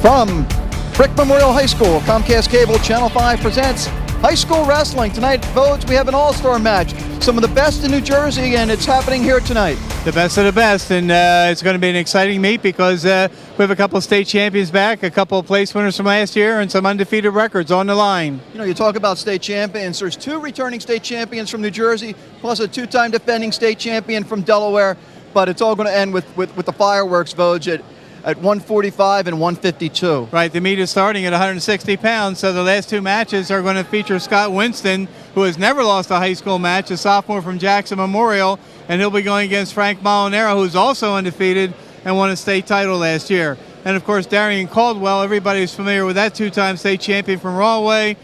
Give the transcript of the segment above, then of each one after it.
From Brick Memorial High School, Comcast Cable Channel 5 presents High School Wrestling. Tonight, Vogues, we have an all-star match. Some of the best in New Jersey, and it's happening here tonight. The best of the best, and it's going to be an exciting meet because we have a couple of state champions back, a couple of place winners from last year, and some undefeated records on the line. You know, you talk about state champions. There's 2 returning state champions from New Jersey, plus a 2-time defending state champion from Delaware, but it's all going to end with the fireworks, Vogue, at 145 and 152. Right, the meet is starting at 160 pounds, so the last 2 matches are going to feature Scott Winston, who has never lost a high school match, a sophomore from Jackson Memorial, and he'll be going against Frank Molinaro, who's also undefeated and won a state title last year. And, of course, Darrion Caldwell, everybody's familiar with that 2-time state champion from Rahway.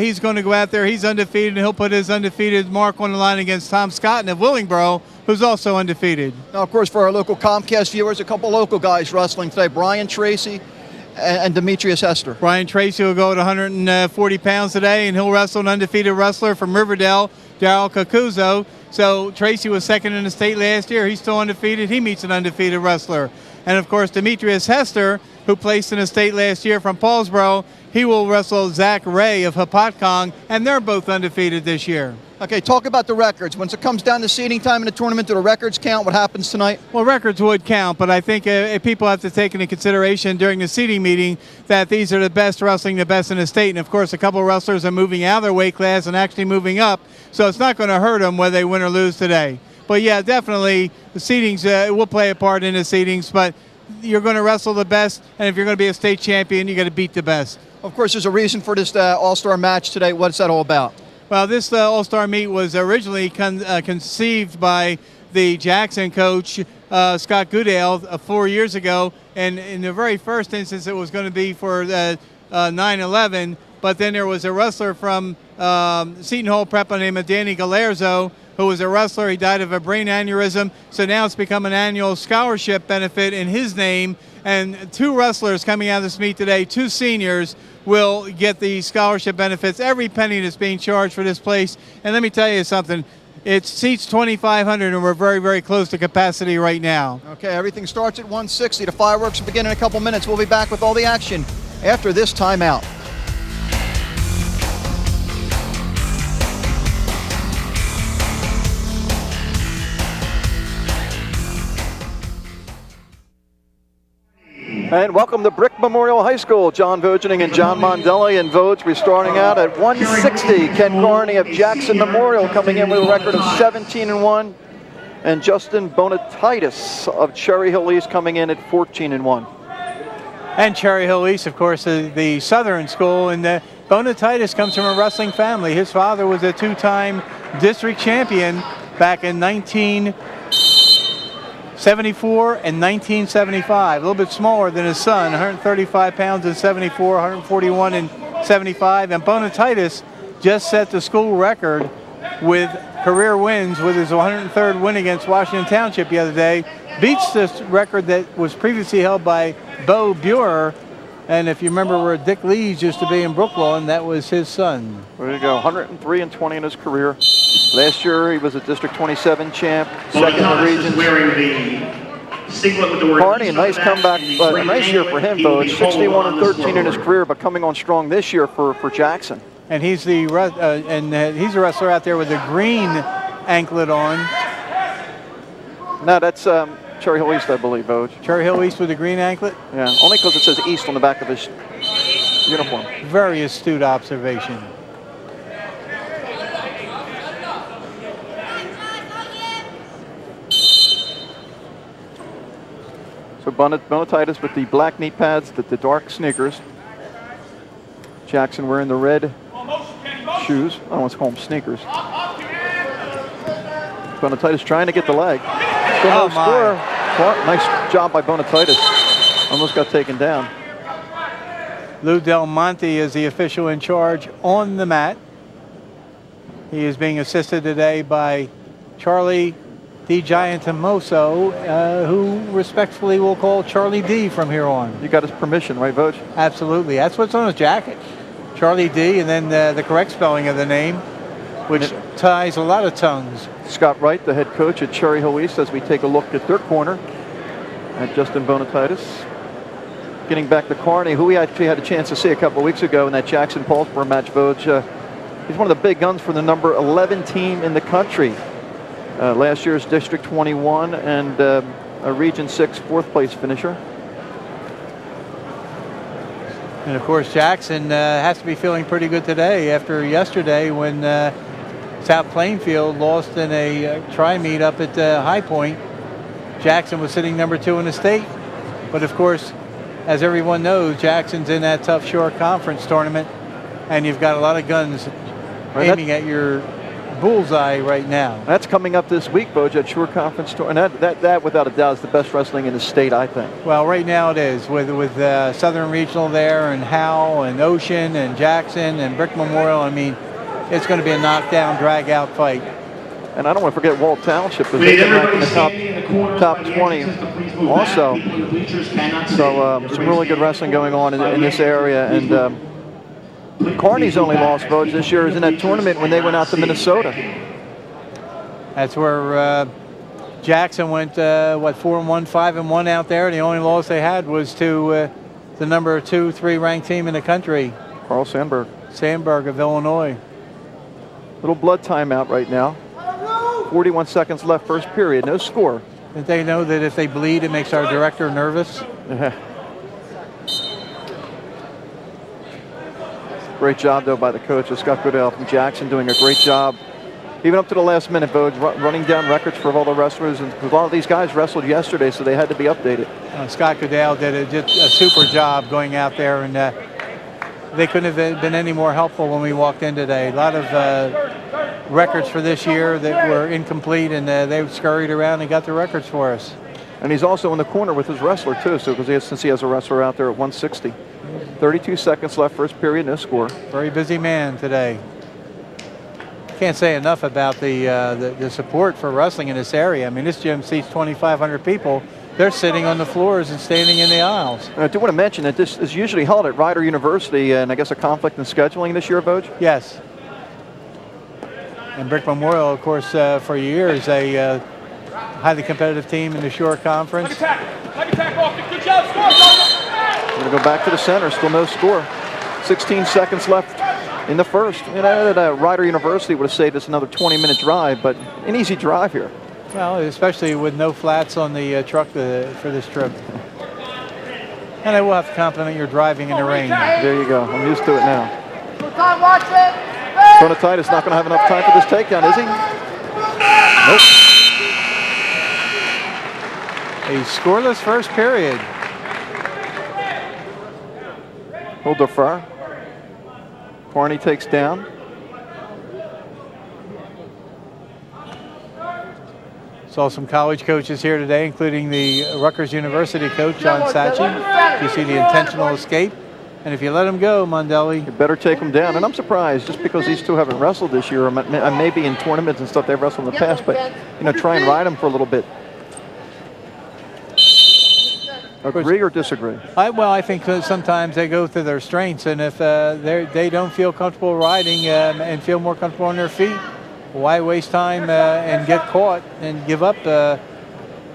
He's going to go out there. He's undefeated, and he'll put his undefeated mark on the line against Tom Scotton of Willingboro, who's also undefeated. Now, of course, for our local Comcast viewers, a couple local guys wrestling today, Brian Tracy and Demetrius Hester. Brian Tracy will go at 140 pounds today, and he'll wrestle an undefeated wrestler from Riverdale, Daryl Kakuzo. So Tracy was second in the state last year. He's still undefeated. He meets an undefeated wrestler. And, of course, Demetrius Hester, who placed in the state last year from Paulsboro, he will wrestle Zack of Hopatcong, and they're both undefeated this year. Okay, talk about the records. Once it comes down to seeding time in the tournament, do the records count? What happens tonight? Well, records would count, but I think people have to take into consideration during the seeding meeting that these are the best wrestling, the best in the state. And, of course, a couple of wrestlers are moving out of their weight class and actually moving up, so it's not going to hurt them whether they win or lose today. But, yeah, definitely the seedings will play a part in the seedings, but you're going to wrestle the best, and if you're going to be a state champion, you got to beat the best. Of course, there's a reason for this all-star match today. What's that all about? Well, this all-star meet was originally conceived by the Jackson coach, Scott Goodale, 4 years ago. And in the very first instance, it was going to be for 9/11. But then there was a wrestler from Seton Hall Prep by the name of Danny Galerzo, who was a wrestler. He died of a brain aneurysm. So now it's become an annual scholarship benefit in his name. And 2 wrestlers coming out of this meet today, 2 seniors, will get the scholarship benefits, every penny that's being charged for this place. And let me tell you something, it seats 2,500, and we're very, very close to capacity right now. Okay, everything starts at 160. The fireworks will begin in a couple minutes. We'll be back with all the action after this timeout. And welcome to Brick Memorial High School. John Vogeding and John Mondelli, and Vogues. We're starting out at 160. Ken Carney of Jackson Memorial coming in with a record of 17-1. And Justin Bonititis of Cherry Hill East coming in at 14-1. And Cherry Hill East, of course, is the southern school. And Bonititis comes from a wrestling family. His father was a 2-time district champion back in 1974 and 1975, a little bit smaller than his son, 135 pounds in 74, 141 in 75. And Bonititis just set the school record with career wins with his 103rd win against Washington Township the other day. Beats this record that was previously held by Bo Buer. And if you remember where Dick Lees used to be in Brooklawn, that was his son. There you go, 103-20 in his career. Last year he was a District 27 champ, second in the region. Carney, a nice comeback, a nice year for him, though. It's 61-13 in his career, but coming on strong this year for Jackson. And he's he's a wrestler out there with a green anklet on. No, that's Cherry Hill East, I believe, Vogue. Cherry Hill East with a green anklet? Yeah, only because it says East on the back of his uniform. Very astute observation. So Bonititis with the black knee pads, the dark sneakers. Jackson wearing the red shoes. I almost call them sneakers. Bonititis trying to get the leg. Still no score. Nice job by Bonititis. Almost got taken down. Lou Del Monte is the official in charge on the mat. He is being assisted today by Charlie D. Giantamoso, who respectfully will call Charlie D from here on. You got his permission, right, Vogue? Absolutely. That's what's on his jacket. Charlie D, and then the correct spelling of the name, which ties a lot of tongues. Scott Wright, the head coach at Cherry Hill East, as we take a look at their corner at Justin Bonititis. Getting back to Carney, who we actually had a chance to see a couple of weeks ago in that Jackson-Paulsboro match, Voj. He's one of the big guns for the number 11 team in the country. Last year's District 21 and a Region 6 fourth place finisher. And of course, Jackson has to be feeling pretty good today after yesterday when South Plainfield lost in a tri-meet up at High Point. Jackson was sitting number 2 in the state. But of course, as everyone knows, Jackson's in that tough shore conference tournament, and you've got a lot of guns aiming at your bullseye right now. That's coming up this week, Voj, at Shore Conference Tour, and that without a doubt is the best wrestling in the state, I think. Well, right now it is with Southern Regional there, and Howell, and Ocean, and Jackson, and Brick Memorial. I mean, it's going to be a knockdown, drag-out fight. And I don't want to forget Walt Township, because they've been ranked in the top 20 also. So some really good wrestling going on in this area. And Carney's only lost, Voj, this year is in that tournament when they went out to Minnesota. That's where Jackson went, 4-1, 5-1 out there. The only loss they had was to the number 2, 3 ranked team in the country. Carl Sandberg. Sandberg of Illinois. Little blood timeout right now. 41 seconds left, first period, no score. Did they know that if they bleed, it makes our director nervous? Great job, though, by the coach, Scott Goodale from Jackson, doing a great job. Even up to the last minute, Voj, running down records for all the wrestlers. And a lot of these guys wrestled yesterday, so they had to be updated. Scott Goodale did just a super job going out there, and they couldn't have been any more helpful when we walked in today. A lot of records for this year that were incomplete, and they scurried around and got the records for us. And he's also in the corner with his wrestler, too, so since he has a wrestler out there at 160. 32 seconds left, first period, no score. Very busy man today. Can't say enough about the support for wrestling in this area. I mean, this gym seats 2,500 people. They're sitting on the floors and standing in the aisles. I do want to mention that this is usually held at Rider University, and I guess a conflict in scheduling this year, Voj? Yes. And Brick Memorial, of course, for years, a highly competitive team in the Shore Conference. Good job, score. We're going to go back to the center, still no score. 16 seconds left in the first. You know, that Rider University would have saved us another 20-minute drive, but an easy drive here. Well, especially with no flats on the truck for this trip. And I will have to compliment your driving in the rain. There you go. I'm used to it now. Time, watch it. Bonitatis not going to have enough time for this takedown, is he? Nope. A scoreless first period. He'll defer. Carney takes down. Saw some college coaches here today, including the Rutgers University coach, John Sachi. You see the intentional escape. And if you let him go, Mondelli, You better take him down. And I'm surprised, just because these two haven't wrestled this year, or maybe in tournaments and stuff they've wrestled in the past, but, you know, try and ride him for a little bit. Agree or disagree? I think that sometimes they go through their strengths, and if they don't feel comfortable riding and feel more comfortable on their feet, why waste time and get caught and give up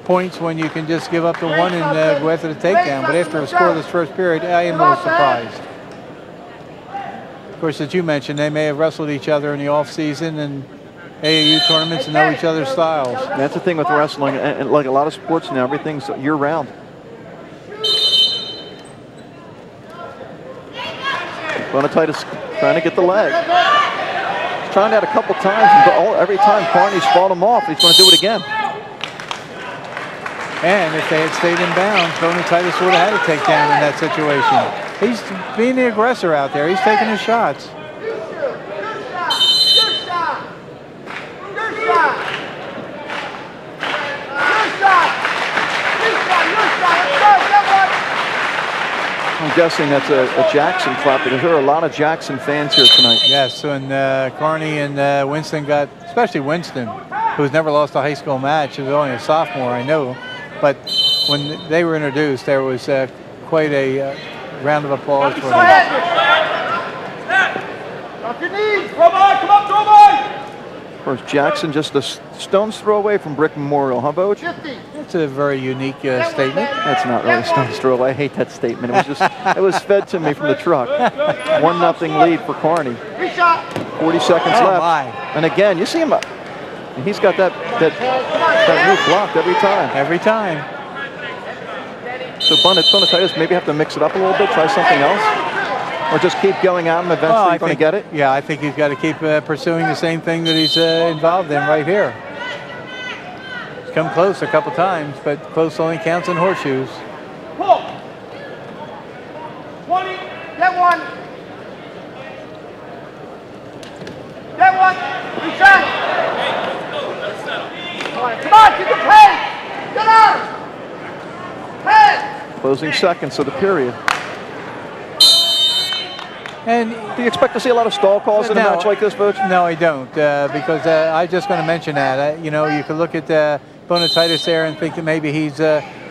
points when you can just give up the one and go after the takedown? But after a scoreless first period, I am a little surprised. Of course, as you mentioned, they may have wrestled each other in the off-season and AAU tournaments and know each other's styles. That's the thing with wrestling, and like a lot of sports now, everything's year-round. Bonitatis trying to get the leg. He's trying that a couple times, and every time Carney's fought him off, he's going to do it again. And if they had stayed in bounds, Bonitatis would have had a takedown in that situation. He's being the aggressor out there. He's taking his shots. I'm guessing that's a Jackson clap, because there are a lot of Jackson fans here tonight. Yes, and Carney and Winston got, especially Winston, who's never lost a high school match. He was only a sophomore, I know. But when they were introduced, there was quite a round of applause for them. Drop your knees. Come on, throw by. Of course, Jackson just a stone's throw away from Brick Memorial, huh, Voj? That's a very unique statement. That's not really stone's throw. I hate that statement. It was just, it was fed to me from the truck. 1-0 lead for Carney. 40 seconds left. My. And again, you see him. He's got that move blocked every time. Every time. So Bonitatis maybe have to mix it up a little bit, try something else, or just keep going at him. Eventually, you're going to get it. Yeah, I think he's got to keep pursuing the same thing that he's involved in right here. He's come close a couple times, but close only counts in horseshoes. Pull. 20. Get one. Get one. Reset. Come on, keep the pace. Get out. Head. Closing seconds of the period. And do you expect to see a lot of stall calls in a match like this, Butch? No, I don't, because I was just going to mention that. You know, you could look at Bonitatis there and think that maybe he's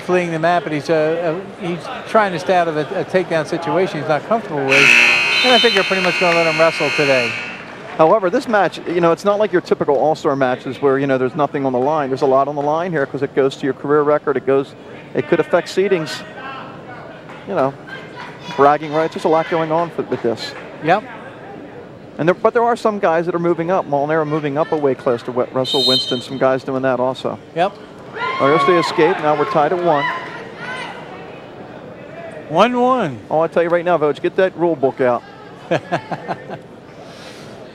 fleeing the map, but he's trying to stay out of a takedown situation he's not comfortable with. And I think they're pretty much going to let him wrestle today. However, this match, you know, it's not like your typical all-star matches where, you know, there's nothing on the line. There's a lot on the line here because it goes to your career record. It could affect seedings. You know, bragging rights. There's a lot going on with this. Yep. But there are some guys that are moving up. Molinaro moving up a weight class to Russell Winston. Some guys doing that also. Yep. There's the escape. Now we're tied at 1. 1-1. Oh, I'll tell you right now, Voj, get that rule book out. Of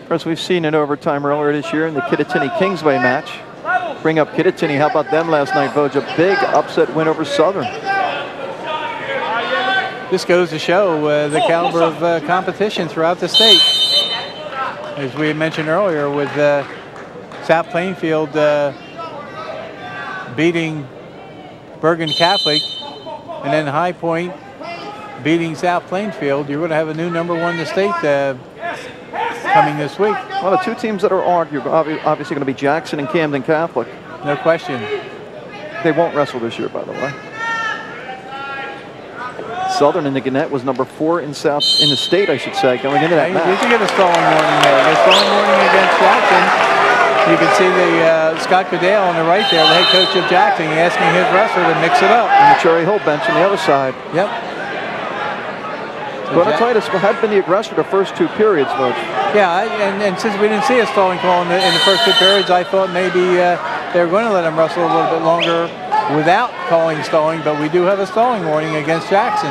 course, we've seen in overtime earlier this year in the Kittatinny-Kingsway match. Bring up Kittatinny. How about them last night, Voj? A big upset win over Southern. This goes to show the caliber of competition throughout the state. As we mentioned earlier, with South Plainfield beating Bergen Catholic, and then High Point beating South Plainfield, you're going to have a new #1 in the state coming this week. Well, the two teams that are obviously going to be Jackson and Camden Catholic. No question. They won't wrestle this year, by the way. Southern in the Gannett was #4 in the state, I should say, going into that match. You can get a stalling warning there. A stalling warning against Jackson. You can see the Scott Goodale on the right there, the head coach of Jackson, asking his wrestler to mix it up. And the Cherry Hill bench on the other side. Yep. Bonitatis had been the aggressor the first 2 periods, Voj. Yeah, and since we didn't see a stalling call in the first 2 periods, I thought maybe they were going to let him wrestle a little bit longer without calling stalling, but we do have a stalling warning against Jackson.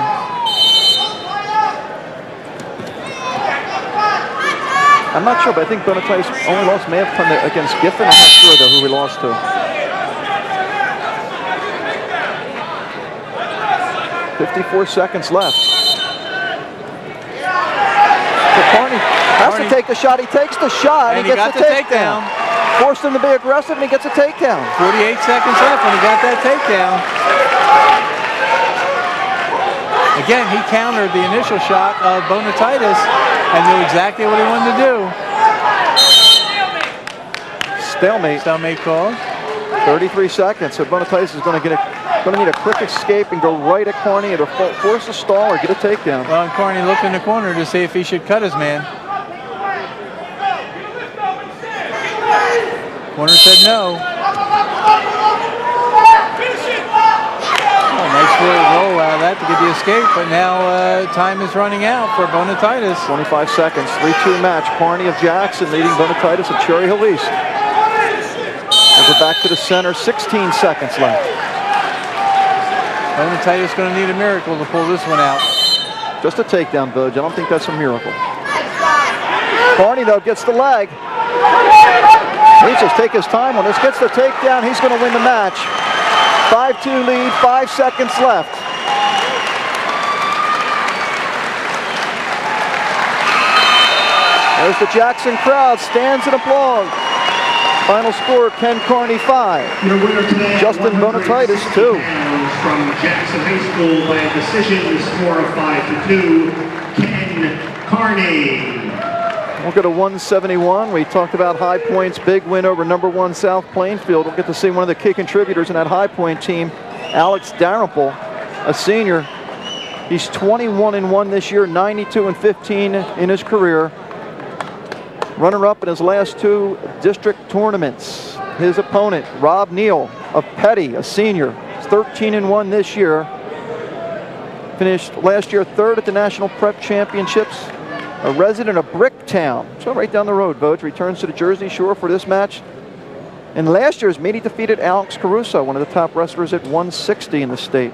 I'm not sure, but I think Bonitatis only loss may have come against Giffen. I'm not sure, though, who we lost to. 54 seconds left. So Carney has to take the shot. He takes the shot and he gets the takedown. Forced him to be aggressive, and he gets a takedown. 48 seconds left when he got that takedown. Again, he countered the initial shot of Bonitatis and knew exactly what he wanted to do. Stalemate. Stalemate call. 33 seconds. So Bonitatis is going to need a quick escape and go right at Carney, either force a stall or get a takedown. Well, and Carney looked in the corner to see if he should cut his man. Corner said no. Oh, nice roll out of that to get the escape, but now time is running out for Bonitatis. 25 seconds, 3-2 match. Carney of Jackson leading Bonitatis of Cherry Hill East. And we're back to the center, 16 seconds left. Bonitatis going to need a miracle to pull this one out. Just a takedown, Voj. I don't think that's a miracle. Carney, though, gets the leg. He just take his time on this. Gets the takedown. He's going to win the match. 5-2 lead, 5 seconds left. There's the Jackson crowd. Stands and applause. Final score, Ken Carney 5. Your winner today, Justin Bonitatis 2. From Jackson High School by a decision score of 5-2, Ken Carney. We'll go to 171. We talked about High Point's big win over #1 South Plainfield. We'll get to see one of the key contributors in that High Point team, Alex Dalrymple, a senior. He's 21-1 this year, 92-15 in his career. Runner-up in his last 2 district tournaments. His opponent, Rob Neal of Peddie, a senior. He's 13-1 this year. Finished last year 3rd at the National Prep Championships. A resident of Bricktown, so right down the road, Vogt, returns to the Jersey Shore for this match. In last year's meet, he defeated Alex Caruso, one of the top wrestlers at 160 in the state.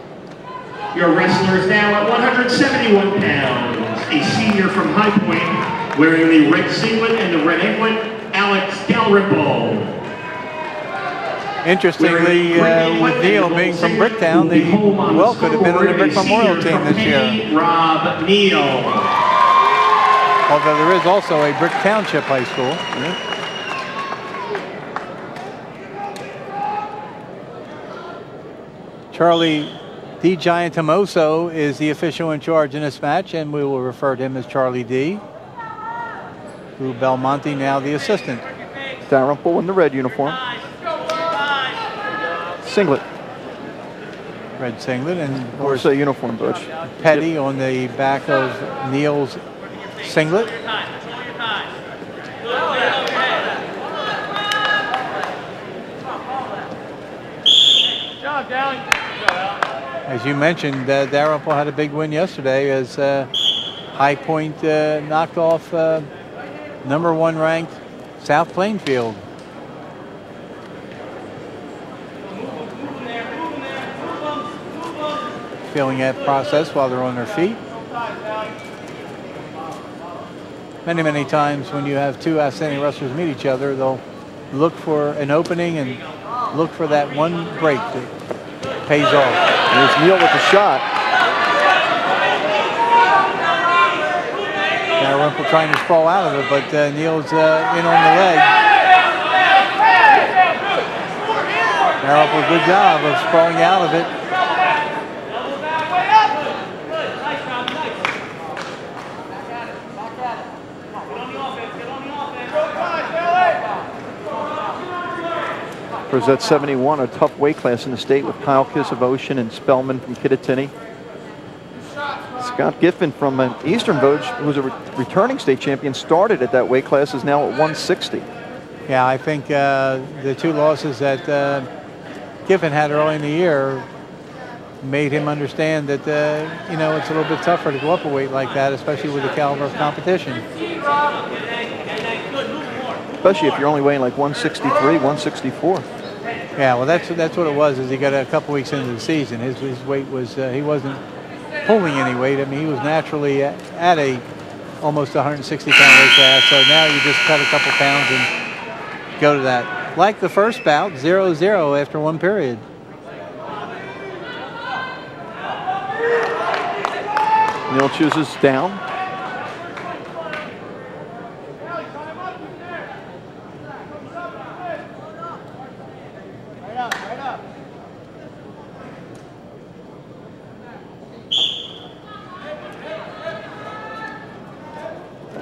Your wrestler is now at 171 pounds. A senior from High Point, wearing the red singlet and the red anklet, Alex Dalrymple. Interestingly, with Neal being from Bricktown, they well could have been on the Brick Memorial team this year. Rob Neal. Although there is also a Brick Township High School. Charlie D. Giantamoso is the official in charge in this match, and we will refer to him as Charlie D. Lou Belmonte now the assistant. Dalrymple in the red uniform. Singlet. Red singlet, and of Or course say uniform, Butch. Peddie on the back of Neal's singlet. As you mentioned, Dalrymple had a big win yesterday as High Point knocked off #1 ranked South Plainfield. Feeling that process while they're on their feet. Many times when you have two outstanding wrestlers meet each other, they'll look for an opening and look for that one break that pays off. There's Neal with the shot. Dalrymple trying to sprawl out of it, but Neal's in on the leg. Dalrymple, good job of sprawling out of it. Of course, that's 71, a tough weight class in the state with Kyle Kiss of Ocean and Spellman from Kittatinny. Scott Giffen from Eastern Vosges, who's a returning state champion, started at that weight class, is now at 160. Yeah, I think the two losses that Giffen had early in the year made him understand that, you know, it's a little bit tougher to go up a weight like that, especially with the caliber of competition. Especially if you're only weighing like 163, 164. Yeah, well, that's what it was. Is he got a couple weeks into the season, his weight was he wasn't pulling any weight. I mean, he was naturally at a almost 160-pound weight class. So now you just cut a couple pounds and go to that. Like the first bout, 0-0 after one period. Neal chooses down.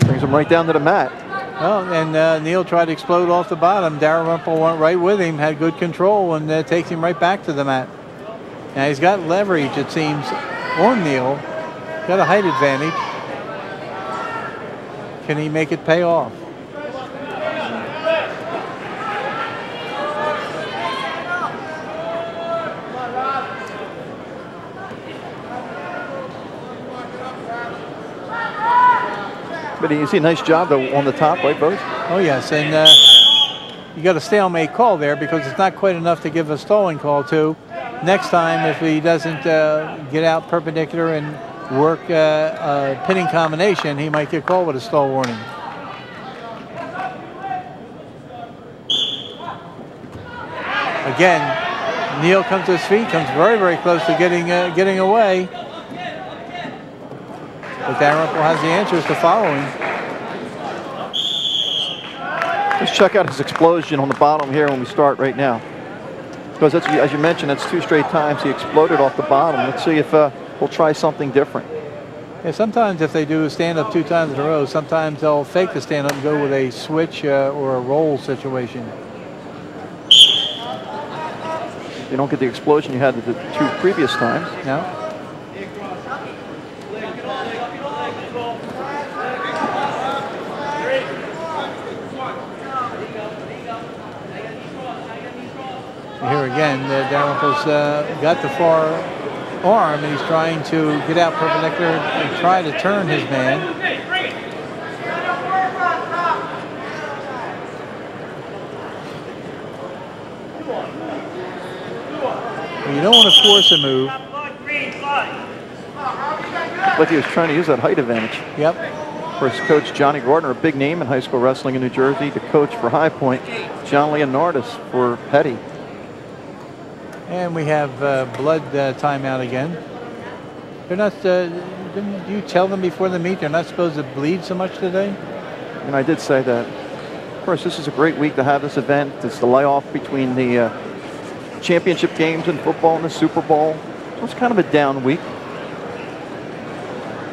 Brings him right down to the mat. Well, and Neal tried to explode off the bottom. Dalrymple went right with him, had good control, and takes him right back to the mat. Now he's got leverage, it seems, on Neal. Got a height advantage. Can he make it pay off? But you see a nice job though on the top, right, Bose? Oh yes, and you got a stalemate call there because it's not quite enough to give a stalling call to. Next time, if he doesn't get out perpendicular and work a pinning combination, he might get called with a stall warning. Again, Neal comes to his feet, comes very close to getting away. But Dalrymple has the answers to following. Let's check out his explosion on the bottom here when we start right now. Because that's, as you mentioned, that's 2 straight times he exploded off the bottom. Let's see if we'll try something different. Yeah, sometimes if they do stand up 2 times in a row, sometimes they'll fake the stand up and go with a switch or a roll situation. You don't get the explosion you had the 2 previous times. No. Here again, Dalrymple's got the far arm, and he's trying to get out perpendicular and try to turn his man. Well, you don't want to force a move. Like he was trying to use that height advantage. Yep. Of course, Coach Johnny Gardner, a big name in high school wrestling in New Jersey, the coach for High Point. John Leonardis for Peddie. And we have blood timeout again. They're not. Didn't you tell them before the meet they're not supposed to bleed so much today? And I did say that. Of course, this is a great week to have this event. It's the layoff between the championship games in football and the Super Bowl. So it's kind of a down week.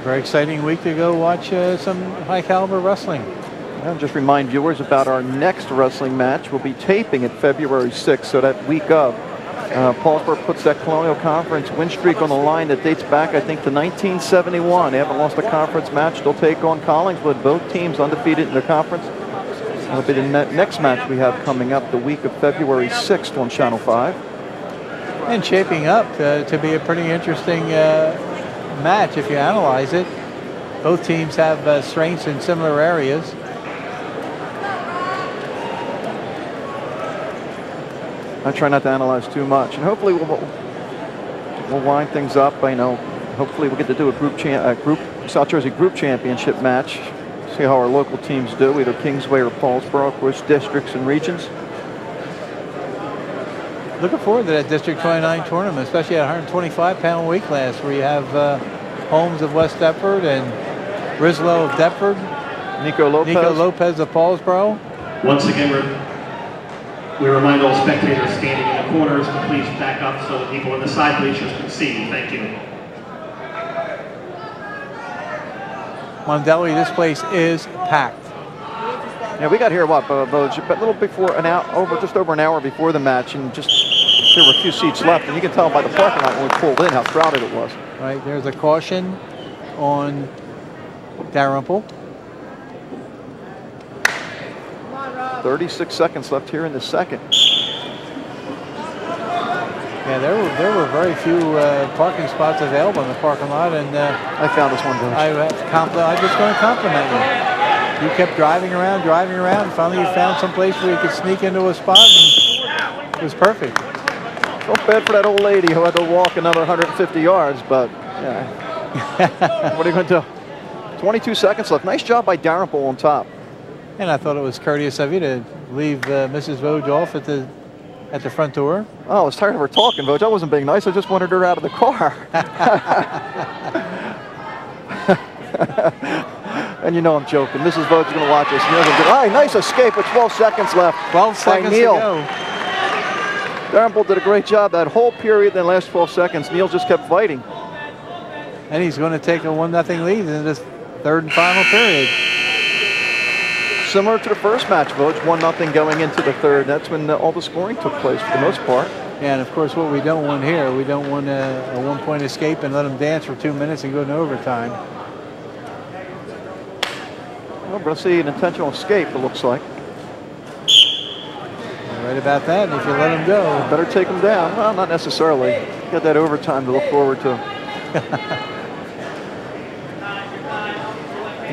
Very exciting week to go watch some high caliber wrestling. I'll just remind viewers about our next wrestling match. We'll be taping it February 6th, so that week of. Paulsboro puts that Colonial Conference win streak on the line that dates back, I think, to 1971. They haven't lost a conference match. They'll take on Collingswood, both teams undefeated in their conference. That'll be the next match we have coming up the week of February 6th on Channel 5. And shaping up to be a pretty interesting match if you analyze it. Both teams have strengths in similar areas. I try not to analyze too much, and hopefully we'll wind things up. I know. Hopefully we'll get to do a group South Jersey group championship match. See how our local teams do, either Kingsway or Paulsboro, of course, districts and regions. Looking forward to that District 29 tournament, especially at 125-pound weight class, where you have Holmes of West Deptford and Winslow of Deptford, Nico Lopes of Paulsboro. Once again, we remind all spectators standing in the corners to please back up so the people in the side bleachers can see. Thank you. Mondelli, this place is packed. Yeah, we got here what, Voj, a little before an hour, just over an hour before the match, and just there were a few seats left, and you can tell by the parking lot when we pulled in how crowded it was. Right, there's a caution on Dalrymple. 36 seconds left here in the second. Yeah, there were very few parking spots available in the parking lot, and I found this one, Voj. I'm just going to compliment you. You kept driving around, and finally you found some place where you could sneak into a spot, and it was perfect. Felt bad for that old lady who had to walk another 150 yards, but yeah. What are you going to do? 22 seconds left. Nice job by Dalrymple on top. And I thought it was courteous of you to leave Mrs. Voj off at the front door. Oh, I was tired of her talking, Voj. I wasn't being nice. I just wanted her out of the car. And you know I'm joking. Mrs. Voj is going to watch this. All right, nice escape with 12 seconds left. 12 seconds to go. Dalrymple did a great job that whole period. Then last 12 seconds, Neil just kept fighting. And he's going to take a 1-0 lead in this third and final period. Similar to the first match, Voj, 1-0 going into the third. That's when all the scoring took place for the most part. Yeah, and of course what we don't want here, we don't want a 1-point escape and let them dance for 2 minutes and go into overtime. Well, we're going to see an intentional escape, it looks like. You're right about that, and if you let them go. Better take them down. Well, not necessarily. Got that overtime to look forward to.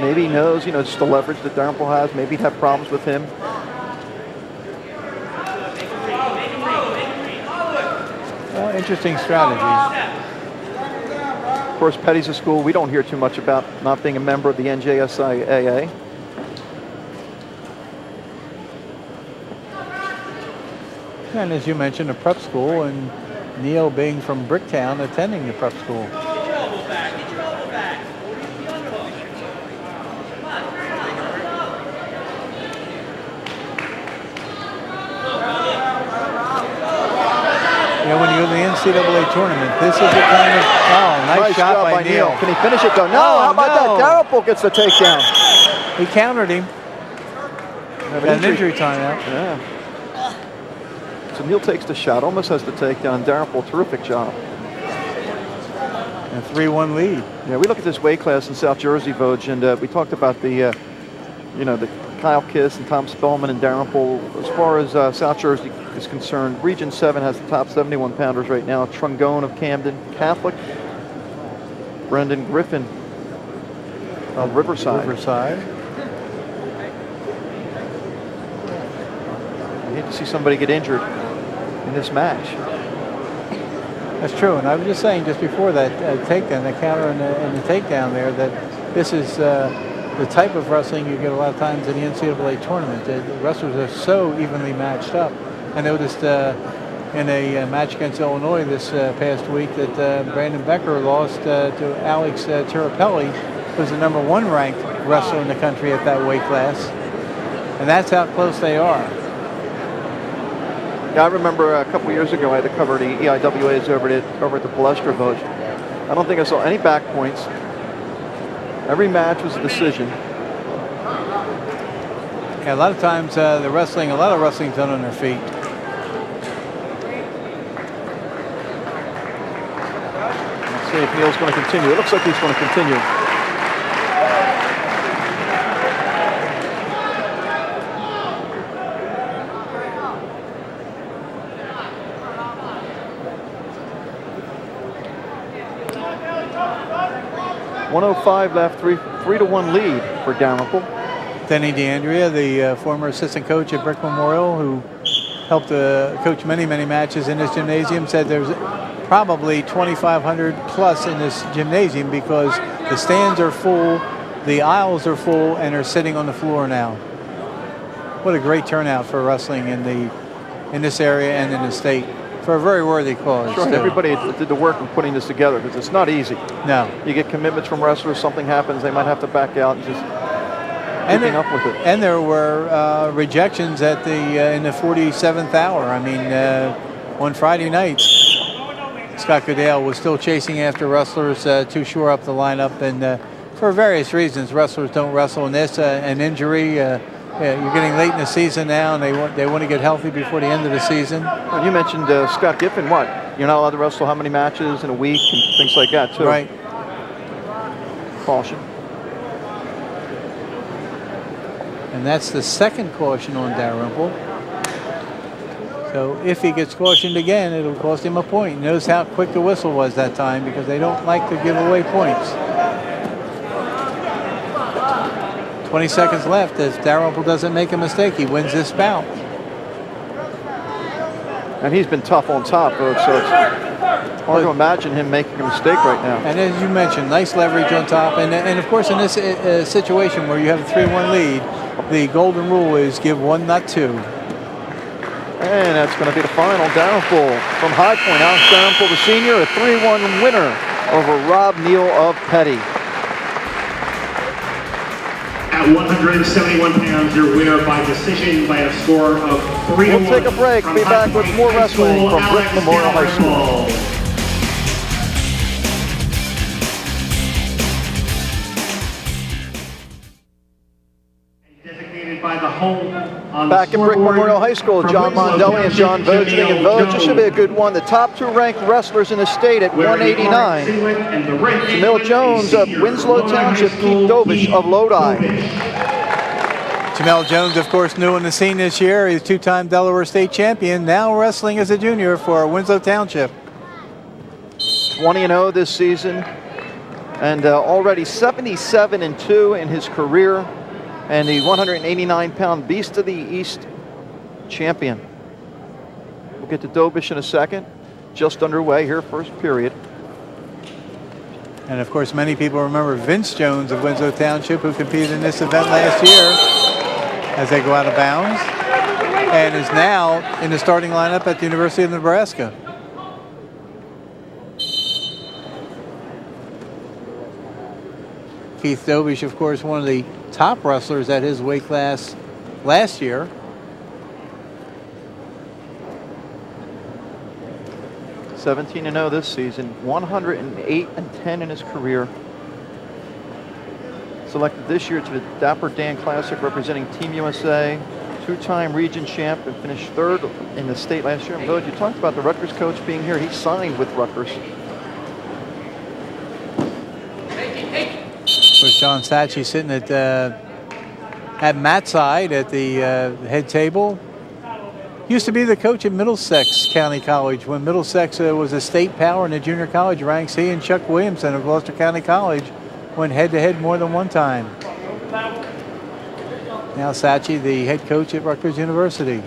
Maybe he knows, just the leverage that Dalrymple has. Maybe he'd have problems with him. Well, interesting strategy. Of course, Peddie's a school we don't hear too much about not being a member of the NJSIAA. And as you mentioned, a prep school, and Neil being from Bricktown, attending the prep school. When you go to the NCAA tournament, this is the kind of nice shot by Neil. Can he finish it though? No, how about that? Dalrymple gets the takedown. He countered him. Got an injury timeout. Yeah. So Neil takes the shot, almost has the takedown. Dalrymple, terrific job. And 3-1 lead. Yeah, we look at this weight class in South Jersey, Voj, and we talked about the Kyle Kiss and Tom Spellman and Dalrymple. As far as South Jersey is concerned, Region 7 has the top 71 pounders right now. Trungone of Camden Catholic, Brendan Griffin of Riverside. I hate to see somebody get injured in this match. That's true, and I was just saying just before that takedown, the counter and the takedown there, that this is the type of wrestling you get a lot of times in the NCAA tournament. The wrestlers are so evenly matched up. I noticed in a match against Illinois this past week that Brandon Becker lost to Alex Tirapelli, who's the #1 ranked wrestler in the country at that weight class. And that's how close they are. Yeah, I remember a couple years ago I had to cover the EIWAs over at the Palestra Village. I don't think I saw any back points. Every match was a decision. Yeah, a lot of times a lot of wrestling's done on their feet. Let's see if Neil's going to continue. It looks like he's going to continue. .105 left, 3-1 lead for Dalrymple. Denny DeAndrea, the former assistant coach at Brick Memorial, who helped coach many matches in this gymnasium, said there's probably 2,500 plus in this gymnasium because the stands are full, the aisles are full, and they're sitting on the floor now. What a great turnout for wrestling in this area and in the state. For a very worthy cause. Sure, everybody did the work in putting this together because it's not easy. No. You get commitments from wrestlers, something happens, they might have to back out and just keeping up with it. And there were rejections at in the 47th hour. I mean, on Friday night, Scott Goodale was still chasing after wrestlers to shore up the lineup, and for various reasons, wrestlers don't wrestle in this. An injury. You're getting late in the season now, and they want to get healthy before the end of the season. Well, you mentioned Scott Giffen. What? You're not allowed to wrestle how many matches in a week and things like that, too. Right. Caution. And that's the second caution on Dalrymple. So if he gets cautioned again, it'll cost him a point. Notice how quick the whistle was that time because they don't like to give away points. 20 seconds left. If Dalrymple doesn't make a mistake, he wins this bout. And he's been tough on top, folks, so it's hard to imagine him making a mistake right now. And as you mentioned, nice leverage on top. And of course, in this situation where you have a 3-1 lead, the golden rule is give one, not two. And that's going to be the final. Dalrymple from High Point. Alex Dalrymple, the senior, a 3-1 winner over Rob Neal of Peddie. At 171 pounds, your winner by decision by a score of 3-1. We'll take a break. Be back with more wrestling from Brick Memorial High School. Designated by the home on Back at Brick Memorial High School, John Mondelli and John Vogeding and Vogue. This should be a good one. The top 2 ranked wrestlers in the state at 189. Jamelle Jones of Winslow Township, Keith Dobish of Lodi. Jamelle Jones, of course, new on the scene this year. He's 2-time Delaware State champion, now wrestling as a junior for Winslow Township. 20-0 this season, and already 77-2 in his career, and the 189-pound Beast of the East champion. We'll get to Dobish in a second. Just underway here, first period. And of course, many people remember Vince Jones of Winslow Township, who competed in this event last year as they go out of bounds, and is now in the starting lineup at the University of Nebraska. Keith Dobish, of course, one of the top wrestlers at his weight class last year. (17-0) this season, 108-10 in his career. Selected this year to the Dapper Dan Classic representing Team USA, 2-time region champ, and finished 3rd in the state last year. Village, you talked about the Rutgers coach being here. He signed with Rutgers. Of course, John Satchey sitting at at Matt's side at the head table. Used to be the coach at Middlesex County College when Middlesex was a state power in the junior college ranks. He and Chuck Williamson of Gloucester County College went head-to-head more than one time. Now Sachi, the head coach at Rutgers University.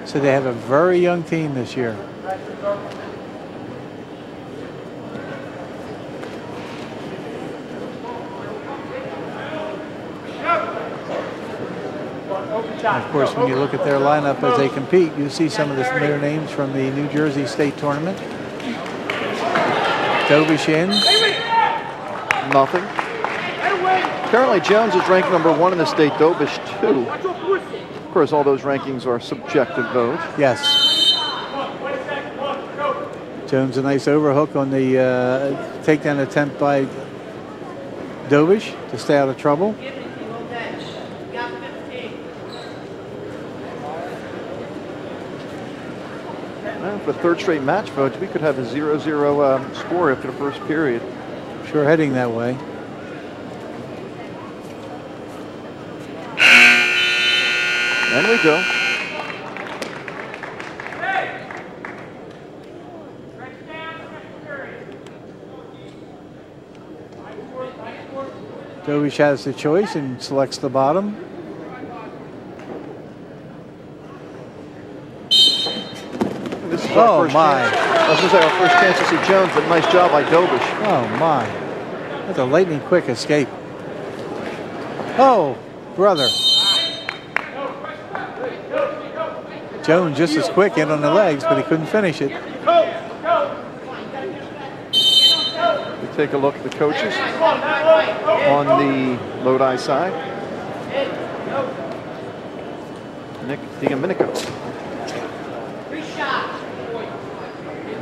So they have a very young team this year. And of course, when you look at their lineup as they compete, you see some of the familiar names from the New Jersey State Tournament. Dobish in. Nothing. Apparently Jones is ranked #1 in the state, Dobish 2. Of course, all those rankings are subjective votes. Yes. Jones a nice overhook on the takedown attempt by Dobish to stay out of trouble. For the third straight match, folks, we could have a 0-0 score after the first period. Sure heading that way. And we go. Dobish has the choice and selects the bottom. This is our first my. chance. I was going to say our first chance to see Jones, but nice job by Dobish. Oh my. That's a lightning quick escape. Oh, brother. Jones just as quick in on the legs, but he couldn't finish it. We take a look at the coaches on the Lodi side. Nick Diaminico.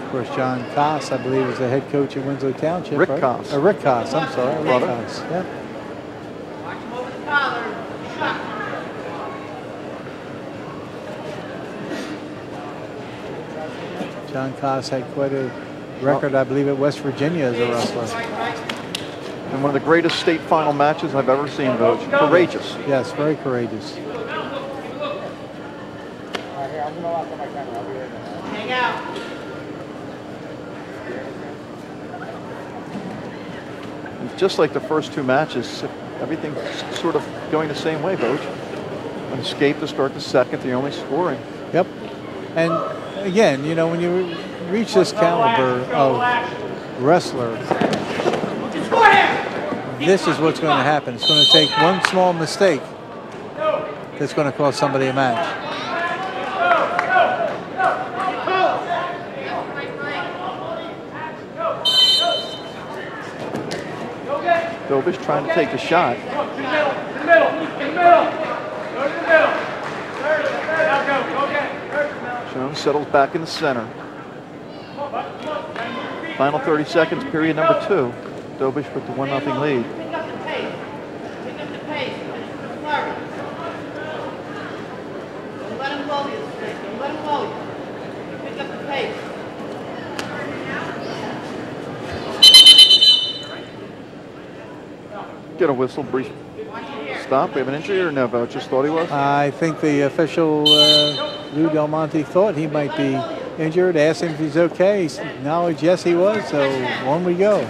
Of course, John Koss, I believe, is the head coach at Winslow Township. Rick right? Koss. Rick Koss, I'm sorry. Rick Brother. Koss, yeah. John Koss had quite a record, I believe, at West Virginia as a wrestler. And one of the greatest state final matches I've ever seen, Vogue. Courageous. Yes, very courageous. Hang out. And just like the first two matches, everything's sort of going the same way, Vogue. An escape to start the second, the only scoring. Yep. And again, you know, when you reach this caliber of wrestler, this is what's going to happen. It's going to take one small mistake that's going to cost somebody a match. Dobish trying to take the shot. Jones settles back in the center. Final 30 seconds, period number 2. Dobish with the 1-0 lead. Pick up the pace. Pick up the pace. Flurry. Don't let him blow you. Don't let him blow you. Pick up the pace. Get a whistle, brief stop. We have an injury or no, Vogue? Just thought he was? I think the official, Lou Del Monte, thought he might be injured. Asked him if he's okay. He acknowledged yes, he was. So on we go.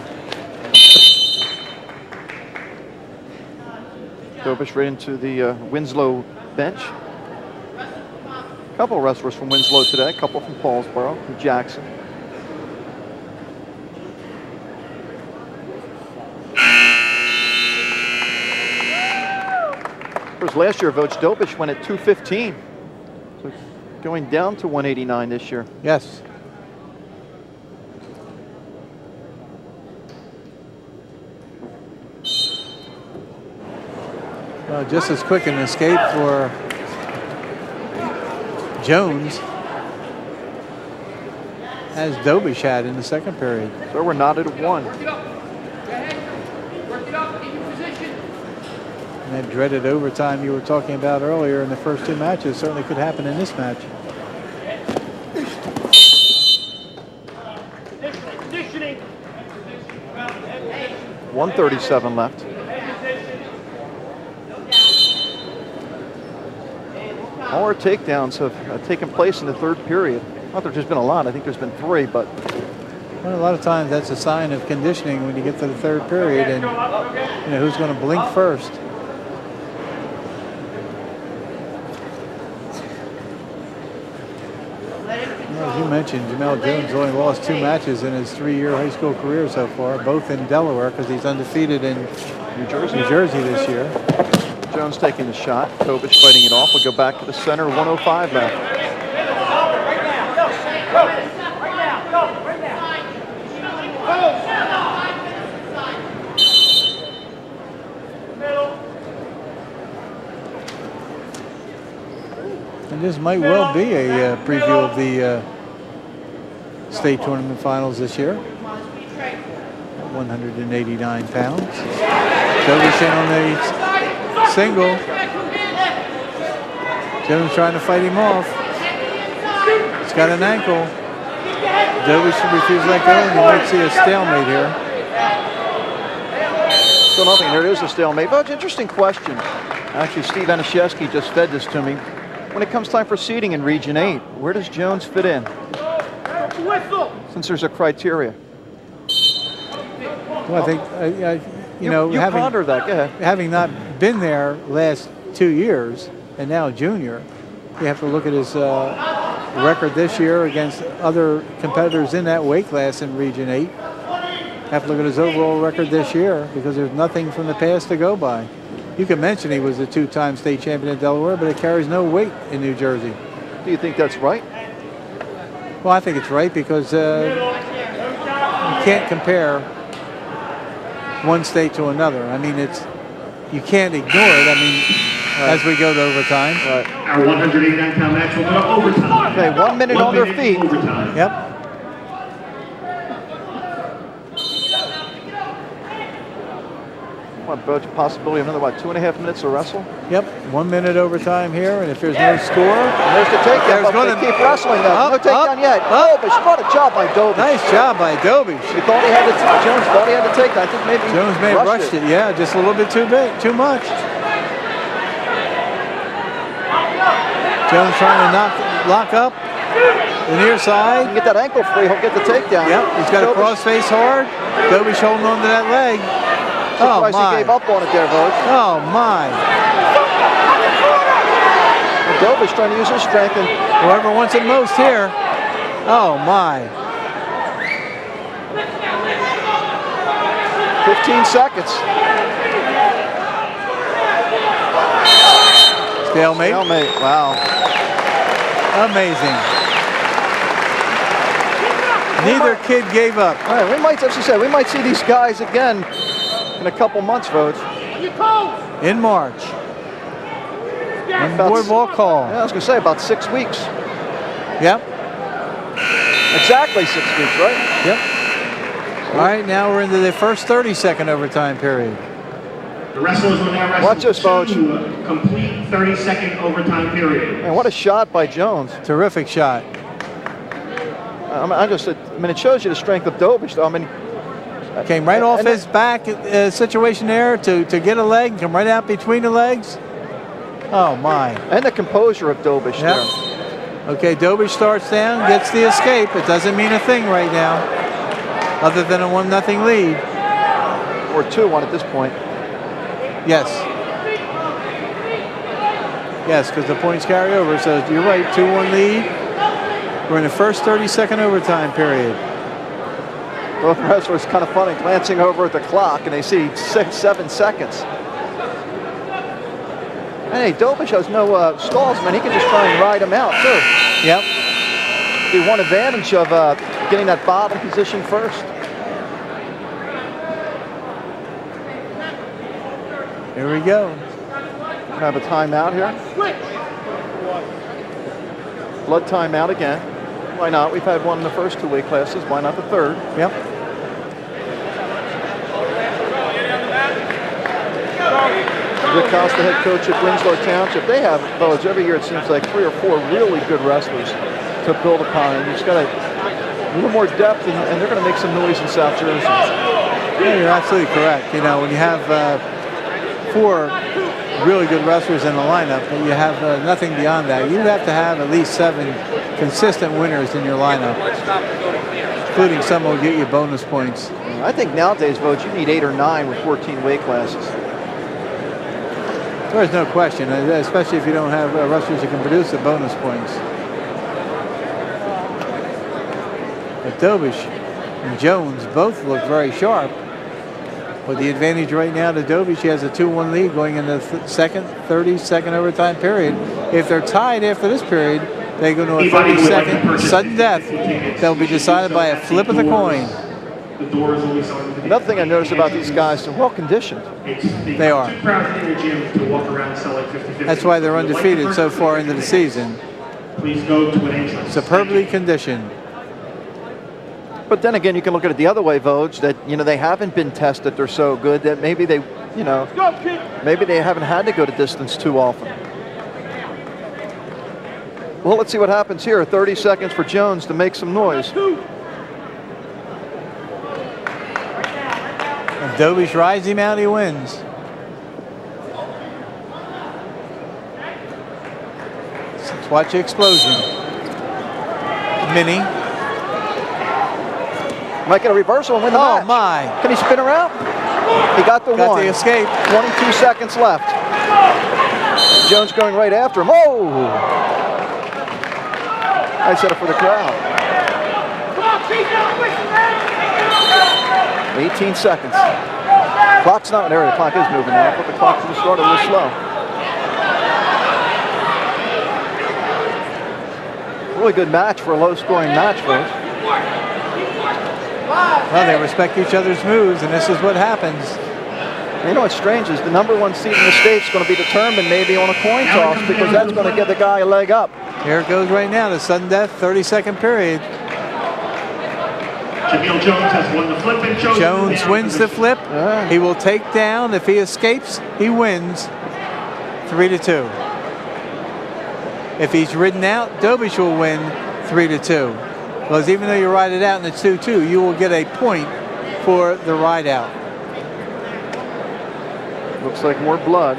Dobish right into the Winslow bench. A couple of wrestlers from Winslow today. A couple from Paulsboro, from Jackson. Of course, last year, Vogue Dobish went at 215. So going down to 189 this year. Yes. Well, just as quick an escape for Jones as Dobish had in the second period. So we're knotted at 1. And that dreaded overtime you were talking about earlier in the first two matches certainly could happen in this match. 1:37 left. All our takedowns have taken place in the third period. Not that there's been a lot. I think there's been 3, but well, a lot of times that's a sign of conditioning when you get to the third period, and who's going to blink first. Well, as you mentioned, Jamelle Jones only lost 2 matches in his 3-year high school career so far, both in Delaware, because he's undefeated in New Jersey this year. Jones taking the shot. Dobish fighting it off. We'll go back to the center. 1:05 left. And this might well be a preview of the state tournament finals this year. 189 pounds. Dobish in on the single. Jones trying to fight him off. He's got an ankle. Dobish should refuse to let go, and you might see a stalemate here. Still nothing. There it is, a stalemate. But interesting question. Actually, Steve Anishevsky just fed this to me. When it comes time for seeding in Region 8, where does Jones fit in? Since there's a criteria. Well, I think, you ponder that. Go ahead. Having not been there last 2 years, and now junior, you have to look at his record this year against other competitors in that weight class in Region 8. Have to look at his overall record this year, because there's nothing from the past to go by. You can mention he was a 2-time state champion in Delaware, but it carries no weight in New Jersey. Do you think that's right? Well, I think it's right, because you can't compare one state to another. I mean, you can't ignore it. I mean, as we go to overtime. Right. Our 189-pound match will go to overtime. Okay, 1 minute on their feet. Overtime. Yep. What about the possibility of another, 2.5 minutes to wrestle? Yep, 1 minute overtime here, and if there's no score, there's the takedown. They keep wrestling though. No takedown yet. Oh, but what a job by Dobish. Nice job by Dobish. He thought he had Jones thought he had the takedown. I think maybe Jones may have rushed it. Yeah, just a little bit too much. Jones trying to lock up the near side. Get that ankle free. He'll get the takedown. Yep, he's got a cross face hard. Dobish holding on to that leg. Surprised he gave up on it there, Vogt. Oh, my. And Dobish trying to use his strength. And whoever wants it most here. Oh, my. 15 seconds. Stalemate. Stalemate. Wow. Amazing. Neither kid gave up. All right, we might, as you said, we might see these guys again in a couple months, Vogt. In March. Boardwalk Hall. Yeah, I was going to say about 6 weeks. Yep. Exactly 6 weeks, right? Yep. All right, now we're into the first 30-second overtime period. The wrestlers will now wrestle. Watch this, Vogt. Complete 30-second overtime period. And what a shot by Jones. Terrific shot. I mean, it shows you the strength of Dobish, though. I mean, came right off his back situation there to get a leg, come right out between the legs. Oh, my. And the composure of Dobish there. Okay, Dobish starts down, gets the escape. It doesn't mean a thing right now, other than a 1-0 lead. Or 2-1 at this point. Yes. Yes, because the points carry over. So you're right, 2-1 lead. We're in the first 30-second overtime period. Both wrestlers kind of funny, glancing over at the clock, and they see 6-7 seconds. And hey, Dobish has no stalls, man. He can just try and ride him out, too. Yep. The one advantage of getting that bottom position first. Here we go. We'll have a timeout here. Blood timeout again. Why not? We've had one in the first 2 weight classes. Why not the third? Yep. Rick Costa, head coach at Winslow Township. They have, Vogt, every year it seems like 3 or 4 really good wrestlers to build upon. And you've got a little more depth, and they're going to make some noise in South Jersey. Yeah, you're absolutely correct. You know, when you have 4 really good wrestlers in the lineup, but you have nothing beyond that, you have to have at least 7 consistent winners in your lineup, including some who will get you bonus points. I think nowadays, Vogt, you need 8 or 9 with 14 weight classes. There's no question, especially if you don't have wrestlers that can produce the bonus points. But Dobish and Jones both look very sharp. With the advantage right now to Dobish, he has a 2-1 lead going into the 32nd overtime period. If they're tied after this period, they go to a 30-second sudden death. They'll be decided by a flip of the coin. Another thing I noticed about these guys, they're well conditioned. They are. That's why they're undefeated so far into the season. Superbly conditioned. But then again, you can look at it the other way, Vogt, that, you know, they haven't been tested. They're so good that maybe they, you know, maybe they haven't had to go to distance too often. Well, let's see what happens here. 30 seconds for Jones to make some noise. And Dobish rides him out, he wins. Let's watch the explosion. Mini. Might get a reversal and win the match. Oh my. Can he spin around? He got the Got one. the escape. 22 seconds left. Jones going right after him. Oh! I set it for the crowd. 18 seconds. Clock's not there. The clock is moving now. But the clock just started a little slow. Really good match for a low-scoring match, folks. Well, they respect each other's moves, and this is what happens. You know what's strange is the #1 seed in the state's going to be determined maybe on a coin toss, because that's going to give the guy a leg up. Here it goes right now, the sudden death, 30-second period. Jamelle Jones has won the flip and Jones wins the flip. He will take down. If he escapes, he wins 3-2. If he's ridden out, Dobish will win 3-2. Because even though you ride it out in the 2-2, you will get a point for the ride out. Looks like more blood.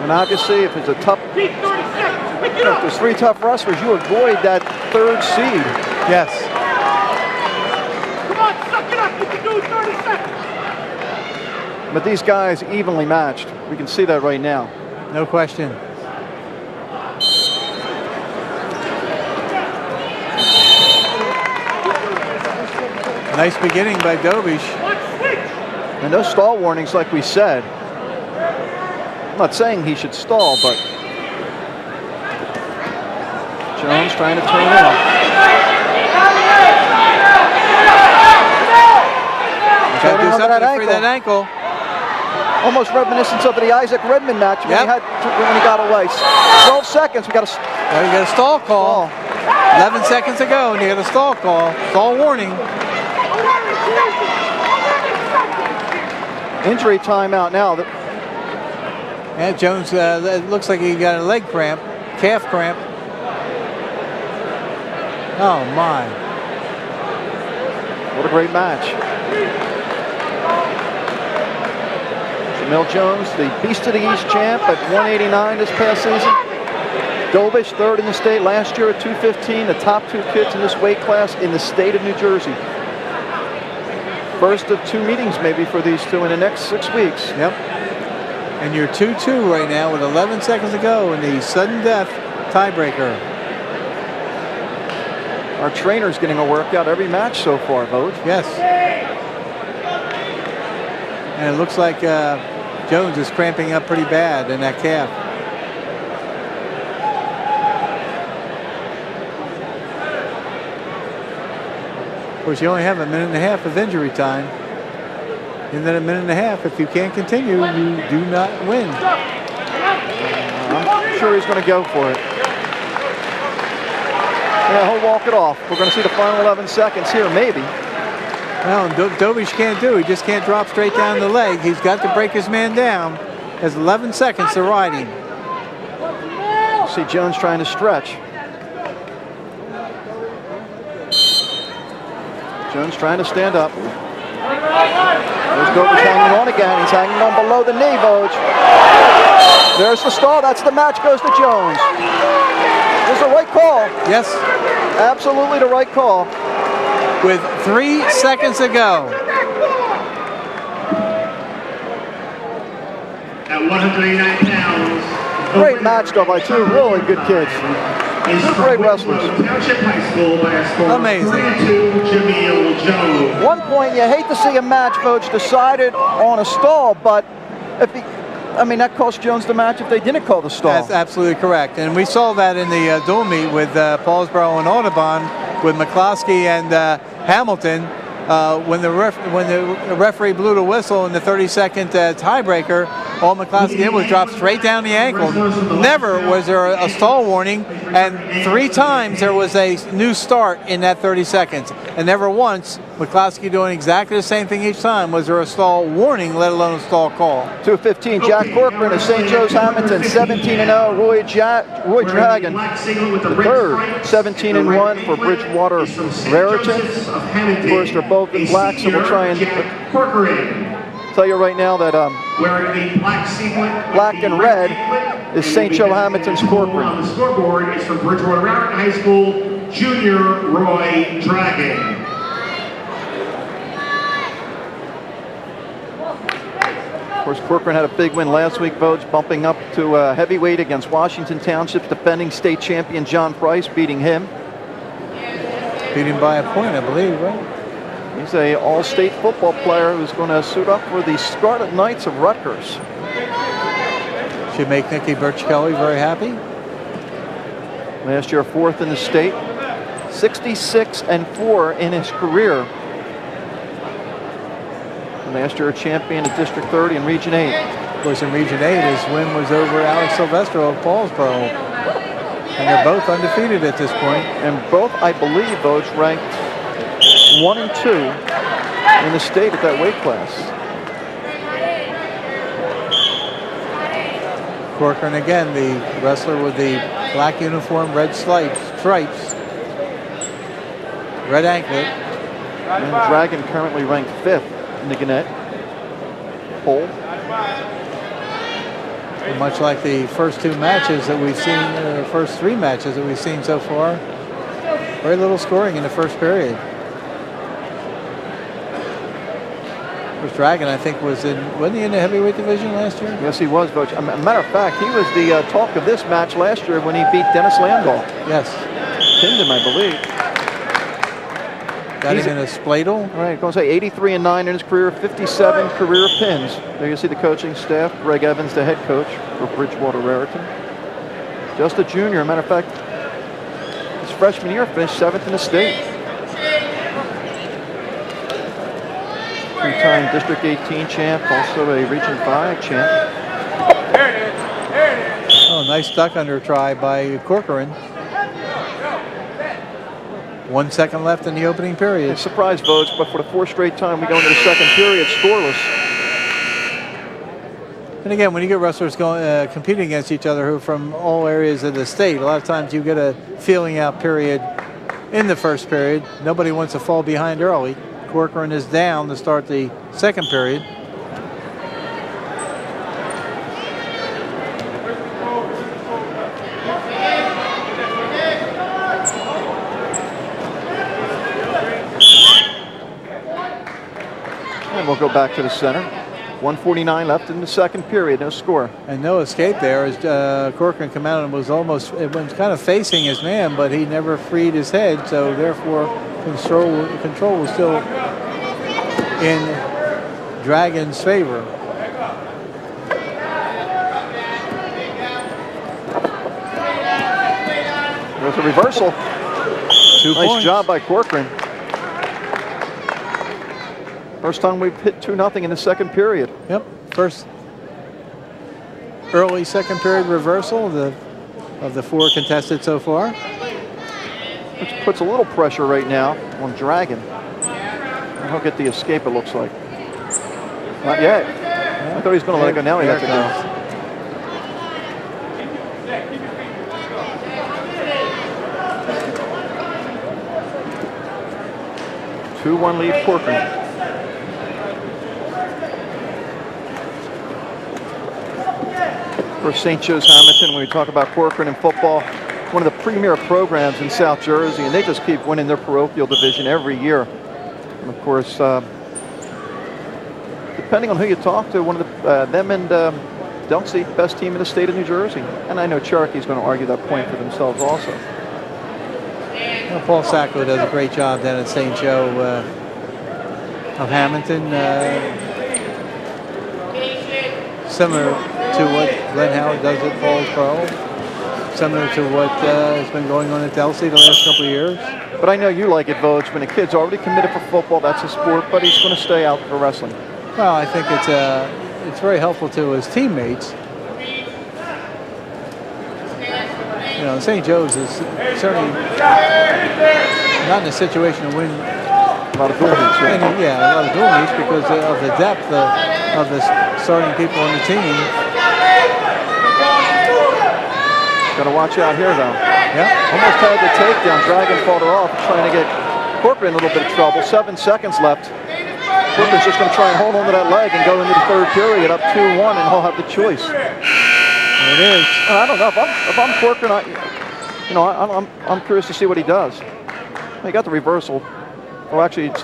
And obviously, if it's a tough, if there's 3 tough wrestlers, you avoid that 3rd seed. Yes. Come on, suck it up. You can do it 30 seconds. But these guys evenly matched. We can see that right now. No question. Nice beginning by Dobish. And no stall warnings like we said. I'm not saying he should stall, but Jones trying to turn it up. Got to do something to free that ankle. Almost reminiscent of the Isaac Redmond match when, when he got away. 12 seconds. We got a. Well, you got a stall call. 11 seconds to go, and you got a stall call. Stall warning. Injury timeout now. Yeah, Jones. It looks like he got a leg cramp, calf cramp. Oh my! What a great match. Jamelle Jones, the Beast of the East champ at 189 this past season. Dobish, 3rd in the state last year at 215, the top 2 kids in this weight class in the state of New Jersey. First of 2 meetings maybe for these 2 in the next 6 weeks. Yep. And you're 2-2 right now with 11 seconds to go in the sudden death tiebreaker. Our trainer's getting a workout every match so far, Vogt. Yes. And it looks like Jones is cramping up pretty bad in that calf. Of course, you only have a minute and a half of injury time. And then a minute and a half, if you can't continue, you do not win. I'm sure he's going to go for it. Yeah, he'll walk it off. We're going to see the final 11 seconds here, maybe. Well, Dobish can't do. He just can't drop straight down the leg. He's got to break his man down. Has 11 seconds to ride him. See Jones trying to stretch. Jones trying to stand up. There's Dobish hanging on again. He's hanging on below the knee, Voge. There's the stall. That's the match goes to Jones. This is the right call. Yes. Absolutely the right call. With 3 seconds to go. At 189 pounds. Great match though by two really good kids. Two great wrestlers. Township High School by a score Amazing. 3-2, Jamelle Jones. One point, you hate to see a match, Voge, decided on a stall, but if he, I mean, that cost Jones the match if they didn't call the stall. That's absolutely correct. And we saw that in the dual meet with Paulsboro and Audubon with McCloskey and Hamilton. When the referee blew the whistle in the 30-second tiebreaker, all McCloskey did was drop straight down the ankle. Never was there a stall warning, and 3 times there was a new start in that 30 seconds. And never once, McCloskey doing exactly the same thing each time, was there a stall warning, let alone a stall call. 2:15, Jack Corcoran of St. Joe's Hamilton, 17-0. Roy Dragon, the third, 17-1 for Bridgewater Raritan. Of course, they're both in black, so we'll try and tell you right now that Wearing the black sequin, black and red is St. Joe Hamilton's Corcoran. On the scoreboard is from Bridgewater Raritan High School, Junior Roy Dragon. Of course, Corcoran had a big win last week, Voge, bumping up to heavyweight against Washington Township's defending state champion John Price, beating him. Beat him by a point, I believe, right? He's a all-state football player who's going to suit up for the Scarlet Knights of Rutgers. Should make Nikki Birch-Kelly very happy. Last year, 4th in the state, 66-4 in his career. And last year, a champion at District 30 in Region 8. Of course, in Region 8, his win was over Alex Silvestro of Paulsboro. And they're both undefeated at this point. And both, I believe, both ranked 1 and 2 in the state at that weight class. Corcoran again, the wrestler with the black uniform, red stripes, red anklet. And Dragon currently ranked 5th in the Gannett poll. And much like the first 2 matches that we've seen, first 3 matches that we've seen so far, very little scoring in the first period. Of course, Dragon, I think, wasn't he in the heavyweight division last year? Yes, he was, Coach. As a matter of fact, he was the talk of this match last year when he beat Dennis Landau. Yes. Pinned him, I believe. Got him in a spladle. All right, going to say 83-9 in his career, 57 career pins. There you see the coaching staff. Greg Evans, the head coach for Bridgewater Raritan. Just a junior. As a matter of fact, his freshman year finished 7th in the state. 3-time District 18 champ, also a Region 5 champ. Oh, nice duck under try by Corcoran. 1 second left in the opening period. Surprise votes, but for the 4th straight time, we go into the second period scoreless. And again, when you get wrestlers going, competing against each other who are from all areas of the state, a lot of times you get a feeling out period in the first period. Nobody wants to fall behind early. Corcoran is down to start the second period. And we'll go back to the center. 1:49 left in the second period, no score. And no escape there as Corcoran came out and was almost, it was kind of facing his man, but he never freed his head, so therefore control was still in Dragon's favor. There's a reversal. 2 Nice points. job by Corcoran. First time we've hit 2-0 in the second period. Yep, first early second period reversal of the 4 contested so far. Which puts a little pressure right now on Dragon. He'll get the escape, it looks like. Not yet. I thought he was going to let it go. Now he lets it go. 2-1 lead Corcoran. For St. Joe's Hamilton, when we talk about Corcoran in football, one of the premier programs in South Jersey, and they just keep winning their parochial division every year. And of course, depending on who you talk to, one of them and Delcy, best team in the state of New Jersey. And I know Cherokee's going to argue that point for themselves also. Well, Paul Sacco does a great job down at St. Joe of Hamilton. Similar to what Glenn Howard does at Paulsboro. Similar to what has been going on at Delcy the last couple of years. But I know you like it, Vogue. When a kid's already committed for football, that's a sport, but he's going to stay out for wrestling. Well, I think it's very helpful to his teammates. You know, St. Joe's is certainly not in a situation to win a lot of dual meets. Yeah, a lot of dual meets because of the depth of the starting people on the team. Got to watch out here, though. Yeah. Almost had the takedown. Dragon fought her off, trying to get Corcoran in a little bit of trouble. 7 seconds left. Corcoran's just going to try and hold on to that leg and go into the third period up 2-1, and he'll have the choice. It is. I don't know. If I'm Corcoran, I'm curious to see what he does. He got the reversal. Well, actually, it's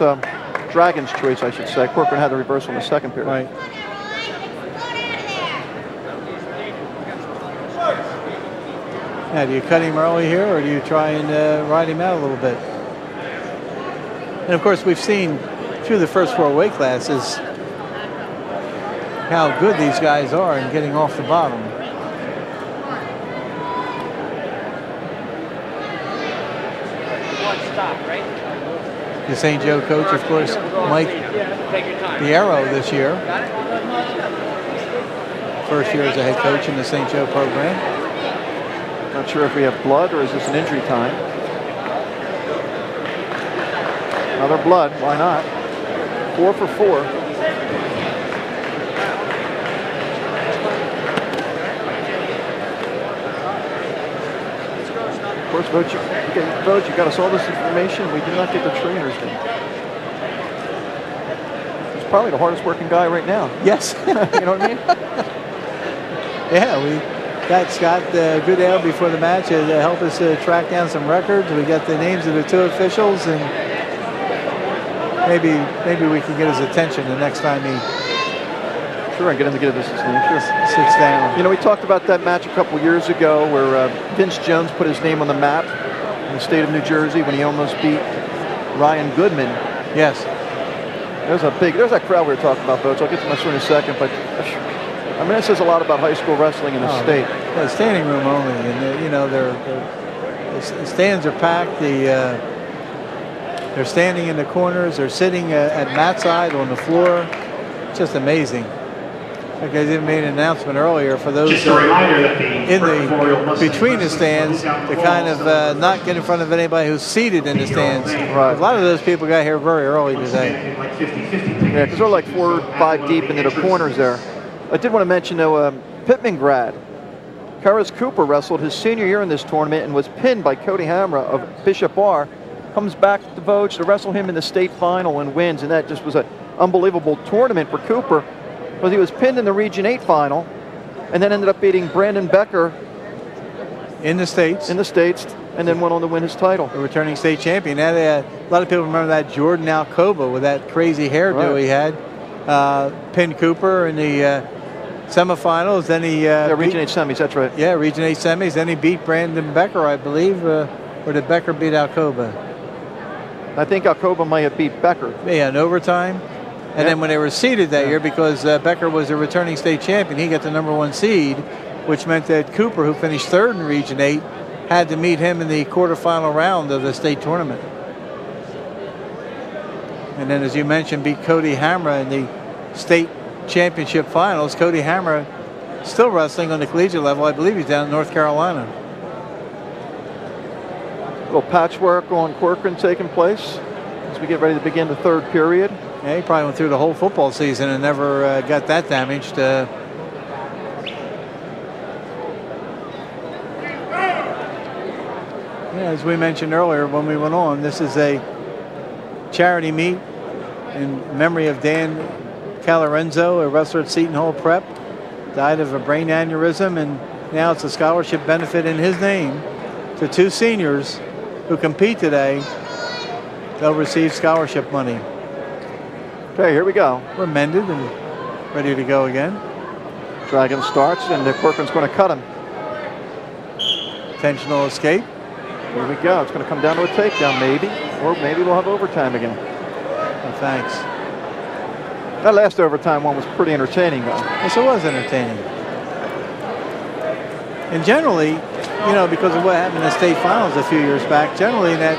Dragon's choice, I should say. Corcoran had the reversal in the second period. Right. Now, do you cut him early here, or do you try and ride him out a little bit? And of course, we've seen through the first 4 weight classes how good these guys are in getting off the bottom. The St. Joe coach, of course, Mike Piero this year. First year as a head coach in the St. Joe program. Not sure if we have blood or is this an injury time. Another blood, why not? 4 for 4. Of course, Vogue, you got us all this information. We do not get the trainers name. He's probably the hardest working guy right now. Yes. You know what I mean? Yeah, we got Scott Goodale before the match to help us track down some records. We got the names of the 2 officials, and maybe we can get his attention the next time he get him to get his name. Sure. Sits down. You know, we talked about that match a couple years ago where Vince Jones put his name on the map in the state of New Jersey when he almost beat Ryan Goodman. Yes. There's that crowd we were talking about, folks. I'll get to my story in a second, but I mean, it says a lot about high school wrestling in the state. Yeah, standing room only, and you know, the stands are packed. They're standing in the corners. They're sitting at mat side on the floor. It's just amazing. Like I even made an announcement earlier for those between the stands to kind of not get in front of anybody who's seated in the stands. Right. A lot of those people got here very early today. Yeah, because they're like 4 or 5 deep into the corners there. I did want to mention, though, Pittman grad Karis Cooper wrestled his senior year in this tournament and was pinned by Cody Hamra of Bishop Bar. Comes back to Vogue to wrestle him in the state final and wins, and that just was an unbelievable tournament for Cooper. Because he was pinned in the Region 8 final and then ended up beating Brandon Becker in the States, and then went on to win his title. The returning state champion. Now, a lot of people remember that Jordan Alcoba with that crazy hairdo he had. Pinned Cooper in the semifinals. Then he Region 8 semis, that's right. Yeah, Region 8 semis. Then he beat Brandon Becker, I believe. Or did Becker beat Alcoba? I think Alcoba might have beat Becker. Yeah, in overtime. And then when they were seeded that year, because Becker was a returning state champion, he got the #1 seed, which meant that Cooper, who finished 3rd in Region 8, had to meet him in the quarterfinal round of the state tournament. And then, as you mentioned, beat Cody Hamra in the state championship finals. Cody Hamra still wrestling on the collegiate level. I believe he's down in North Carolina. A little patchwork on Corcoran taking place as we get ready to begin the 3rd period. Yeah, he probably went through the whole football season and never got that damaged. Yeah, as we mentioned earlier when we went on, this is a charity meet in memory of Dan Calorenzo, a wrestler at Seton Hall Prep. Died of a brain aneurysm, and now it's a scholarship benefit in his name to 2 seniors who compete today. They'll receive scholarship money. Okay, here we go. We're mended and ready to go again. Dragon starts, and the Corcoran's going to cut him. Intentional escape. Here we go. It's going to come down to a takedown, maybe. Or maybe we'll have overtime again. Oh, thanks. That last overtime one was pretty entertaining, though. Yes, it was entertaining. And generally, you know, because of what happened in the state finals a few years back, generally in that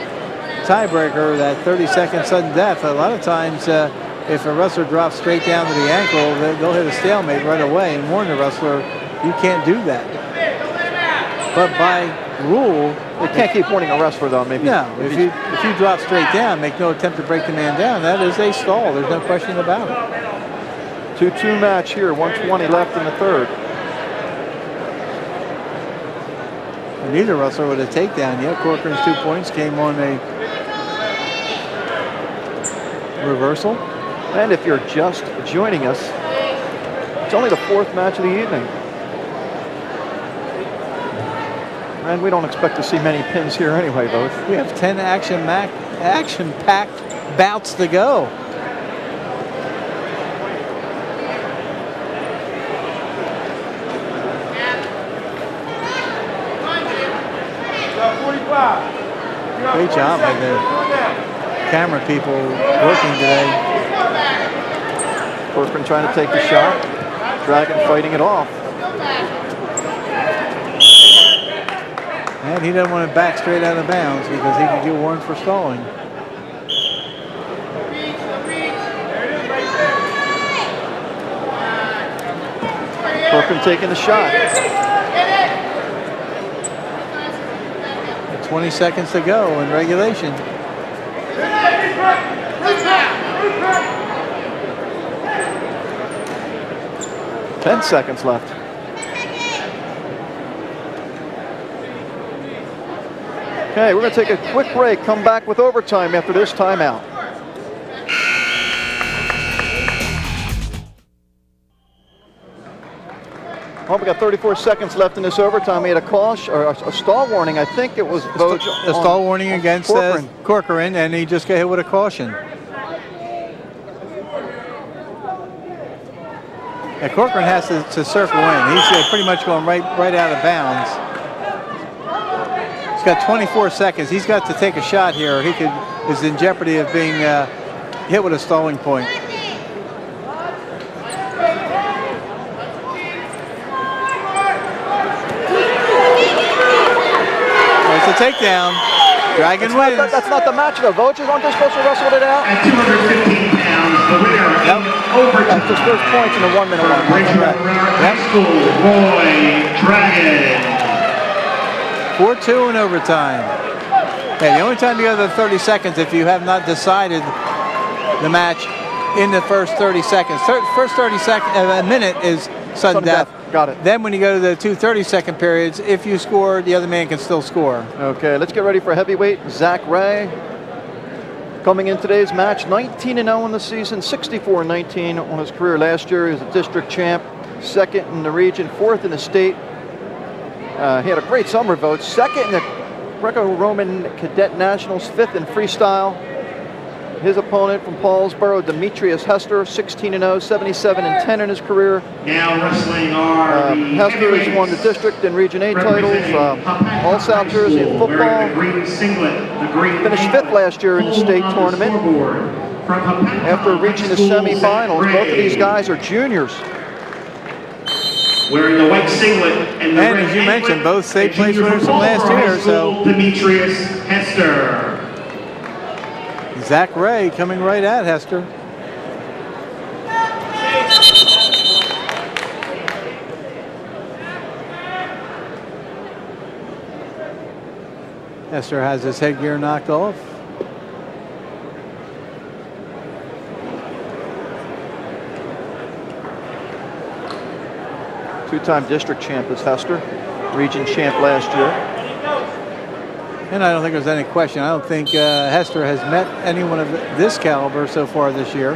tiebreaker, that 30-second sudden death, a lot of times if a wrestler drops straight down to the ankle, they'll hit a stalemate right away and warn the wrestler, you can't do that. But by rule, they can't keep warning a wrestler, though, maybe. No, if you drop straight down, make no attempt to break the man down, that is a stall. There's no question about it. 2-2 match here, 1:20 left in the third. And neither wrestler with a takedown yet. Corcoran's 2 points came on a reversal. And if you're just joining us, it's only the 4th match of the evening. And we don't expect to see many pins here anyway, both. We have 10 action-packed bouts to go. Great job by the camera people working today. Corcoran trying to take the shot. Dragon fighting it off. And he doesn't want to back straight out of bounds because he could get warned for stalling. Corcoran taking the shot. 20 seconds to go in regulation. 10 seconds left. Okay, we're going to take a quick break, come back with overtime after this timeout. Well, we got 34 seconds left in this overtime. We had a caution or a stall warning. I think it was a stall warning against Corcoran, and he just got hit with a caution. And Corcoran has to circle in. He's pretty much going right out of bounds. He's got 24 seconds. He's got to take a shot here. He is in jeopardy of being hit with a stalling point. It's a takedown. Dragon wins. That's not the match, though. Vogeding aren't they supposed to wrestle it out? At 215 pounds, the winner in overtime. That's his first points in a 1 minute round. Bridgewater High School, Roy Dragon. 4-2 in overtime. Hey, the only time you have the 30 seconds if you have not decided the match in the first 30 seconds. First 30 seconds, a minute is sudden death. Got it. Then when you go to the 2 30-second periods, if you score, the other man can still score. Okay, let's get ready for heavyweight. Zack coming in today's match, 19-0 in the season, 64-19 on his career last year. He was a district champ, 2nd in the region, 4th in the state. He had a great summer vote, 2nd in the Greco-Roman Cadet Nationals, 5th in freestyle. His opponent from Paulsboro, Demetrius Hester, 16-0, 77-10 in his career. Now wrestling are Hester has won the district and Region 8 titles, all South Jersey in football. Finished 5th last year in the state tournament. After reaching the semifinals, both of these guys are juniors. Wearing the white singlet and as you mentioned, both state place winners from last year. So Demetrius Hester. Zack Ray coming right at Hester. Hester has his headgear knocked off. Two-time district champ is Hester, region champ last year. And I don't think there's any question. I don't think Hester has met anyone of this caliber so far this year.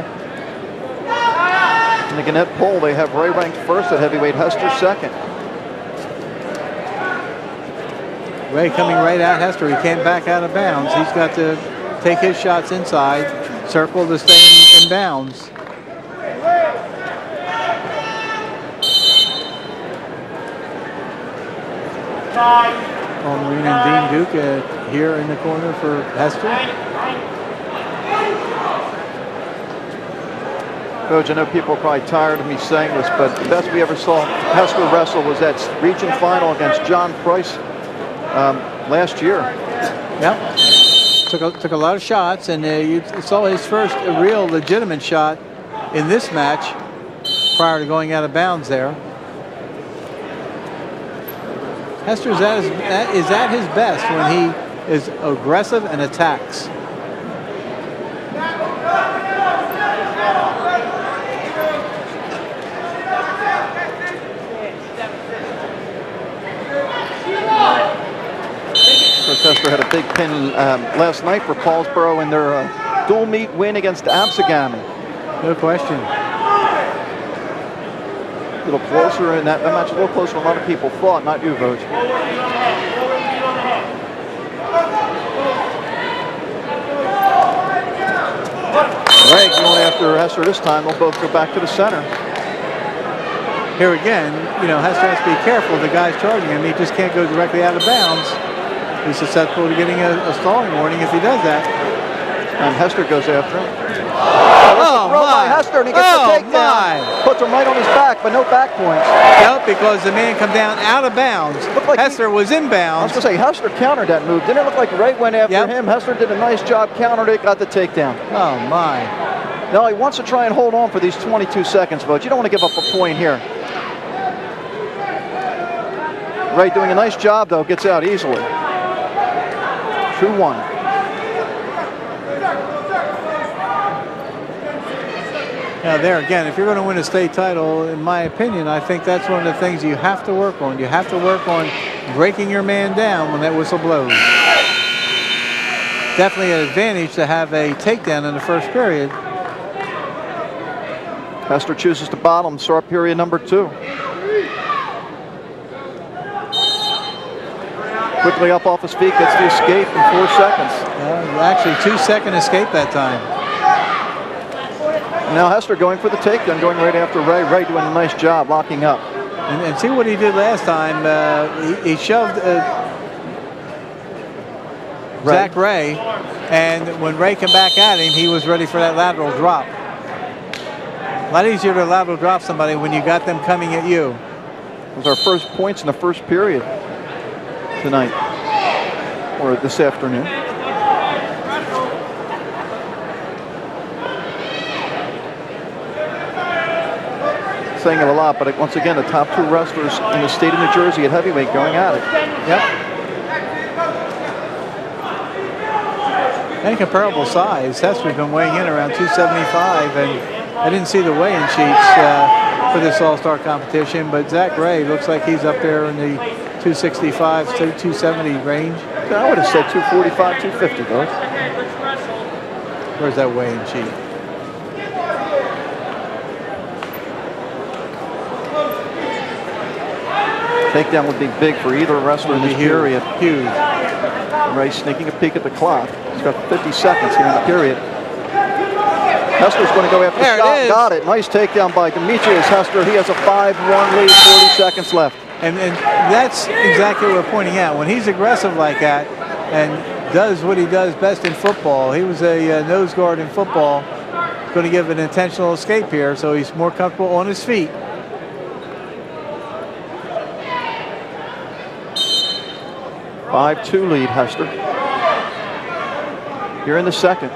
In the Gannett poll, they have Ray ranked first at heavyweight, Hester second. Ray coming right at Hester. He can't back out of bounds. He's got to take his shots inside, circle to stay in bounds. Marine and Dean Duke here in the corner for Hester. Coach, I know people are probably tired of me saying this, but the best we ever saw Hester wrestle was that region final against John Price last year. Yep. Took a lot of shots, and you saw his first real legitimate shot in this match prior to going out of bounds there. Hester is at his best when he is aggressive and attacks. Hester had a big pin last night for Paulsboro in their dual meet win against Absegami. No question. A little closer in that match, a little closer than a lot of people thought, not you, Vogt. Reg going after Hester this time. They'll both go back to the center. Here again, you know, Hester has to be careful. The guy's charging him. He just can't go directly out of bounds. He's susceptible to getting a stalling warning if he does that. And Hester goes after him. Oh, my. Hester, and he gets the takedown. Puts him right on his back, but no back points. Nope, because the man come down out of bounds. Like Hester was in bounds. I was going to say, Hester countered that move. Didn't it look like Ray went after him? Hester did a nice job, countered it, got the takedown. Oh, my. No, he wants to try and hold on for these 22 seconds, Vogt. You don't want to give up a point here. Ray doing a nice job, though, gets out easily. 2-1. Now there again, if you're going to win a state title, in my opinion, I think that's one of the things you have to work on. You have to work on breaking your man down when that whistle blows. Definitely an advantage to have a takedown in the first period. Hester chooses to bottom, start period number 2. Quickly up off his feet, gets the escape in 4 seconds. Actually, 2-second escape that time. Now Hester going for the takedown, going right after Ray. Ray doing a nice job locking up. And see what he did last time. He shoved Zack Ray, and when Ray came back at him, he was ready for that lateral drop. A lot easier to lateral drop somebody when you got them coming at you. It was our first points in the first period tonight, or this afternoon. Saying it a lot, but once again, the top 2 wrestlers in the state of New Jersey at heavyweight going at it. Yep. And comparable size. Hester's been weighing in around 275, and I didn't see the weigh-in sheets for this all-star competition, but Zack Ray looks like he's up there in the 265 to 270 range. I would have said 245, 250, though. Where's that weigh-in sheet? Takedown would be big for either wrestler in this period. Huge. Ray sneaking a peek at the clock. He's got 50 seconds here in the period. Hester's going to go after Scott. Got it. Nice takedown by Demetrius Hester. He has a 5-1 lead, 40 seconds left. And that's exactly what we're pointing out. When he's aggressive like that and does what he does best in football, he was a nose guard in football, going to give an intentional escape here, so he's more comfortable on his feet. A 5-2 lead, Hester. Here in the second.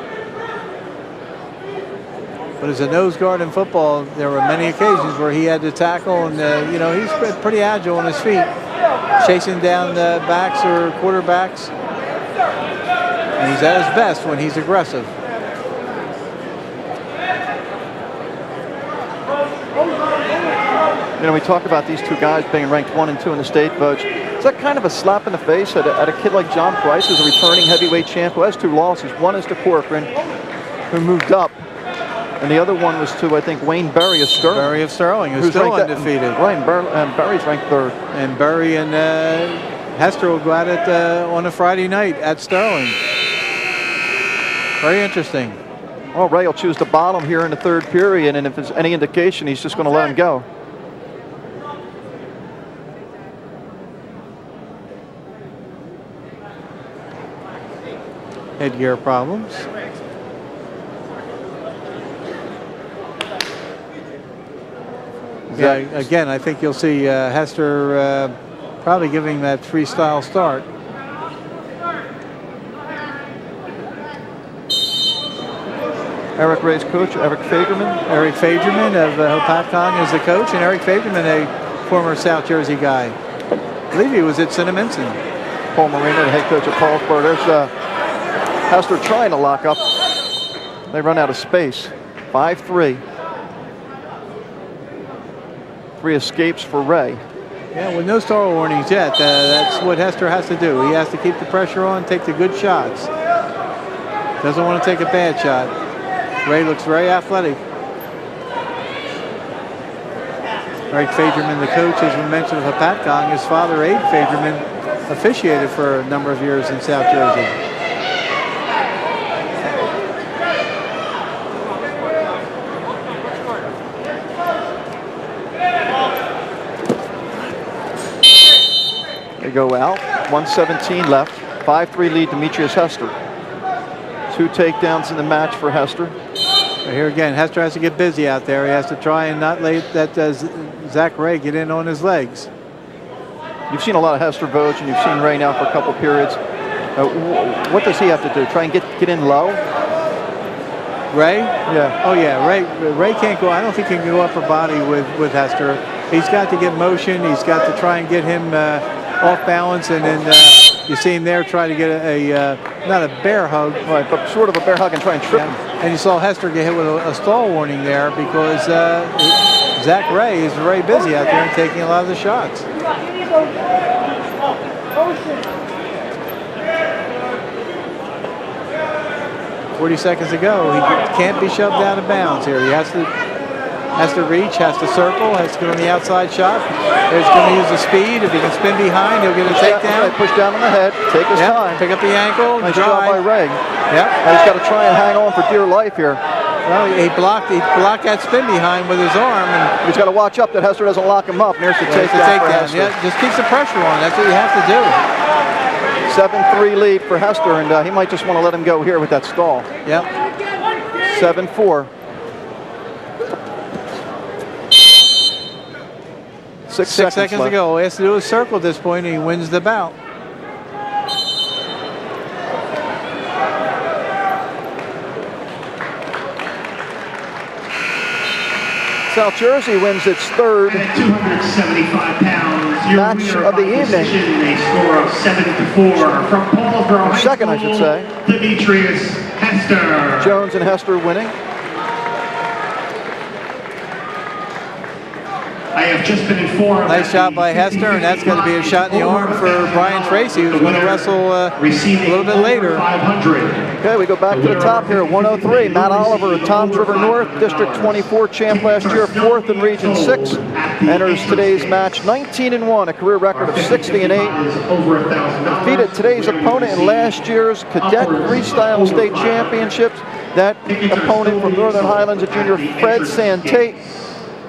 But as a nose guard in football, there were many occasions where he had to tackle, and you know, he's pretty agile on his feet, chasing down backs or quarterbacks. And he's at his best when he's aggressive. You know, we talk about these 2 guys being ranked 1 and 2 in the state votes. that kind of a slap in the face at a kid like John Price, who's a returning heavyweight champ who has 2 losses? One is to Corcoran, who moved up, and the other one was to, I think, Wayne Berry of Sterling. Berry of Sterling, who's still undefeated. Right, and Berry's ranked 3rd. And Berry and Hester will go at it on a Friday night at Sterling. Very interesting. Well, Ray will choose the bottom here in the 3rd period, and if there's any indication, he's just going to let him go. Headgear problems. Yeah, again, I think you'll see Hester probably giving that freestyle start. Eric Ray's coach, Eric Fagerman. Eric Fagerman of Hopatcong is the coach, and Eric Fagerman, a former South Jersey guy. I believe he was at Cinnaminson. Paul Marino, the head coach of Paulsboro. There's Hester trying to lock up. They run out of space. 5-3. 3 escapes for Ray. Yeah, with no star warnings yet, that's what Hester has to do. He has to keep the pressure on, take the good shots. Doesn't want to take a bad shot. Ray looks very athletic. Eric Fagerman, the coach, as we mentioned, of Hopatcong. His father, Abe Fagerman, officiated for a number of years in South Jersey. They go out. 1:17 left. 5-3 lead Demetrius Hester. 2 takedowns in the match for Hester. Here again, Hester has to get busy out there. He has to try and not let that Zack Ray get in on his legs. You've seen a lot of Hester Vogt, and you've seen Ray now for a couple periods. What does he have to do? Try and get in low? Ray? Yeah. Oh, yeah. Ray can't go. I don't think he can go upper body with Hester. He's got to get motion. He's got to try and get him off balance, and then you see him there try to get not a bear hug. Right, but sort of a bear hug and try and trip him. And you saw Hester get hit with a stall warning there because Zack Ray is very busy out there and taking a lot of the shots. 40 seconds to go. He can't be shoved out of bounds here. He has to reach, has to circle, has to go on the outside shot. He's going to use the speed. If he can spin behind, he'll get a takedown. Push down on the head, take his time. Pick up the ankle, nice job by Ray. Yep. And he's got to try and hang on for dear life here. Well, he blocked that spin behind with his arm. And he's got to watch up that Hester doesn't lock him up. There's the takedown. Yeah, just keeps the pressure on. That's what you have to do. 7-3 lead for Hester, and he might just want to let him go here with that stall. Yep. 7-4. 6 seconds to go. All he has to do is circle at this point, and he wins the bout. South Jersey wins its 3rd at 275 pounds. Your match of the evening. A score of 7-4 from Paulsboro High Second, School, I should say. Demetrius Hester. Jones and Hester winning. I have just been informed. Nice shot by Hester, and that's going to be a shot in the arm for Brian Tracy, who's going to wrestle a little bit later. 500. Okay, we go back to the top here. 103, Matt Oliver, Toms River North, District 24 champ last year, 4th in Region 6. Enters today's match 19-1, a career record of 60-8. Defeated today's opponent in last year's Cadet Freestyle State Championships. That opponent from Northern Highlands, a junior, Fred Santaite.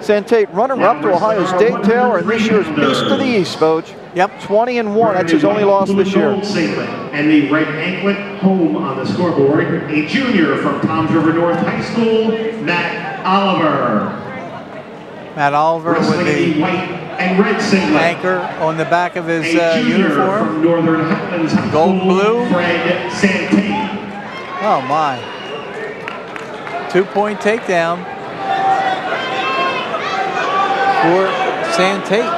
Santaite, runner-up to Ohio State Taylor, and this year's Beast of the East, Vogt. Yep. 20-1. That's his only loss this year. And the right anklet home on the scoreboard, a junior from Toms River North High School, Matt Oliver. Matt Oliver with the white and red singlet. anchor on the back of his uniform. From Northern Highlands High Gold School, blue. Fred Santaite. Oh my. 2-point takedown for Santaite. I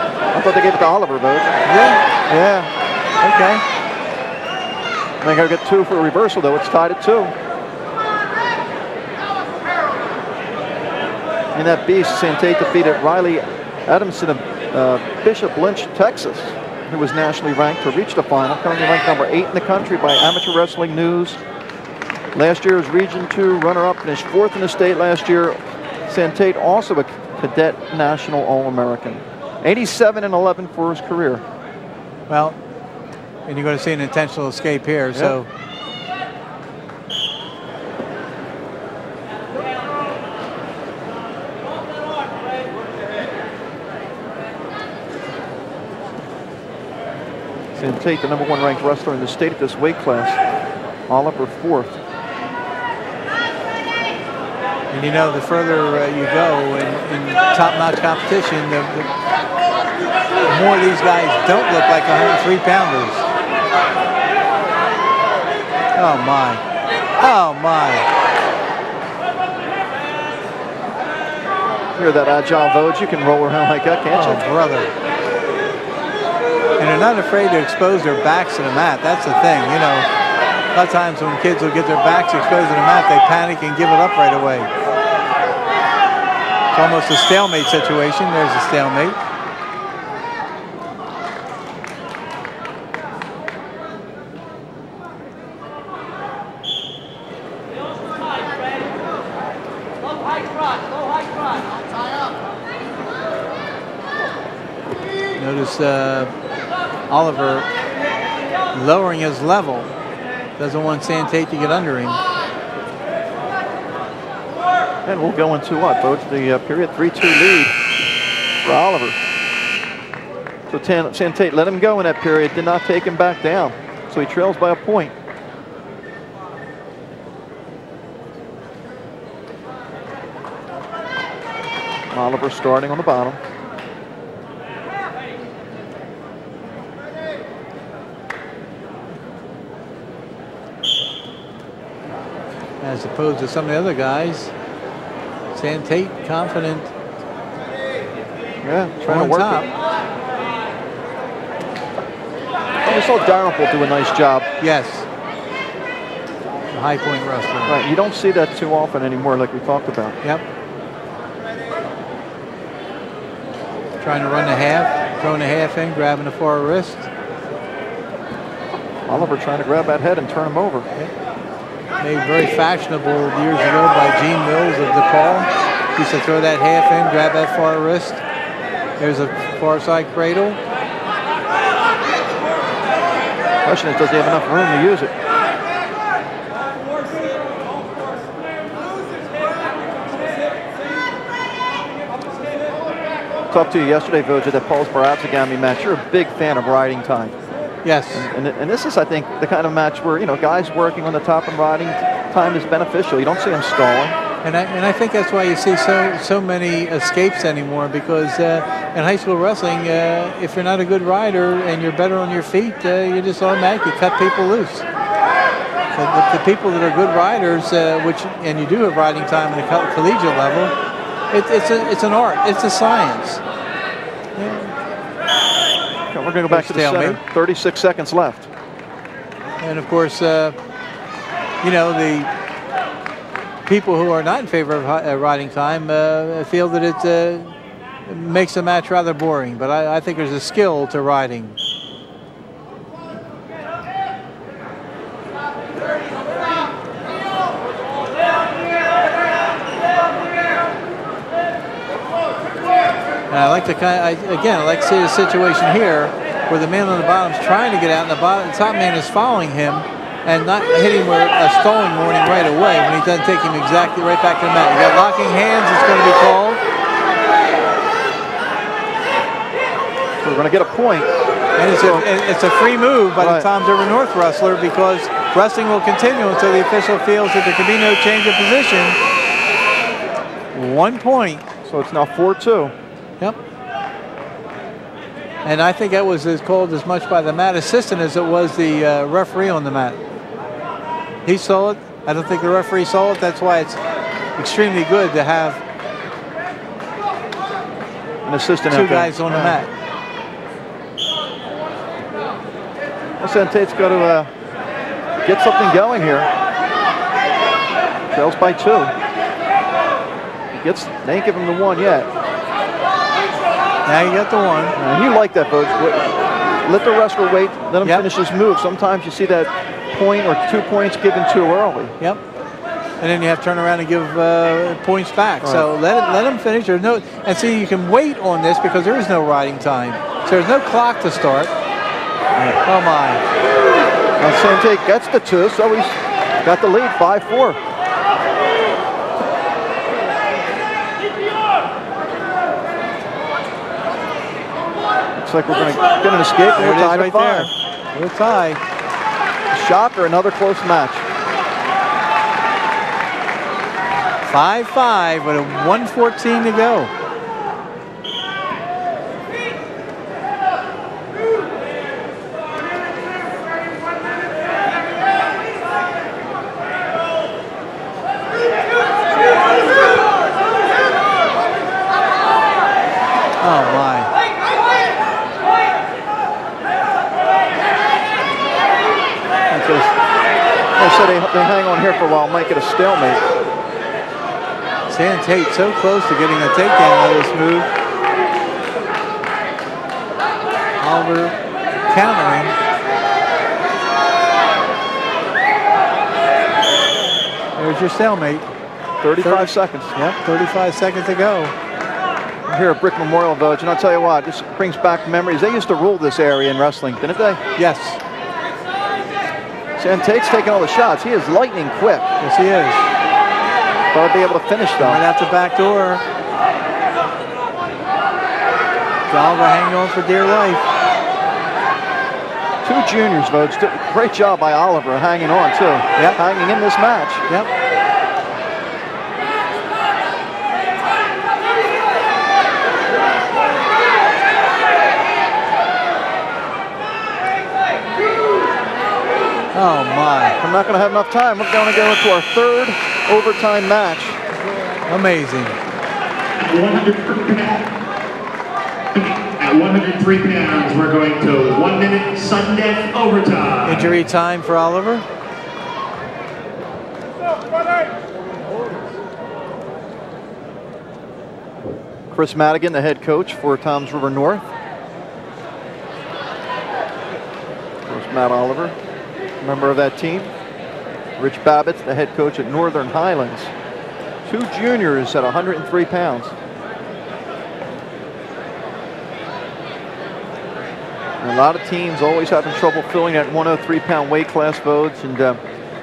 thought they gave it to Oliver, Vogt. Yeah. Okay. I think I'll get 2 for a reversal, though. It's tied at 2. In that beast, Santaite defeated Riley Adamson of Bishop Lynch, Texas. who was nationally ranked, to reach the final, currently ranked number 8 in the country by Amateur Wrestling News. Last year's Region 2 runner-up, finished 4th in the state last year. Santaite, also a cadet national All-American. 87-11 for his career. Well, and you're going to see an intentional escape here, so. Santaite, the number 1 ranked wrestler in the state at this weight class. Oliver 4th. And you know, the further you go in top-notch competition, the more these guys don't look like 103-pounders. Oh my! Oh my! Hear that agile Vogue? You can roll around like that, can't you? Oh, brother! And they're not afraid to expose their backs to the mat. That's the thing, you know. A lot of times when kids will get their backs exposed to the mat, they panic and give it up right away. It's almost a stalemate situation. There's a stalemate. Notice Oliver lowering his level. Doesn't want Santaite to get under him. And we'll go into what, folks? The period 3-2 lead for Oliver. So Santaite let him go in that period, did not take him back down. So he trails by a point. Oliver starting on the bottom. As opposed to some of the other guys, Santaite confident. Yeah, trying to work top. it. I saw Dalrymple do a nice job. Yes. The high point wrestler. Right, you don't see that too often anymore, like we talked about. Yep. Trying to run the half, throwing the half in, grabbing the far wrist. Oliver trying to grab that head and turn him over. Yep. Made very fashionable years ago by Gene Mills of DePaul. Used to throw that half in, grab that far wrist. There's a far side cradle. Question is, does he have enough room to use it? Talked to you yesterday, Vogue, at that Paulsboro Absegami match. You're a big fan of riding time. Yes. And this is, I think, the kind of match where, you know, guys working on the top and riding time is beneficial. You don't see them stalling. And I think that's why you see so many escapes anymore, because in high school wrestling, if you're not a good rider and you're better on your feet, you just automatically cut people loose. So the people that are good riders, and you do have riding time at the collegiate level, it's an art. It's a science. Yeah. We're going to go back to the center. 36 seconds left. And of course, you know, the people who are not in favor of riding time feel that it makes the match rather boring. But I think there's a skill to riding. And I like to I like to see the situation here where the man on the bottom is trying to get out, and the top man is following him and not hitting a stalling warning right away when he doesn't take him exactly right back to the mat. You got locking hands, it's going to be called. So we're going to get a point. And it's a free move by the Toms River North wrestler, because wrestling will continue until the official feels that there can be no change of position. 1 point. So it's now 4-2. Yep. And I think that was called as much by the mat assistant as it was the referee on the mat. He saw it. I don't think the referee saw it. That's why it's extremely good to have an assistant two guys on the mat. Well, Santaite's got to get something going here. Trails by 2. They ain't giving him the 1 yet. Now you got the 1. And you like that, folks. let the wrestler wait, let him Yep. finish his move. Sometimes you see that point or 2 points given too early. Yep. And then you have to turn around and give points back. Right. So let him finish. There's no, and see, you can wait on this because there is no riding time. So there's no clock to start. Oh my. And Santaite gets the 2, so he's got the lead, 5-4. Looks like we're going to get an escape, and There we're it is tied right at 5. there. We're tied. Shocker, another close match. 5-5 with a 1:14 to go. Oh my. They said they hang on here for a while, might get a stalemate. Santaite so close to getting a takedown out of this move. Oliver countering. There's your stalemate. 35 seconds. Yep, 35 seconds to go. Here at Brick Memorial Village, and I'll tell you what, this brings back memories. They used to rule this area in wrestling, didn't they? Yes, Santaite's taking all the shots. He is lightning quick. yes he is. Thought I'd be able to finish though. Right out the back door. Oliver hanging on for dear life. 2 juniors, Votes. Great job by Oliver hanging on too. Yep. Hanging in this match. Yep. Oh my. I'm not going to have enough time. We're going to go into our 3rd overtime match. Amazing. At 103 pounds, we're going to 1 minute sudden death overtime. Injury time for Oliver. Chris Madigan, the head coach for Toms River North. There's Matt Oliver, member of that team. Rich Babbitt, the head coach at Northern Highlands. 2 juniors at 103 pounds. And a lot of teams always having trouble filling that 103-pound weight class, Votes. And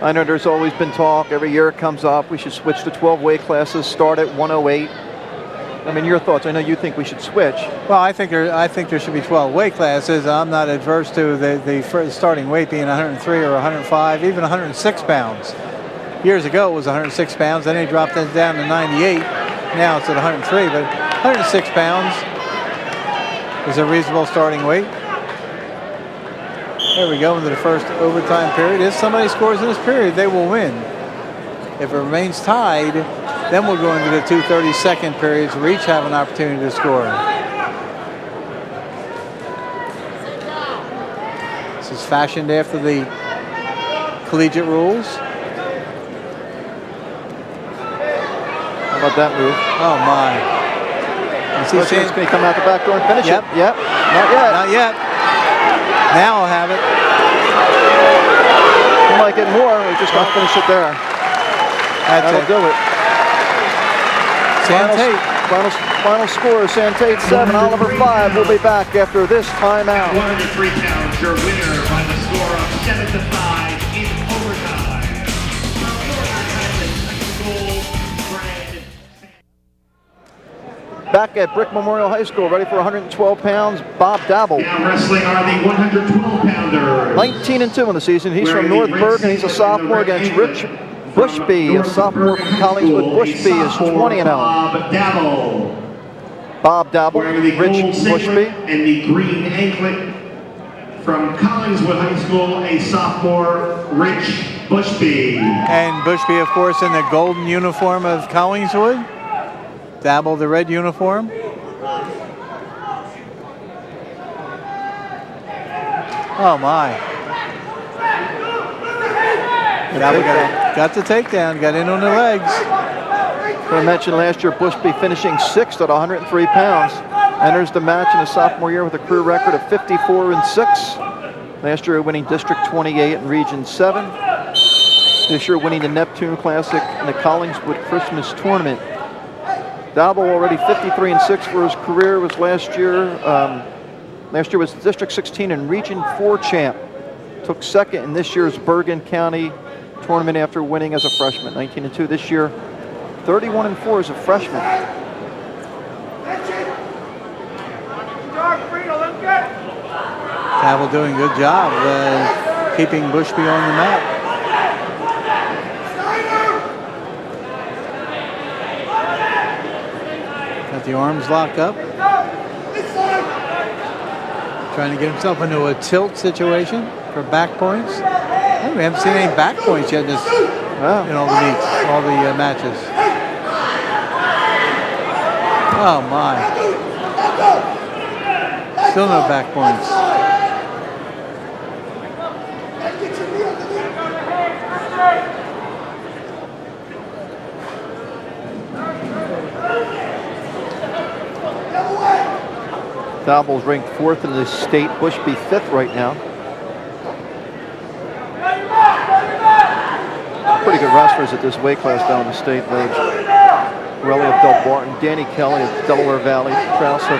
I know there's always been talk. Every year it comes up. We should switch to 12 weight classes, start at 108. I mean, your thoughts? I know you think we should switch. Well, I think there should be 12 weight classes. I'm not adverse to the first starting weight being 103 or 105, even 106 pounds. Years ago it was 106 pounds, then they dropped it down to 98. Now it's at 103, but 106 pounds is a reasonable starting weight. There we go into the first overtime period. If somebody scores in this period, they will win. If it remains tied, then we'll go into the 2 30-second periods where each have an opportunity to score. This is fashioned after the collegiate rules. How about that move? Oh my. You see It's going to come out the back door and finish Yep. it. Yep. Not yet. Not yet. Now I'll have it. You might get more. We just got to finish it there. That'll do it. Santaite. Final score is Santaite 7, Oliver 5. We'll be back after this timeout. 103 pounds, your winner by the score of 7-5 in overtime. Back at Brick Memorial High School, ready for 112 pounds, Bob Dabal. Now wrestling are the 112-pounders. 19-2 in the season. He's from North Bergen. He's a sophomore against Rich Bushby, a sophomore from Collingswood. Bushby is 20-0. Bob Dabal. Bob Dabal, Wearing the Rich gold singlet Bushby. and the green anklet. From Collingswood High School, a sophomore, Rich Bushby. And Bushby, of course, in the golden uniform of Collingswood. Dabal, the red uniform. Oh my. Dabal got the takedown, got in on the legs. I mentioned last year Bushby finishing 6th at 103 pounds. Enters the match in his sophomore year with a career record of 54-6. Last year winning District 28 and Region 7. This year winning the Neptune Classic and the Collingswood Christmas Tournament. Dabal already 53-6 for his career. Was last year was District 16 and Region 4 champ. Took second in this year's Bergen County tournament after winning as a freshman. 19-2 this year. 31-4 as a freshman. Dabal doing a good job keeping Bushby on the mat. Got the arms locked up. Trying to get himself into a tilt situation for back points. We haven't seen any back points yet in this, in all the meets, all the matches. Oh my. Still no back points. Dabal's ranked 4th in the state. Bushby 5th right now. Pretty good wrestlers at this weight class down in the state. Relly of Del Barton, Danny Kelly of Delaware Valley, Kraus of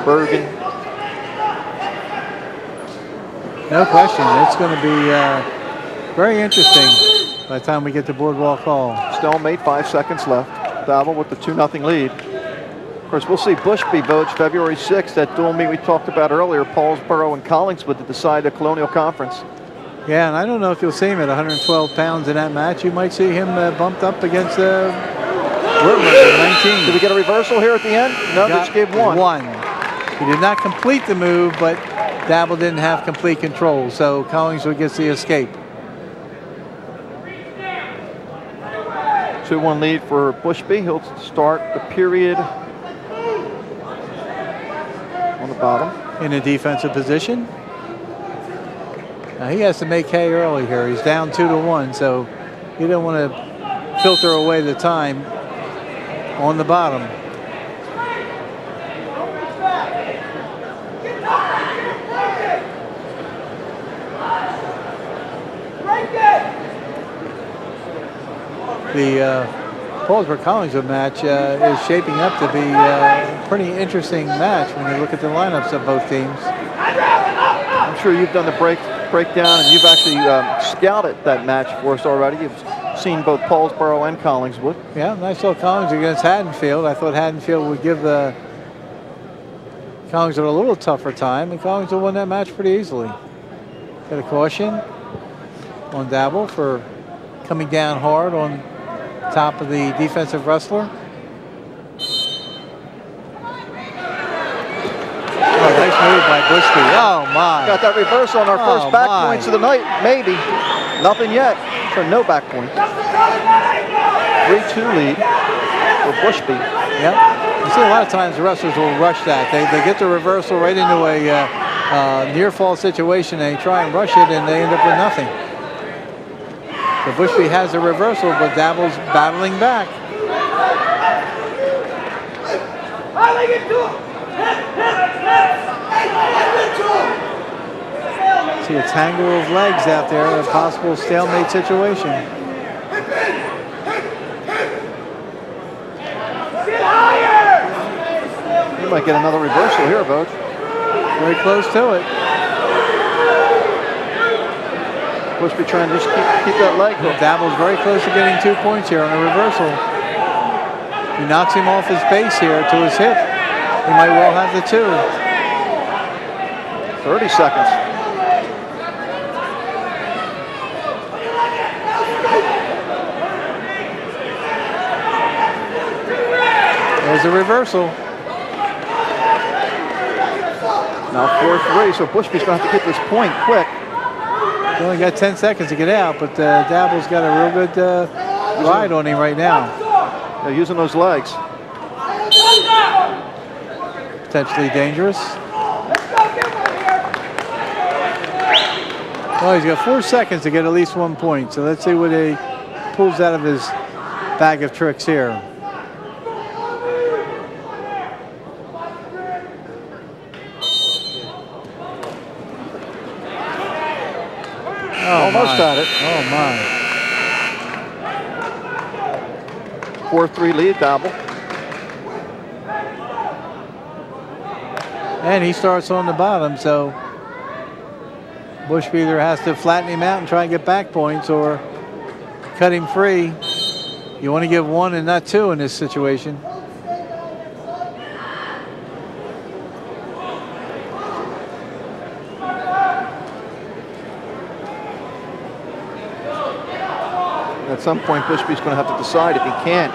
Bergen. No question. It's going to be very interesting by the time we get to Boardwalk Hall. Stalemate, 5 seconds left. Dabal with the 2-0 lead. Of course, we'll see Bushby votes February 6th, that dual meet we talked about earlier, Paulsboro and Collingswood, to decide the Colonial Conference. Yeah, and I don't know if you'll see him at 112 pounds in that match. You might see him bumped up against Whitmer at 19. Did we get a reversal here at the end? No, they just gave one. He did not complete the move, but Dabal didn't have complete control, so Collingswood gets the escape. 2-1 lead for Bushby. He'll start the period on the bottom. In a defensive position. Now he has to make hay early here. He's down 2-1, so he don't want to filter away the time on the bottom. The Paulsboro-Collingswood match is shaping up to be a pretty interesting match when you look at the lineups of both teams. I'm sure you've done the breakdown, and you've actually scouted that match for us already. You've seen both Paulsboro and Collingswood. Yeah, and I saw Collingswood against Haddonfield. I thought Haddonfield would give Collingswood a little tougher time, and Collingswood won that match pretty easily. Got a caution on Dabal for coming down hard on top of the defensive wrestler. Oh, nice move by Bushby. Oh, my. Got that reversal on our first back points of the night. Maybe. Nothing yet. So no back points. 3-2 lead for Bushby. Yep. You see a lot of times the wrestlers will rush that. They get the reversal right into a near fall situation. They try and rush it, and they end up with nothing. So Bushby has a reversal, but Dabal's battling back. See a tangle of legs out there, a possible stalemate situation. You might get another reversal here, Vogt. Very close to it. Bushby trying to just keep that leg hook. Dabal's very close to getting 2 points here on a reversal. He knocks him off his base here to his hip. He might well have the 2. 30 seconds. There's a reversal. Now 4-3, so Bushby's going to have to get this point quick. He's only got 10 seconds to get out, but Dabal's got a real good ride on him right now. They're using those legs. Potentially dangerous. Well, he's got 4 seconds to get at least 1 point, so let's see what he pulls out of his bag of tricks here. Almost had it. Oh, my. 4-3 lead, Dabal. And he starts on the bottom, so Bushby either has to flatten him out and try and get back points or cut him free. You want to give 1 and not 2 in this situation. At some point, Bushby's going to have to decide if he can't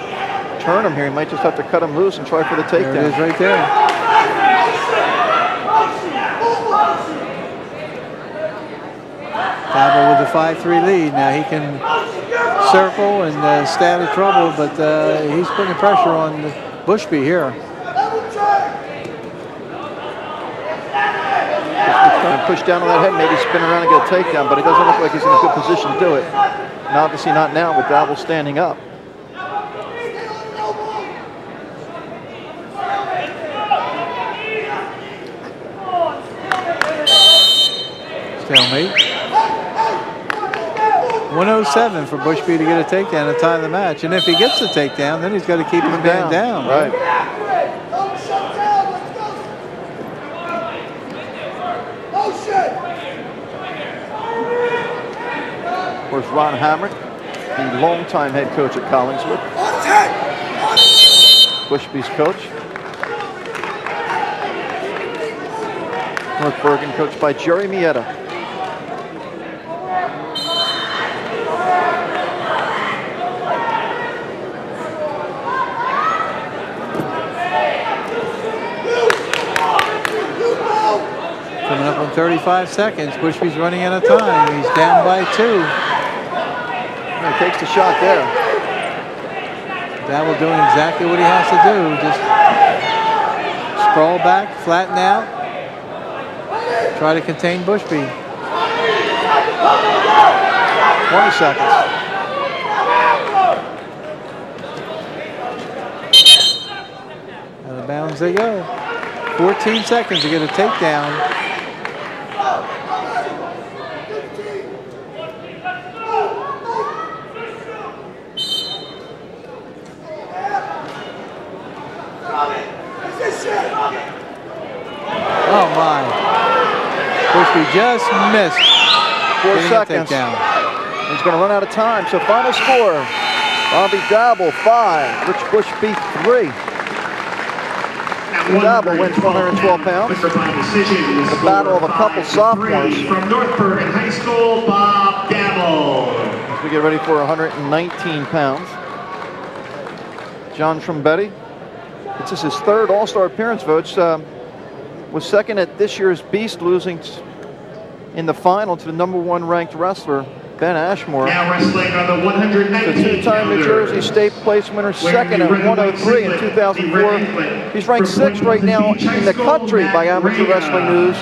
turn him here. He might just have to cut him loose and try for the takedown. There it is right there. Dabal with the 5-3 lead. Now he can circle and stay out of trouble, but he's putting pressure on Bushby here. Bushby's trying to push down on that head, maybe spin around and get a takedown, but it doesn't look like he's in a good position to do it. And obviously not now with Dabal standing up. Stalemate. 107 for Bushby to get a takedown to tie the match. And if he gets the takedown, then he's got to keep him down. Right. Of course, Ron Hamrick, the longtime head coach at Collingswood. Bushby's coach. North Bergen coached by Jerry Mietta. Coming up on 35 seconds. Bushby's running out of time. He's down by 2. He takes the shot there. Dabal doing exactly what he has to do. Just sprawl back, flatten out. Try to contain Bushby. 20 seconds. Out of bounds they go. 14 seconds to get a takedown. Oh my. Bushby just missed. 4 seconds. He's going to run out of time. So final score. Bobby Dabal 5, Rich Bushby 3. Dabal wins 112 pounds. The battle of a couple sophomores. From North Bergen High School, Bob Dabal. As we get ready for 119 pounds. John Trumbetti. This is his 3rd All-Star appearance, votes. Was second at this year's Beast, losing in the final to the #1 ranked wrestler, Ben Ashmore. Now wrestling on the 119 The 2-time New Jersey State place winner, second at 103 in 2004. He's ranked 6th right now in the country by Amateur Wrestling News.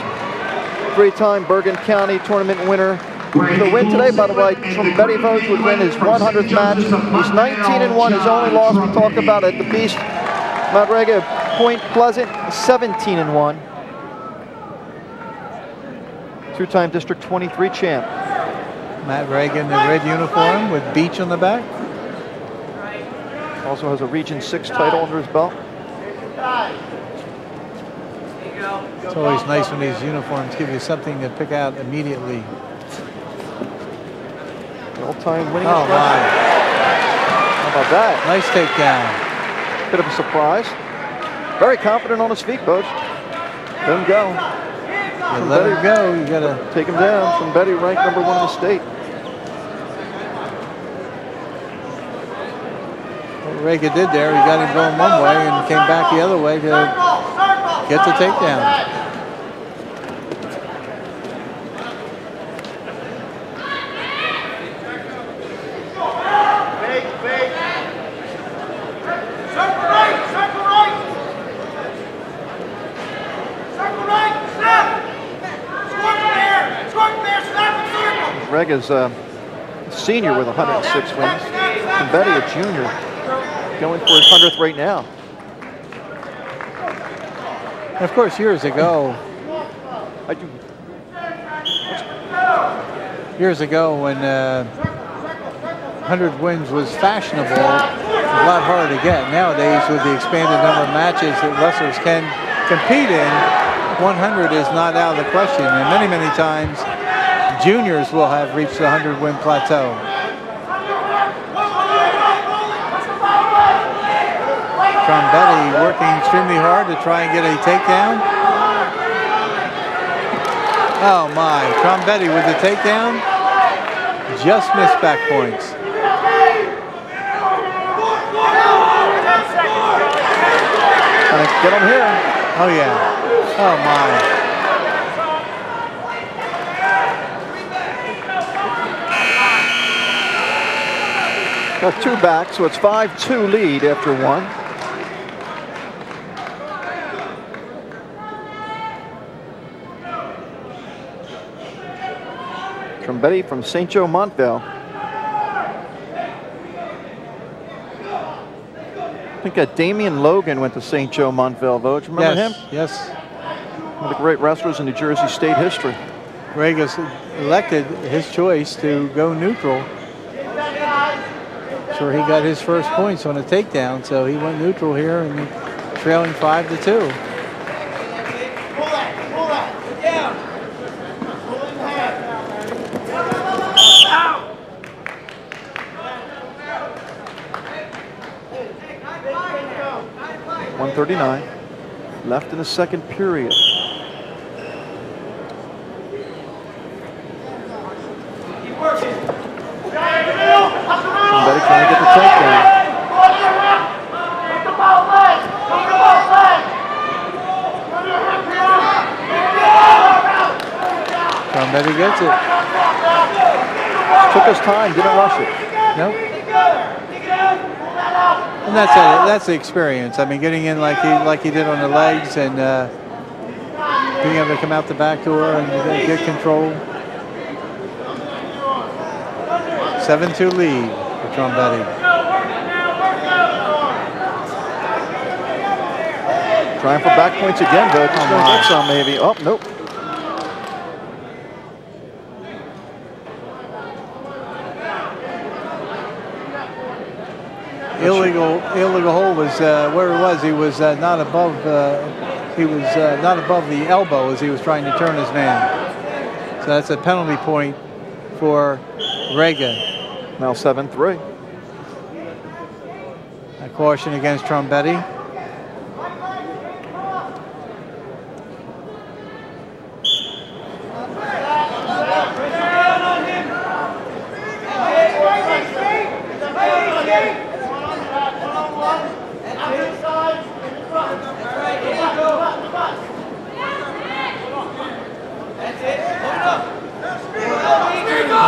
3-time Bergen County tournament winner. The win today, by the way, Trumbetti votes would win his 100th match. He's 19-1. His only loss we talked about at the Beast, Mount Rega, Point Pleasant, 17-1. 2-time District 23 champ. Matt Rega in the red uniform with Beach on the back. Also has a Region 6 title under his belt. It's always nice when these uniforms give you something to pick out immediately. The all-time winning. Oh my. How about that? Nice takedown. Bit of a surprise. Very confident on his feet, Coach. Let him go. You let him go, you gotta take him down. Trumbetti ranked #1 in the state. What Rega did there, he got him going one way and came back the other way to get the takedown. Rega's a senior with 106 wins. Trumbetti, a junior, going for his 100th right now. And of course, years ago, years ago when 100 wins was fashionable, it was a lot harder to get. Nowadays, with the expanded number of matches that wrestlers can compete in, 100 is not out of the question. And many, many times, juniors will have reached the 100-win plateau. Trumbetti working extremely hard to try and get a takedown. Oh my, Trumbetti with the takedown. Just missed back points. Get him here. Oh yeah. Oh my. Got 2 back, so it's 5-2 lead after 1. Trumbetti from St. Joe Montville. I think Damian Logan went to St. Joe Montville, Vogue. Remember him? Yes. One of the great wrestlers in New Jersey State history. Rega's elected his choice to go neutral. Sure, he got his first points on a takedown, so he went neutral here and trailing 5-2. .139 left in the second period. Trumbetti trying to get the takedown. Trumbetti gets it. Took his time, didn't rush it. Nope. And that's the experience. I mean, getting in like he did on the legs and being able to come out the back door and get control. 7-2 lead for Trumbetti. Trying for back points again, though. Just going to get some, maybe. Oh, nope. Illegal hold was where it was. He was not above. Not above the elbow as he was trying to turn his man. So that's a penalty point for Rega. Now 7-3. A caution against Trumbetti.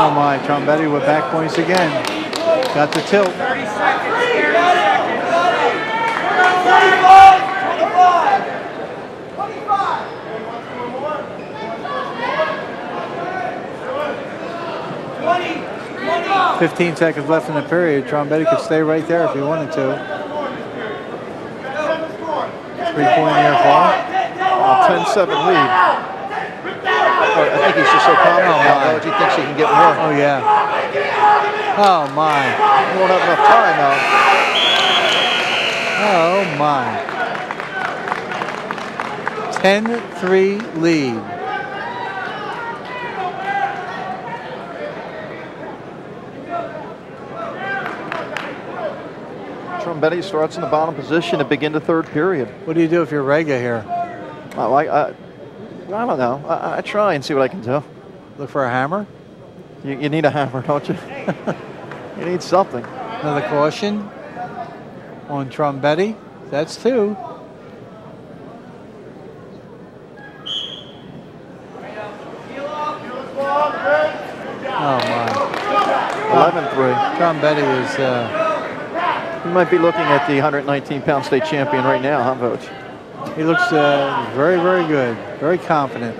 Oh my, Trumbetti with back points again. Got the tilt. 30 seconds. 15 seconds left in the period. Trumbetti could stay right there if he wanted to. 3-point near fall. 10-7 lead. I think he's just so confident now, though, he thinks he can get more. Oh, yeah. Oh, my. He won't have enough time now. Oh, my. 10-3 lead. Trumbetti starts in the bottom position to begin the third period. What do you do if you're Rega here? I don't know. I try and see what I can do. Look for a hammer? You need a hammer, don't you? You need something. Another caution on Trumbetti. That's 2. Oh, my. 11-3. Trumbetti is... he might be looking at the 119-pound state champion right now, huh, Vogt? He looks very, very good. Very confident.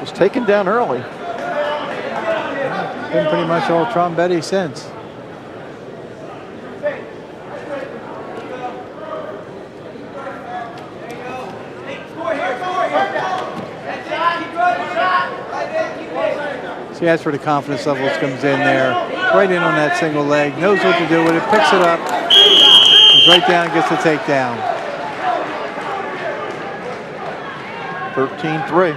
Was taken down early. Been pretty much all Trumbetti since. See, that's where the confidence levels comes in there. Right in on that single leg, knows what to do with it, picks it up, goes right down and gets the takedown. 13-3.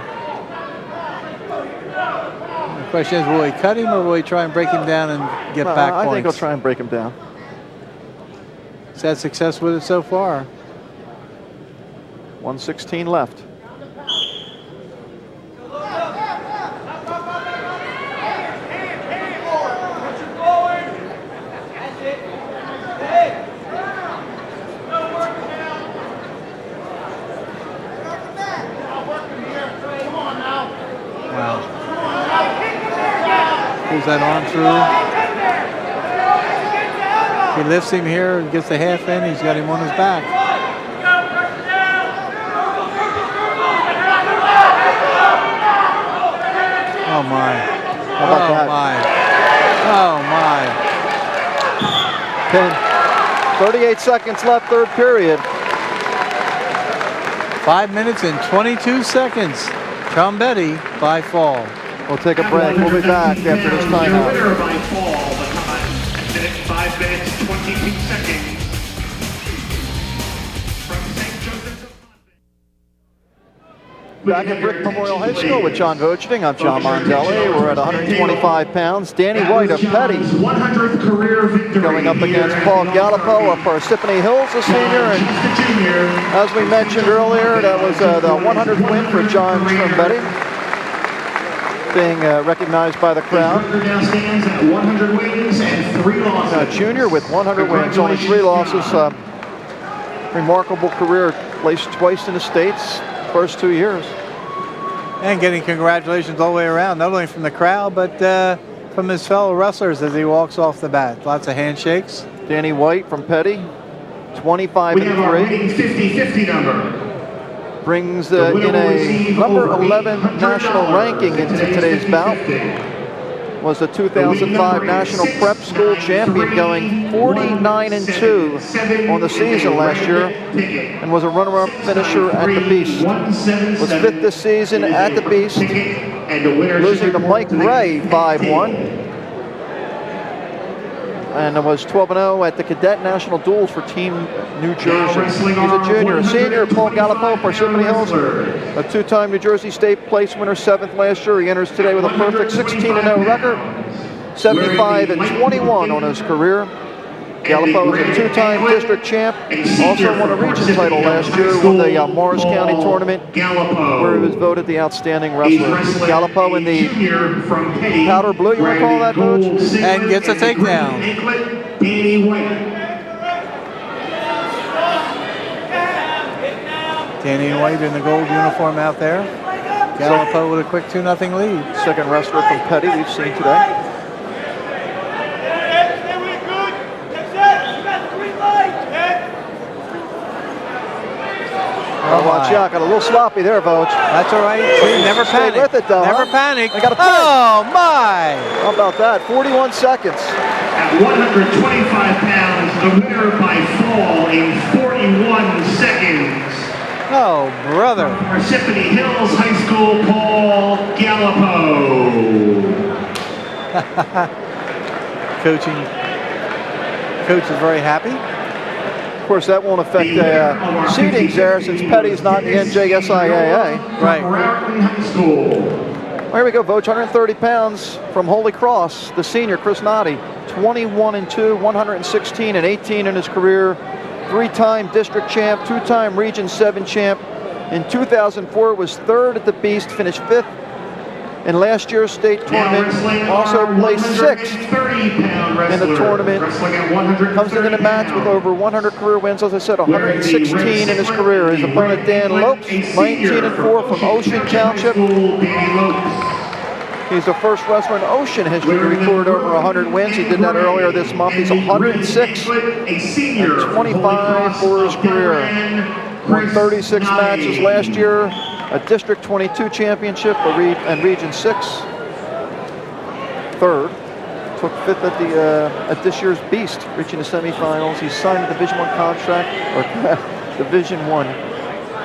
The question is, will he cut him or will he try and break him down and get back points? I think he'll try and break him down. He's had success with it so far. 1:16 left. Wow. Pulls that arm through. He lifts him here and gets the half in. He's got him on his back. Oh my. How about that? Oh my. 38 seconds left, third period. 5 minutes and 22 seconds. Trumbetti by fall. We'll take a break. We'll be back after this timeout. Winner by fall, the time, 5 minutes, 22 seconds. From St. Joseph's. Back at Brick Memorial High School with John Vogeding. I'm John Mondelli. We're at 125 pounds. Danny White of Peddie 100th career victory going up against Paul Gallipo of Parsippany Hills, the senior. And as we mentioned earlier, that was the 100th win for John Trumbetti, being recognized by the crowd. Now stands at 100 wins and 3 losses. Junior with 100 wins, only 3 losses. Remarkable career, placed twice in the States, first 2 years. And getting congratulations all the way around, not only from the crowd, but from his fellow wrestlers as he walks off the bat. Lots of handshakes. Danny White from Peddie, 25 We have our 3. winning 50-50 number. Brings in a number 11 national ranking into today's bout. Was the 2005 National Prep School champion, going 49-2 on the season last year, and was a runner-up finisher at the Beast. Was 5th this season at the Beast, losing to Mike Ray 5-1. And it was 12-0 at the Cadet National Duels for Team New Jersey. He's a junior. A senior, Paul Gallipo, Parsippany Hills, a 2-time New Jersey State place winner, 7th last year. He enters today with a perfect 16-0 record, 75-21 on his career. Gallipo is a 2-time district champ, also won a region title last year with the Morris County tournament, where he was voted the outstanding wrestler. Gallipo in the powder blue, you want to call that, Coach? And gets a takedown. Danny White in the gold uniform out there. Gallipo with a quick 2-0 lead. Second wrestler from Peddie we've seen today. Oh, watch out, got a little sloppy there, Vogue. That's all right. Never panic. With it, though, Never panic. Oh, my. How about that? 41 seconds. At 125 pounds, the winner by fall in 41 seconds. Oh, brother. Parsippany Hills High School, Paul Gallipo. Coach is very happy. Of course, that won't affect seedings there, since Peddie's not in the NJSIAA. Right. High School. Well, here we go, Vogue. 130 pounds from Holy Cross, the senior, Chris Noddy. 21-2, 116-18 in his career. 3-time district champ, 2-time Region 7 champ. In 2004, was 3rd at the Beast, finished 5th in last year's state tournament. Also placed 6th in the tournament. Comes into the match with over 100 career wins. As I said, 116 in his career. His opponent, Dan Lopes, 19-4 from Ocean Township. He's the first wrestler in Ocean history to record over 100 wins. He did that earlier this month. He's 106 and 25 for his career. Won 36 matches last year. A District 22 championship and Region 6. 3rd. Took 5th at this year's Beast, reaching the semifinals. He signed a Division 1 contract, or Division 1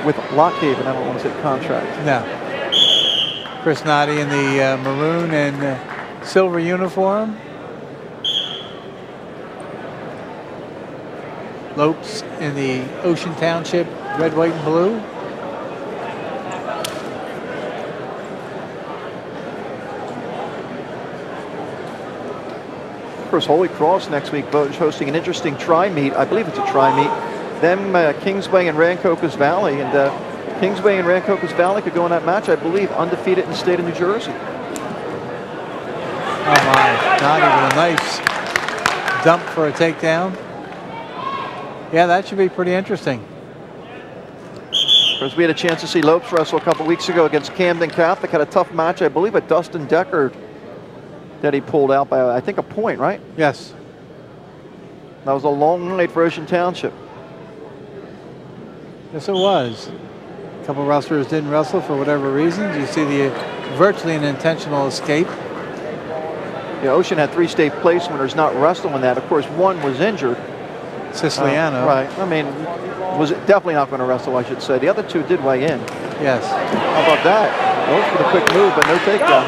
with Lock Haven. I don't want to say contract. No. Chris Noddy in the maroon and silver uniform. Lopes in the Ocean Township red, white, and blue. Of course, Holy Cross next week, Vogeding hosting an interesting tri-meet. I believe it's a tri-meet. Them, Kingsway and Rancocas Valley. And Kingsway and Rancocas Valley could go in that match, I believe, undefeated in the state of New Jersey. Oh my, Noddy with a nice dump for a takedown. Yeah, that should be pretty interesting. Of course, we had a chance to see Lopes wrestle a couple weeks ago against Camden Catholic. Had a tough match, I believe, at Dustin Deckard that he pulled out by, I think, a point, right? Yes. That was a long night for Ocean Township. Yes, it was. A couple wrestlers didn't wrestle for whatever reasons. You see the virtually an intentional escape. Yeah, Ocean had 3 state place winners not wrestling in that. Of course, one was injured. Siciliano. Right. I mean, was definitely not going to wrestle, I should say. The other 2 did weigh in. Yes. How about that? Lopes with a quick move, but no takedown.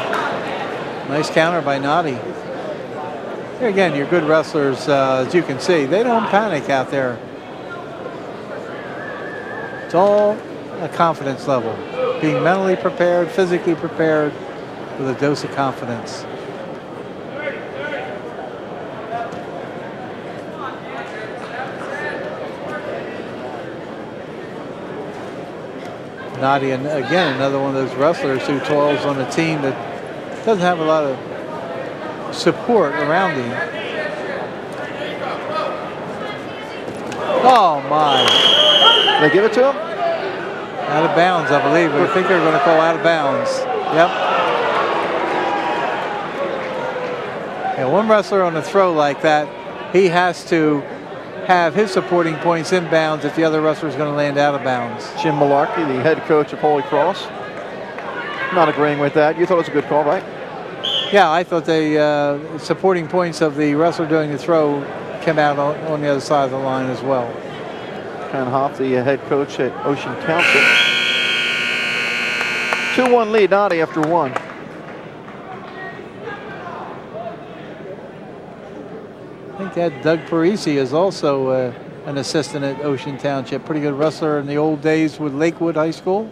Nice counter by Noddy. Here again, your good wrestlers, as you can see, they don't panic out there. It's all a confidence level. Being mentally prepared, physically prepared, with a dose of confidence. Noddy, and again, another one of those wrestlers who toils on a team that doesn't have a lot of support around him. Oh my. They give it to him? Out of bounds, I believe. I think they're going to call out of bounds. Yep. Yeah, one wrestler on a throw like that, he has to have his supporting points in bounds if the other wrestler is going to land out of bounds. Jim Malarkey, the head coach of Holy Cross. Not agreeing with that. You thought it was a good call, right? Yeah, I thought the supporting points of the wrestler doing the throw came out on the other side of the line as well. Ken Hoff, the head coach at Ocean Township. 2-1 lead, Noddy after 1. I think that Doug Parisi is also an assistant at Ocean Township. Pretty good wrestler in the old days with Lakewood High School.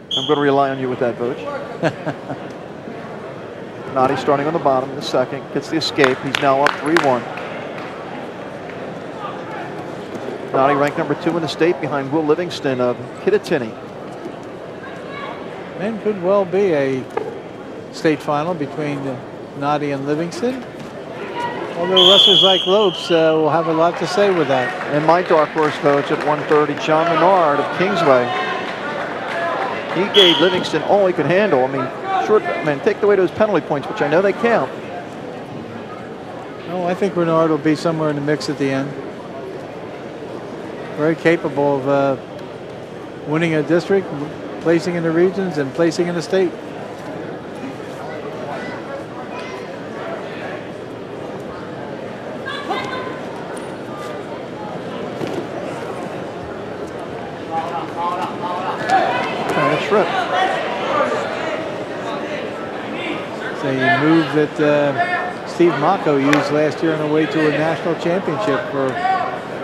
I'm going to rely on you with that, Vogeding. Noddy starting on the bottom in the second. Gets the escape. He's now up 3-1. Noddy ranked number 2 in the state behind Will Livingston of Kittatinny. And could well be a state final between Noddy and Livingston. Although wrestlers like Lopes will have a lot to say with that. And my dark horse coach at 130, John Menard of Kingsway. He gave Livingston all he could handle. I mean, sure, man, take away those penalty points, which I know they count. No, I think Menard will be somewhere in the mix at the end. Very capable of winning a district, placing in the regions, and placing in the state. Trip. It's a move that Steve Mocco used last year on the way to a national championship for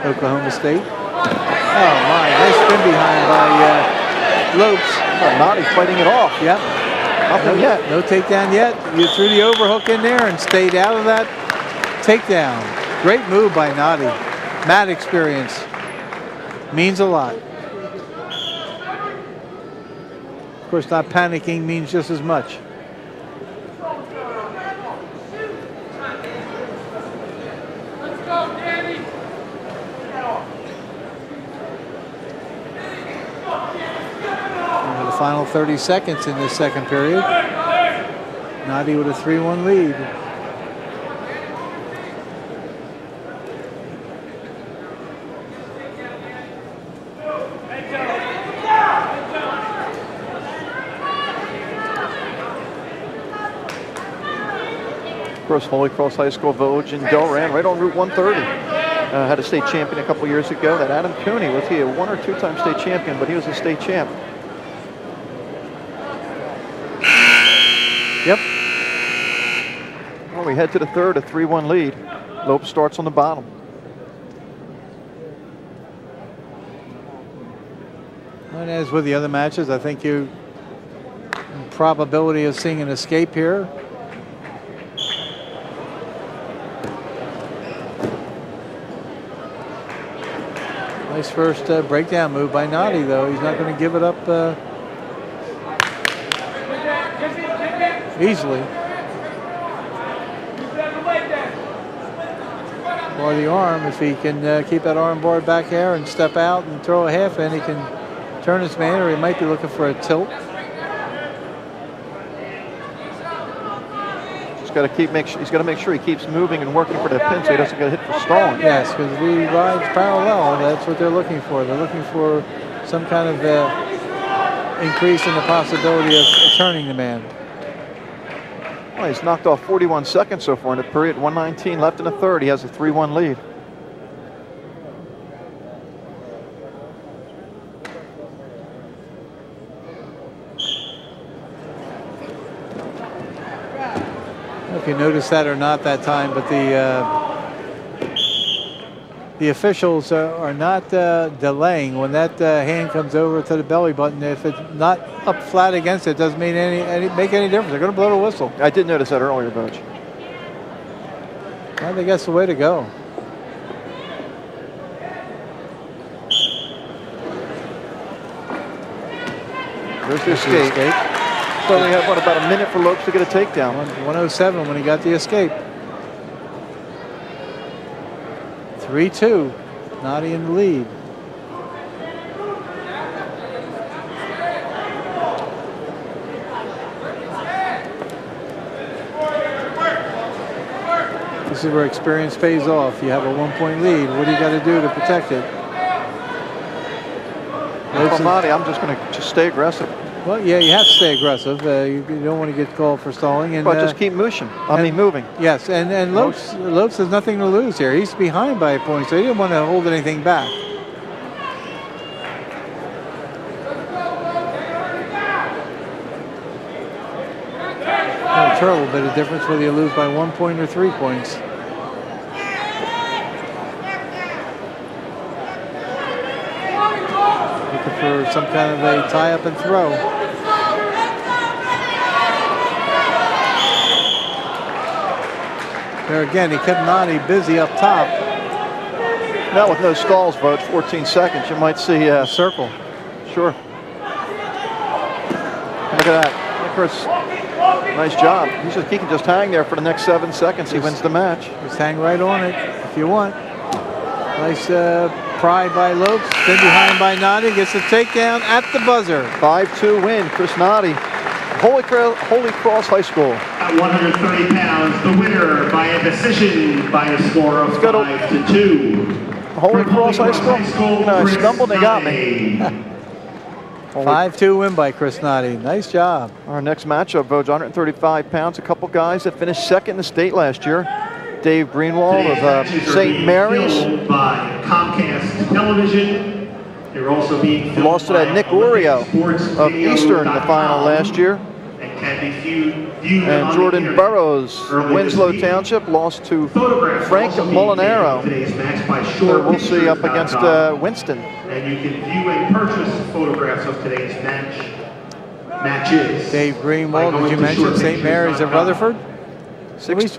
Oklahoma State. Oh my, nice spin behind by Lopes. Oh, Noddy's fighting it off. Yep. Nothing yet. No takedown yet. You threw the overhook in there and stayed out of that takedown. Great move by Noddy. Mat experience means a lot. Of course, not panicking means just as much. Let's go, Danny. Into the final 30 seconds in this second period. Noddy with a 3-1 lead. Of course, Holy Cross High School, Vogeding and Delran, right on Route 130. had a state champion a couple years ago. That Adam Cooney, was he a 1 or 2-time state champion, but he was a state champ. Yep. Well, we head to the third, a 3-1 lead. Lopes starts on the bottom. And as with the other matches, I think you probability of seeing an escape here. Nice first breakdown move by Noddy, though. He's not going to give it up easily. Or the arm, if he can keep that arm bar back there and step out and throw a half in, he can turn his man, or he might be looking for a tilt. He's got to make sure he keeps moving and working for the pin so he doesn't get hit for stalling. Yes, because if he rides parallel, that's what they're looking for. They're looking for some kind of increase in the possibility of turning the man. Well, he's knocked off 41 seconds so far in the period. 1:19 left in the third. He has a 3-1 lead. I don't know if you noticed that or not that time, but the officials are not delaying when that hand comes over to the belly button. If it's not up flat against it, doesn't mean make any difference. They're going to blow the whistle. I did notice that earlier, Butch. I think that's the way to go. There's the escape. So we have, what, about a minute for Lopes to get a takedown. 1:07 when he got the escape. 3-2. Noddy in the lead. This is where experience pays off. You have a 1-point lead. What do you got to do to protect it? Well, Noddy, I'm just going to stay aggressive. Well, yeah, you have to stay aggressive. You don't want to get called for stalling. And but just keep moving. Moving. Yes, and Lopes has nothing to lose here. He's behind by a point, so he didn't want to hold anything back. A terrible bit of difference whether you lose by 1 point or 3 points. Looking for some kind of a tie-up and throw. There again, he kept Noddy busy up top. Now with no stalls, Vogt, 14 seconds, you might see a circle. Sure. Look at that. Chris, nice job. He can just hang there for the next 7 seconds. He wins the match. Just hang right on it if you want. Nice pride by Lopes. Then behind by Noddy. Gets the takedown at the buzzer. 5-2 win. Chris Noddy. Holy Cross High School. At 130 pounds, the winner by a decision by a score of 5-2. Holy Cross High School? You know, I stumbled and they got me. 5-2 win by Chris Noddy. Nice job. Our next matchup, Vogt, 135 pounds. A couple guys that finished second in the state last year. Dave Greenwald of St. Mary's. By Comcast Television. They're also being lost to that Nick Orio of Eastern in the final last year. And Jordan Burroughs, Winslow Township, lost to Frank Molinaro. So we'll see up against Winston. And you can view and purchase photographs of today's matches. Dave Greenwald, did you mention St. Mary's of Rutherford?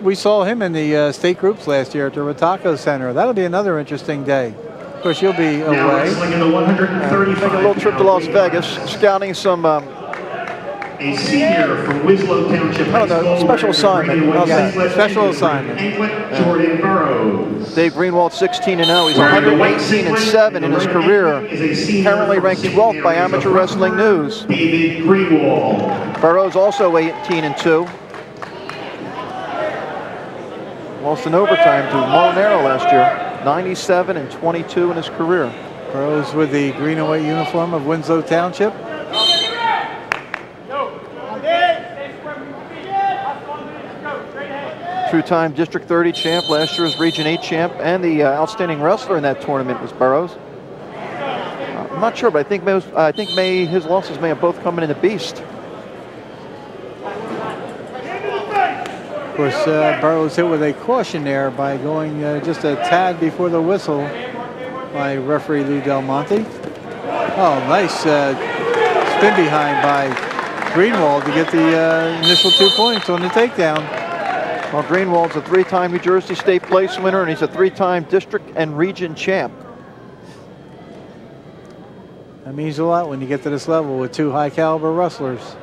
We saw him in the state groups last year at the Rotako Center. That'll be another interesting day. Of course, you'll be away. Make a little trip to Las Vegas, scouting some. A senior from Winslow Township. I don't know, special assignment. Special assignment. Jordan Burroughs. Dave Greenwald, 16-0. He's 118-7 in his career. Currently ranked 12th by Amateur Wrestling News. David Greenwald. Burroughs also 18-2. Lost in overtime to Molinaro last year. 97-22 in his career. Burroughs with the green and white uniform of Winslow Township. Two-time District 30 champ, last year's Region 8 champ, and the outstanding wrestler in that tournament was Burroughs. I'm not sure, but I think his losses may have both come in the Beast. Of course, Burroughs hit with a caution there by going just a tad before the whistle by referee Lou Del Monte. Oh, nice spin behind by Greenwald to get the initial 2 points on the takedown. Well, Greenwald's a 3-time New Jersey State Place winner, and he's a 3-time District and Region champ. That means a lot when you get to this level with 2 high-caliber wrestlers.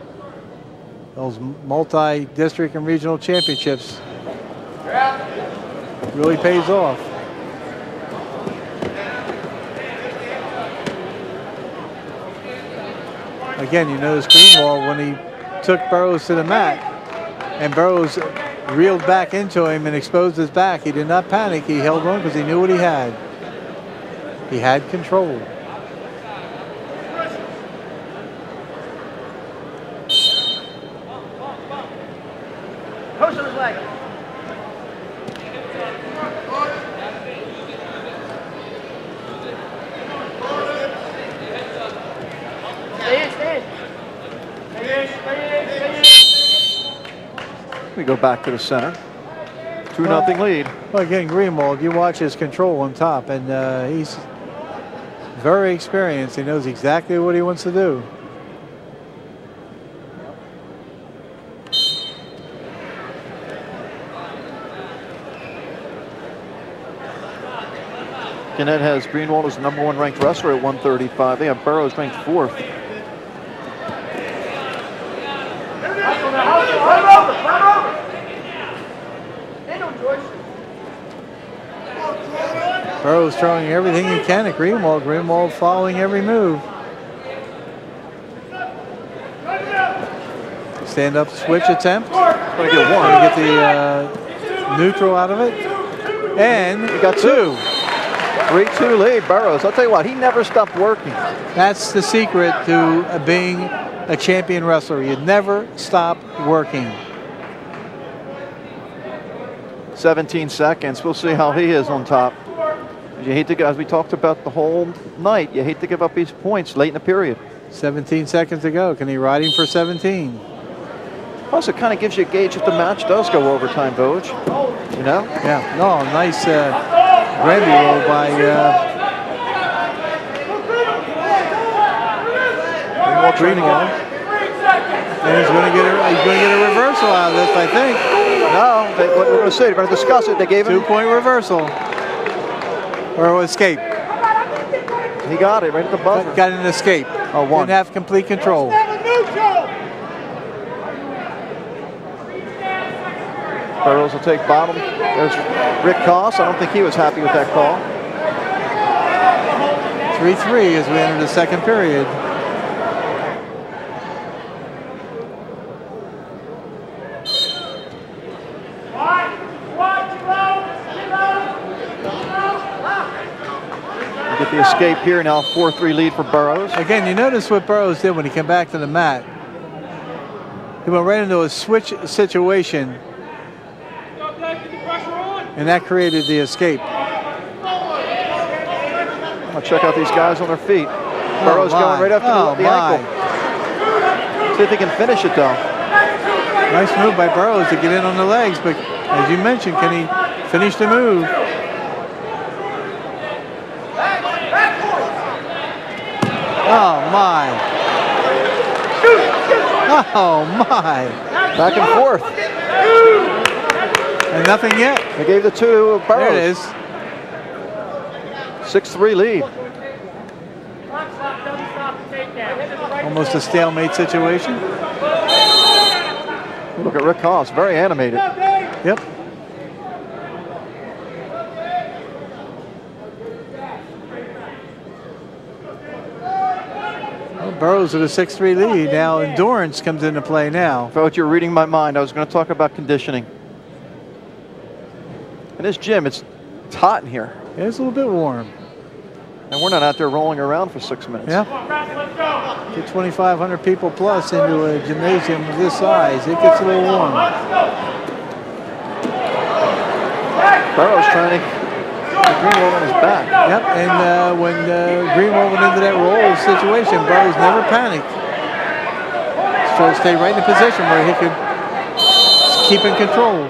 Those multi-district and regional championships really pays off. Again, you notice Greenwald when he took Burroughs to the mat and Burroughs reeled back into him and exposed his back. He did not panic. He held on because he knew what he had. He had control. Push on his leg. We go back to the center. 2-0 lead. Well, again, Greenwald, you watch his control on top, and he's very experienced. He knows exactly what he wants to do. Gannett has Greenwald as the #1 ranked wrestler at 135. They have Burroughs ranked 4th. Burroughs throwing everything he can at Greenwald. Greenwald following every move. Stand up switch attempt. Gonna get one. Gonna get the neutral out of it. And he got 2. 3-2 lead, Burroughs. I'll tell you what, he never stopped working. That's the secret to being a champion wrestler. You never stop working. 17 seconds. We'll see how he is on top. You hate to, as we talked about the whole night, you hate to give up these points late in the period. 17 seconds to go. Can he ride him for 17? Plus, it kind of gives you a gauge if the match does go overtime, Vogue. You know? Yeah. No, nice Granby roll by Greenwald. And he's going to get a reversal out of this, I think. No, what we're going to say, we're going to discuss it. They gave him 2-point reversal. Or escape. He got it right at the buzzer. Got an escape. Oh, 1. Didn't have complete control. Burroughs will take bottom. There's Rick Koss. I don't think he was happy with that call. 3-3 as we enter the second period. Get the escape here now, 4-3 lead for Burroughs. Again, you notice what Burroughs did when he came back to the mat. He went right into a switch situation, and that created the escape. I'll check out these guys on their feet. Burroughs going right after the ankle. See if he can finish it though. Nice move by Burroughs to get in on the legs, but as you mentioned, can he finish the move? Oh my. Oh my. Back and forth. And nothing yet. They gave the 2 to Burroughs. There it is. 6-3 lead. Almost a stalemate situation. Look at Rick Koss, very animated. Yep. Well, Burroughs with a 6-3 lead. Now endurance comes into play now. Folks, you're reading my mind. I was going to talk about conditioning. In this gym, it's hot in here. Yeah, it's a little bit warm. And we're not out there rolling around for 6 minutes. Yeah. Get 2,500 people plus into a gymnasium of this size. It gets a little warm. Burroughs trying to get Greenwald on his back. Yep, and when Greenwald went into that roll situation, Burroughs never panicked. So stay right in the position where he could keep in control.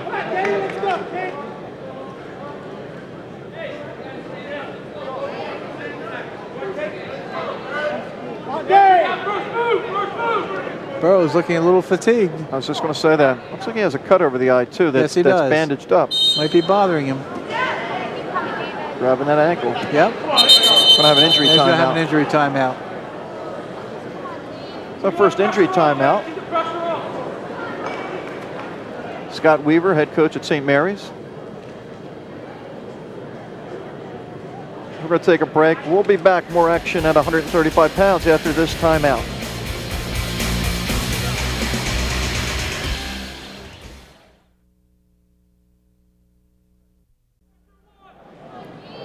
Burroughs looking a little fatigued. I was just going to say that. Looks like he has a cut over the eye too. That's bandaged up. Might be bothering him. Grabbing that ankle. Yep. Going to have an injury timeout. Going to have an injury timeout. So first injury timeout. Scott Weaver, head coach at St. Mary's. We're going to take a break. We'll be back. More action at 135 pounds after this timeout.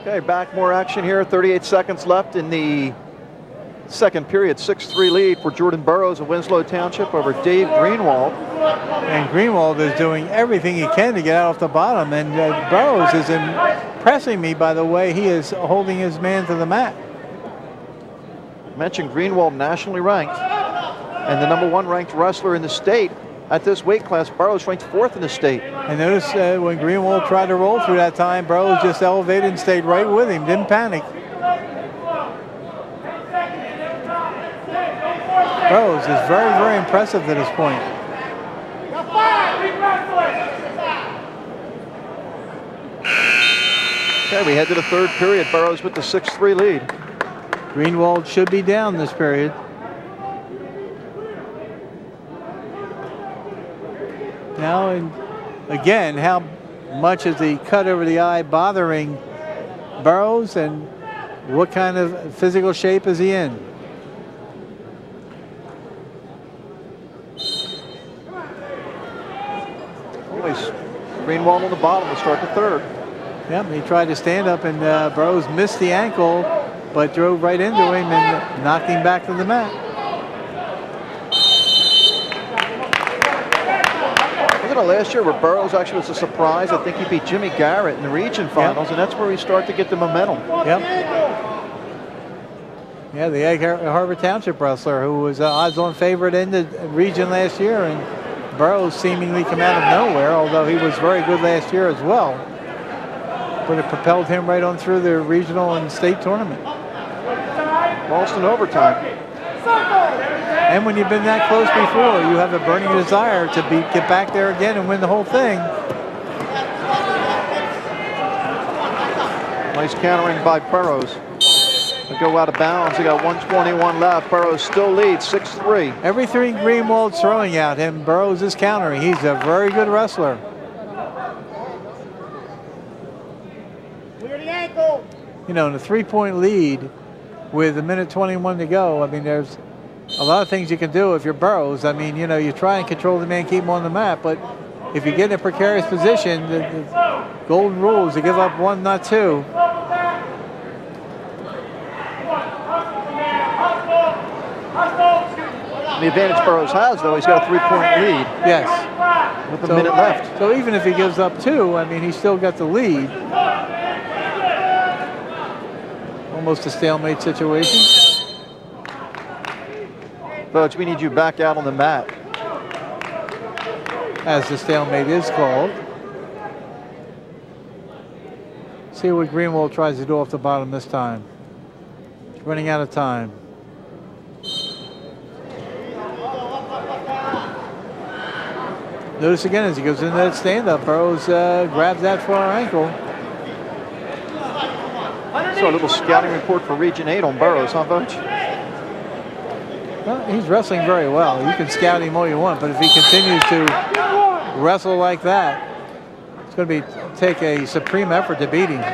Okay, back, more action here. 38 seconds left in the second period. 6-3 lead for Jordan Burroughs of Winslow Township over Dave Greenwald. And Greenwald is doing everything he can to get out off the bottom. And Burroughs is impressing me by the way he is holding his man to the mat. Mentioned Greenwald nationally ranked and the #1 ranked wrestler in the state. At this weight class, Burroughs ranked 4th in the state. And notice when Greenwald tried to roll through that time, Burroughs just elevated and stayed right with him, didn't panic. Burroughs is very, very impressive to this point. Okay, we head to the third period. Burroughs with the 6-3 lead. Greenwald should be down this period. Now, and again, how much is the cut over the eye bothering Burroughs, and what kind of physical shape is he in? Always Greenwald on the bottom to start the third. Yep, he tried to stand up, and Burroughs missed the ankle, but drove right into him and knocked him back to the mat. Last year where Burroughs actually was a surprise. I think he beat Jimmy Garrett in the region finals, and that's where we start to get the momentum. Yep. Yeah, the Egg Harbor Township wrestler who was odds-on favorite in the region last year, and Burroughs seemingly come out of nowhere, although he was very good last year as well. But it propelled him right on through the regional and state tournament. Lost in overtime. And when you've been that close before, you have a burning desire to get back there again and win the whole thing. Nice countering by Burroughs. They go out of bounds. They got 1:21 left. Burroughs still leads 6-3. Everything Greenwald's throwing at him, Burroughs is countering. He's a very good wrestler. Clear the ankle. You know, in a 3-point lead with 1:21 to go, I mean, there's a lot of things you can do if you're Burroughs. I mean, you know, you try and control the man, keep him on the mat, but if you get in a precarious position, the golden rule is to give up 1, not 2. The advantage Burroughs has, though, he's got a 3-point lead. Yes. With a minute left. So even if he gives up 2, I mean, he's still got the lead. Almost a stalemate situation. Coach, we need you back out on the mat. As the stalemate is called. See what Greenwald tries to do off the bottom this time. He's running out of time. Notice again as he goes into that stand-up, Burroughs grabs that far ankle. So a little scouting report for Region 8 on Burroughs, huh, Coach? Well, he's wrestling very well. You can scout him all you want, but if he continues to wrestle like that, it's going to take a supreme effort to beat him.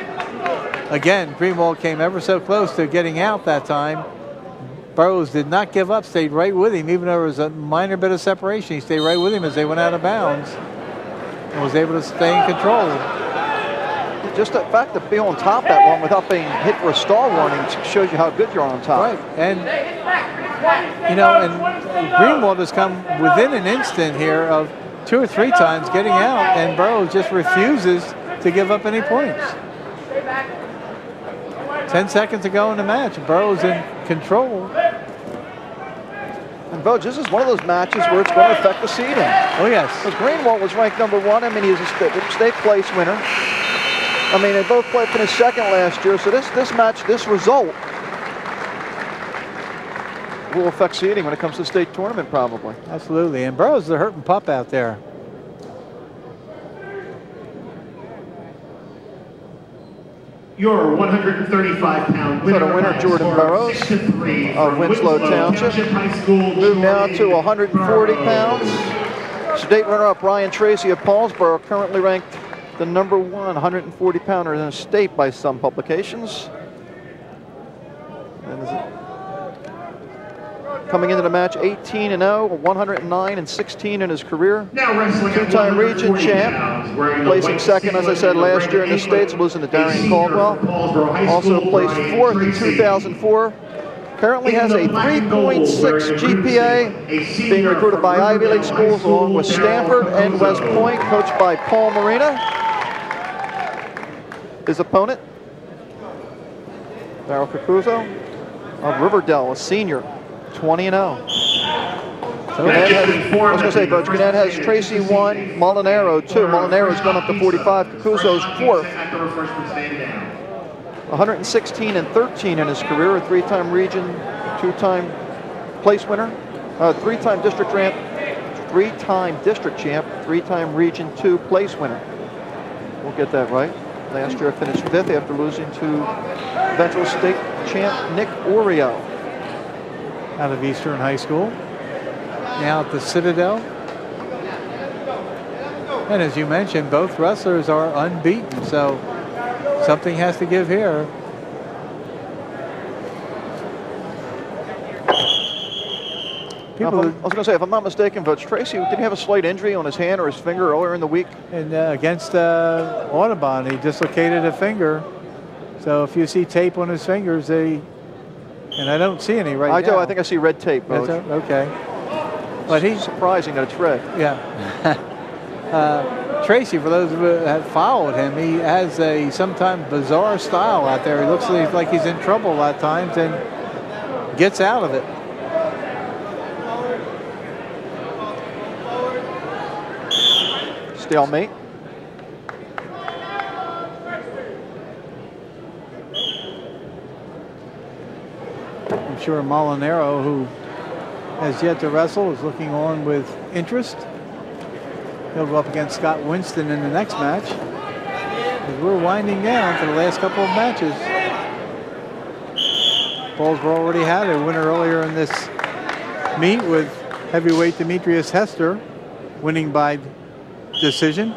Again, Greenwald came ever so close to getting out that time. Burroughs did not give up, stayed right with him, even though there was a minor bit of separation. He stayed right with him as they went out of bounds and was able to stay in control. Just the fact to be on top that long without being hit for a stall warning shows you how good you're on top. Right, and you know, and Greenwald has come within an instant here of 2 or 3 times getting out, and Burroughs just refuses to give up any points. 10 seconds to go in the match. Burroughs in control. And Vogt, this is one of those matches where it's going to affect the seeding. Oh, yes. Because Greenwald was ranked #1. I mean, he's a state place winner. I mean, they both finished second last year. So this match, this result, will affect seeding when it comes to the state tournament, probably. Absolutely. And Burroughs is a hurting pup out there. Your 135-pound winner, So the winner, Jordan Burroughs of Winslow Township. Move now to 140 pounds. State runner-up Ryan Tracy of Paulsboro, currently ranked the #1 140-pounder in the state by some publications. And coming into the match, 18-0, 109-16 in his career. Now wrestling two-time region champ, placing second, as I said, last year in the States, losing to Darrion Caldwell. Also placed fourth in 2004. Currently has a 3.6 GPA, being recruited by Ivy League schools along with Stanford and West Point, coached by Paul Marina. His opponent, Darryl Cacuzo of Riverdale, a senior, 20-0. So Gannett has Tracy 1, Molinaro 2. Molinaro's gone up to 45. Cacuzo's 4th. 116-13 in his career. A 3-time region, 2-time place winner, 3-time district champ, 3-time district champ, 3-time region 2 place winner. We'll get that right. Last year finished 5th after losing to eventual state champ Nick Oreo. Out of Eastern High School. Now at the Citadel. And as you mentioned, both wrestlers are unbeaten, so something has to give here. I was going to say, if I'm not mistaken, but Tracy, did he have a slight injury on his hand or his finger earlier in the week? And against Audubon, he dislocated a finger. So if you see tape on his fingers, and I don't see any right now. I do. I think I see red tape, Coach. Okay. But he's surprising that it's red. Yeah. Tracy, for those who have followed him, he has a sometimes bizarre style out there. He looks like he's in trouble at times and gets out of it. Stalemate. I'm sure Molinaro, who has yet to wrestle, is looking on with interest. He'll go up against Scott Winston in the next match. As we're winding down to the last couple of matches. Paulsboro already had a winner earlier in this meet with heavyweight Demetrius Hester winning by decision.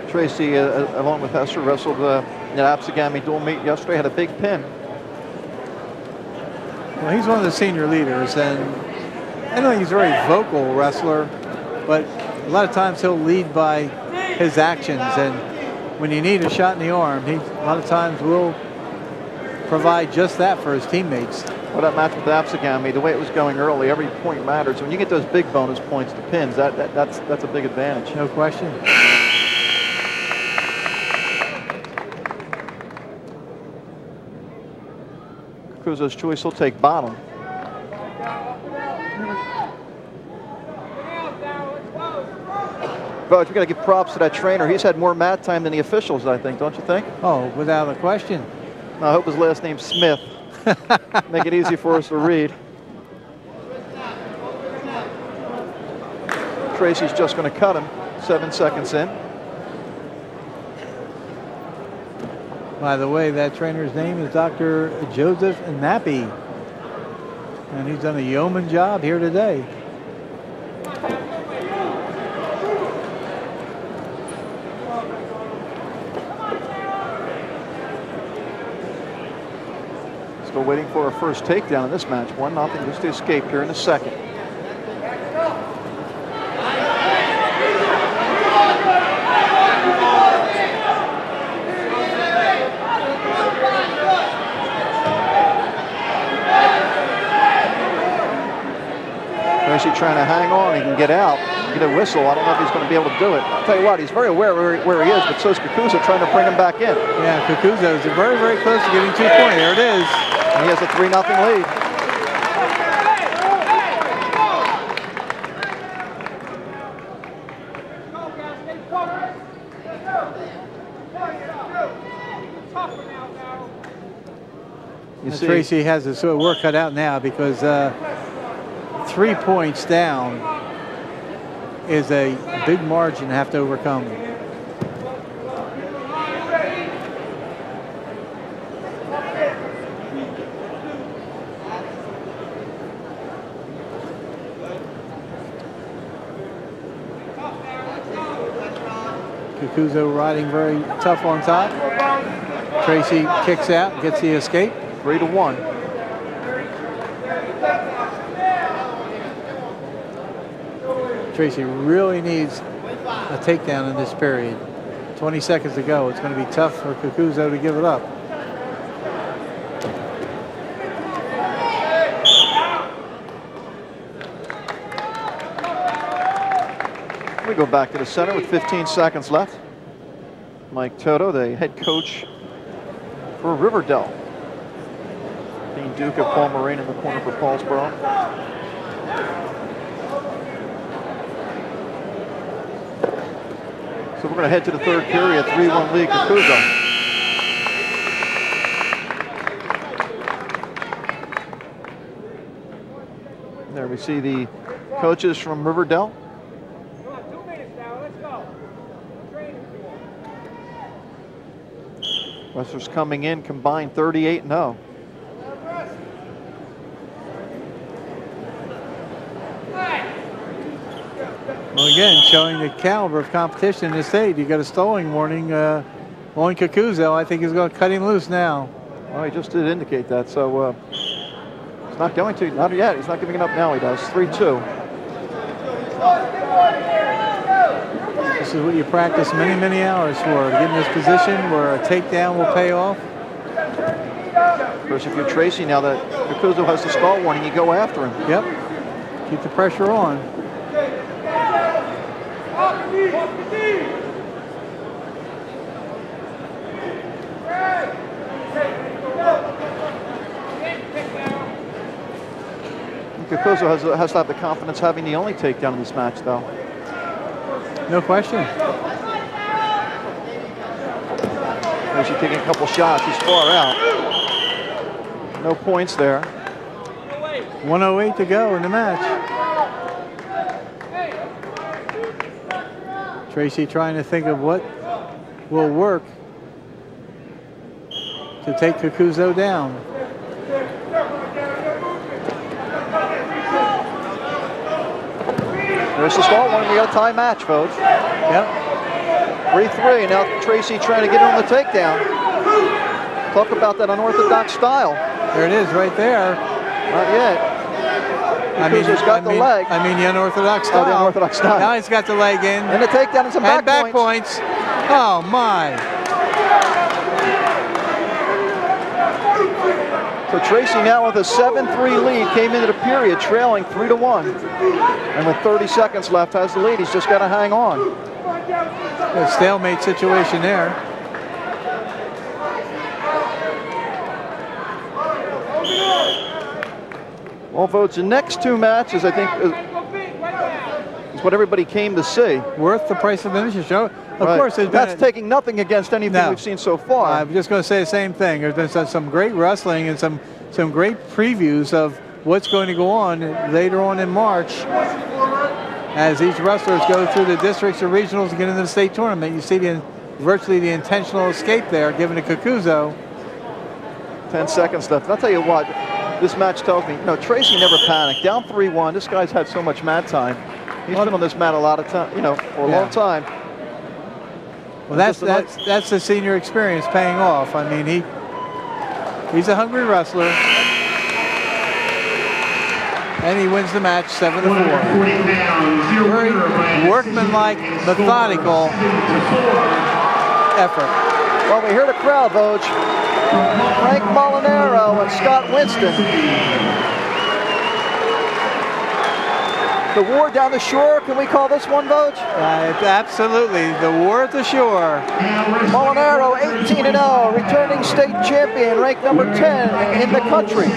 Tracy, along with Hester, wrestled in the Absegami dual meet yesterday, had a big pin. Well, he's one of the senior leaders, and I know he's a very vocal wrestler, but a lot of times he'll lead by his actions, and when you need a shot in the arm, he a lot of times will provide just that for his teammates. Well, that match with Absegami, the way it was going early, every point matters. When you get those big bonus points, the pins, that's a big advantage. No question. Cacuzo's choice, he'll take bottom. But we got to give props to that trainer. He's had more mat time than the officials, I think, don't you think? Oh, without a question. I hope his last name's Smith. Make it easy for us to read. Tracy's just going to cut him 7 seconds in. By the way, that trainer's name is Dr. Joseph Nappi, and he's done a yeoman job here today. Still waiting for a first takedown in this match. 1-0 just to escape here in the second. Tracy trying to hang on. He can get out, get a whistle. I don't know if he's going to be able to do it. I'll tell you what, he's very aware where he is, but so is Kakuza trying to bring him back in. Yeah, Kakuza is very, very close to getting 2 points. There it is. And he has a 3-0 lead. Tracy has his work cut out now because 3 points down is a big margin to have to overcome. Kakuza riding very tough on top. Tracy kicks out, gets the escape. 3-1. Tracy really needs a takedown in this period. 20 seconds to go. It's going to be tough for Kakuza to give it up. We go back to the center with 15 seconds left. Mike Toto, the head coach for Riverdale. Dean Duke of Paul Moraine in the corner for Paulsboro. So we're going to head to the third period, 3-1 lead Kakuza. There we see the coaches from Riverdale. Wrestlers coming in combined 38-0. Well, again, showing the caliber of competition in the state. You got a stalling warning on Kakuza. I think he's going to cut him loose now. Well, he just did indicate that, so he's not going to. Not yet. He's not giving it up now. He does. 3-2. This is what you practice many, many hours for, to get in this position where a takedown will pay off. Of course, if you're Tracy now that Kakuza has the stall warning, you go after him. Yep. Keep the pressure on. Kakuza has to have the confidence having the only takedown in this match, though. No question. Tracy taking a couple shots. He's far out. No points there. 1:08 to go in the match. Tracy trying to think of what will work to take Kakuza down. There's the stall one. We got a tie match, folks. Yep. 3-3. Now Tracy trying to get on the takedown. Talk about that unorthodox style. There it is, right there. Not yet. Kakuza's got the leg. I mean the unorthodox style. Oh, the unorthodox style. Now he's got the leg in. And the takedown and some back points. Oh my. So Tracy now with a 7-3 lead came into the period trailing 3-1. And with 30 seconds left has the lead. He's just got to hang on. A stalemate situation there. Well, folks, the next two matches, I think, is what everybody came to see. Worth the price of admission. Of course, that's taking nothing against anything we've seen so far. I'm just going to say the same thing. There's been some great wrestling and some great previews of what's going to go on later on in March as these wrestlers go through the districts or regionals and get into the state tournament. You see virtually the intentional escape there given to Kakuza. 10 seconds left. I'll tell you what, this match tells me, Tracy never panicked. Down 3-1, this guy's had so much mat time. He's been on this mat a lot of time, for a long time. Well, that's the senior experience paying off. I mean, he's a hungry wrestler, and he wins the match 7-4. Very workmanlike, methodical effort. Well, we hear the crowd, Vogue. Frank Molinaro and Scott Winston. The war down the shore, can we call this one, Vogue? Absolutely, the war at the shore. Molinaro 18-0, returning state champion, ranked number 10 in the country.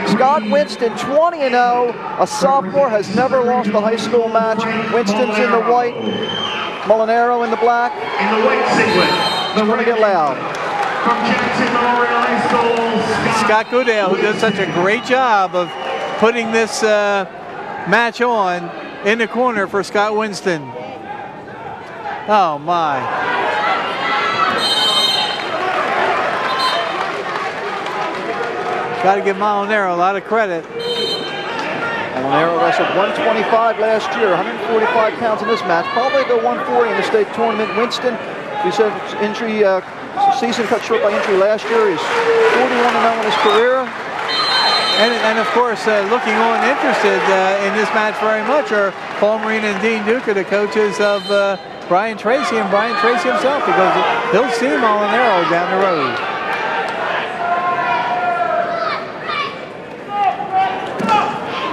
Scott Winston 20-0, a sophomore, has never lost a high school match. Winston's in the white, Molinaro in the black. In the white singlet, It's going to get loud. from Jackson Memorial High School, Scott Goodale, who did such a great job of putting this match on in the corner for Scott Winston. Oh my. Got to give Molinaro a lot of credit. Molinaro wrestled 125 last year, 145 pounds in this match. Probably go 140 in the state tournament. Winston, we said injury, season cut short by injury last year. He's 41-0 in his career. And of course, looking on interested in this match very much are Paul Marina and Dean Duca, the coaches of Brian Tracy and Brian Tracy himself, because he'll see Molinaro down the road.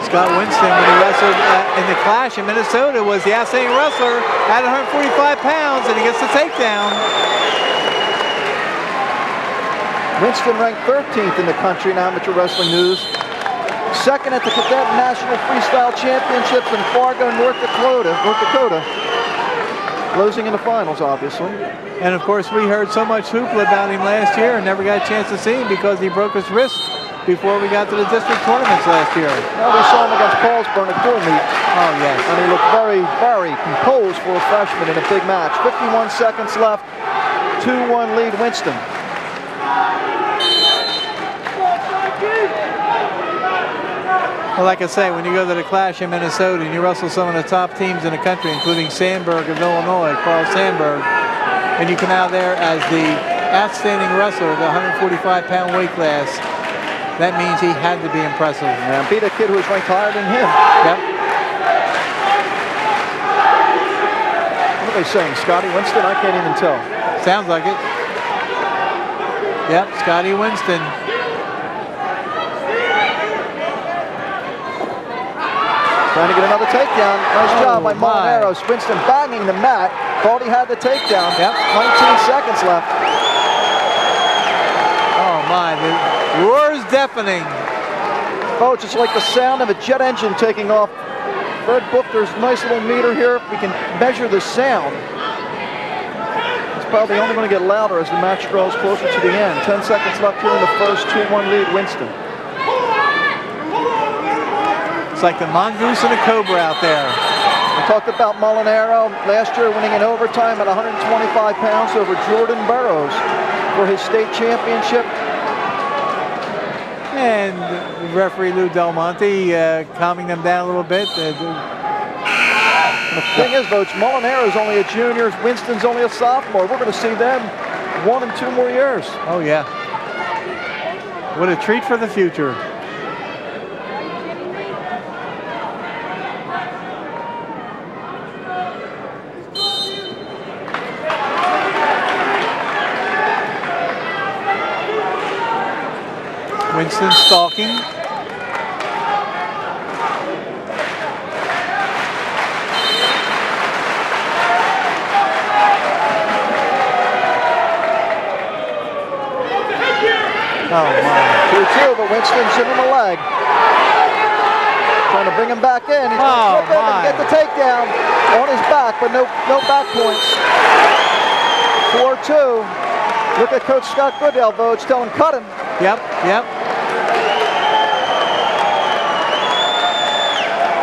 Scott Winston, when he wrestled in the Clash in Minnesota, was the outstanding wrestler at 145 pounds, and he gets the takedown. Winston ranked 13th in the country in amateur wrestling news. Second at the Cadet National Freestyle Championships in Fargo, North Dakota. Losing in the finals, obviously. And of course, we heard so much hoopla about him last year and never got a chance to see him because he broke his wrist before we got to the district tournaments last year. Now we saw him against Paulsboro at dual meet. Oh, yes. And he looked very, very composed for a freshman in a big match. 51 seconds left. 2-1 lead Winston. Well, like I say, when you go to the Clash in Minnesota and you wrestle some of the top teams in the country, including Sandberg of Illinois, Carl Sandberg, and you come out there as the outstanding wrestler of the 145-pound weight class, that means he had to be impressive. And beat a kid who was ranked higher than him. Yep. What are they saying? Scotty Winston? I can't even tell. Sounds like it. Yep, Scotty Winston. Trying to get another takedown. Nice job by Molinaro. Winston banging the mat. Thought he had the takedown. Yep. 19 seconds left. Oh my, the roar's deafening. Oh, just like the sound of a jet engine taking off. Fred booked there's a nice little meter here. We can measure the sound. It's probably only going to get louder as the match draws closer to the end. 10 seconds left here in the first. 2-1 lead Winston. It's like the mongoose and the cobra out there. We talked about Molinaro last year winning in overtime at 125 pounds over Jordan Burroughs for his state championship. And referee Lou Del Monte calming them down a little bit. The thing is, Vogue, Molinaro's only a junior, Winston's only a sophomore. We're going to see them 1 and 2 more years. Oh yeah. What a treat for the future. Winston stalking. Oh my. 2-2, but Winston's in the leg. Trying to bring him back in. He's going to slip in and get the takedown on his back, but no back points. 4-2. Look at Coach Scott Goodale, Vogue, telling cut him. Yep.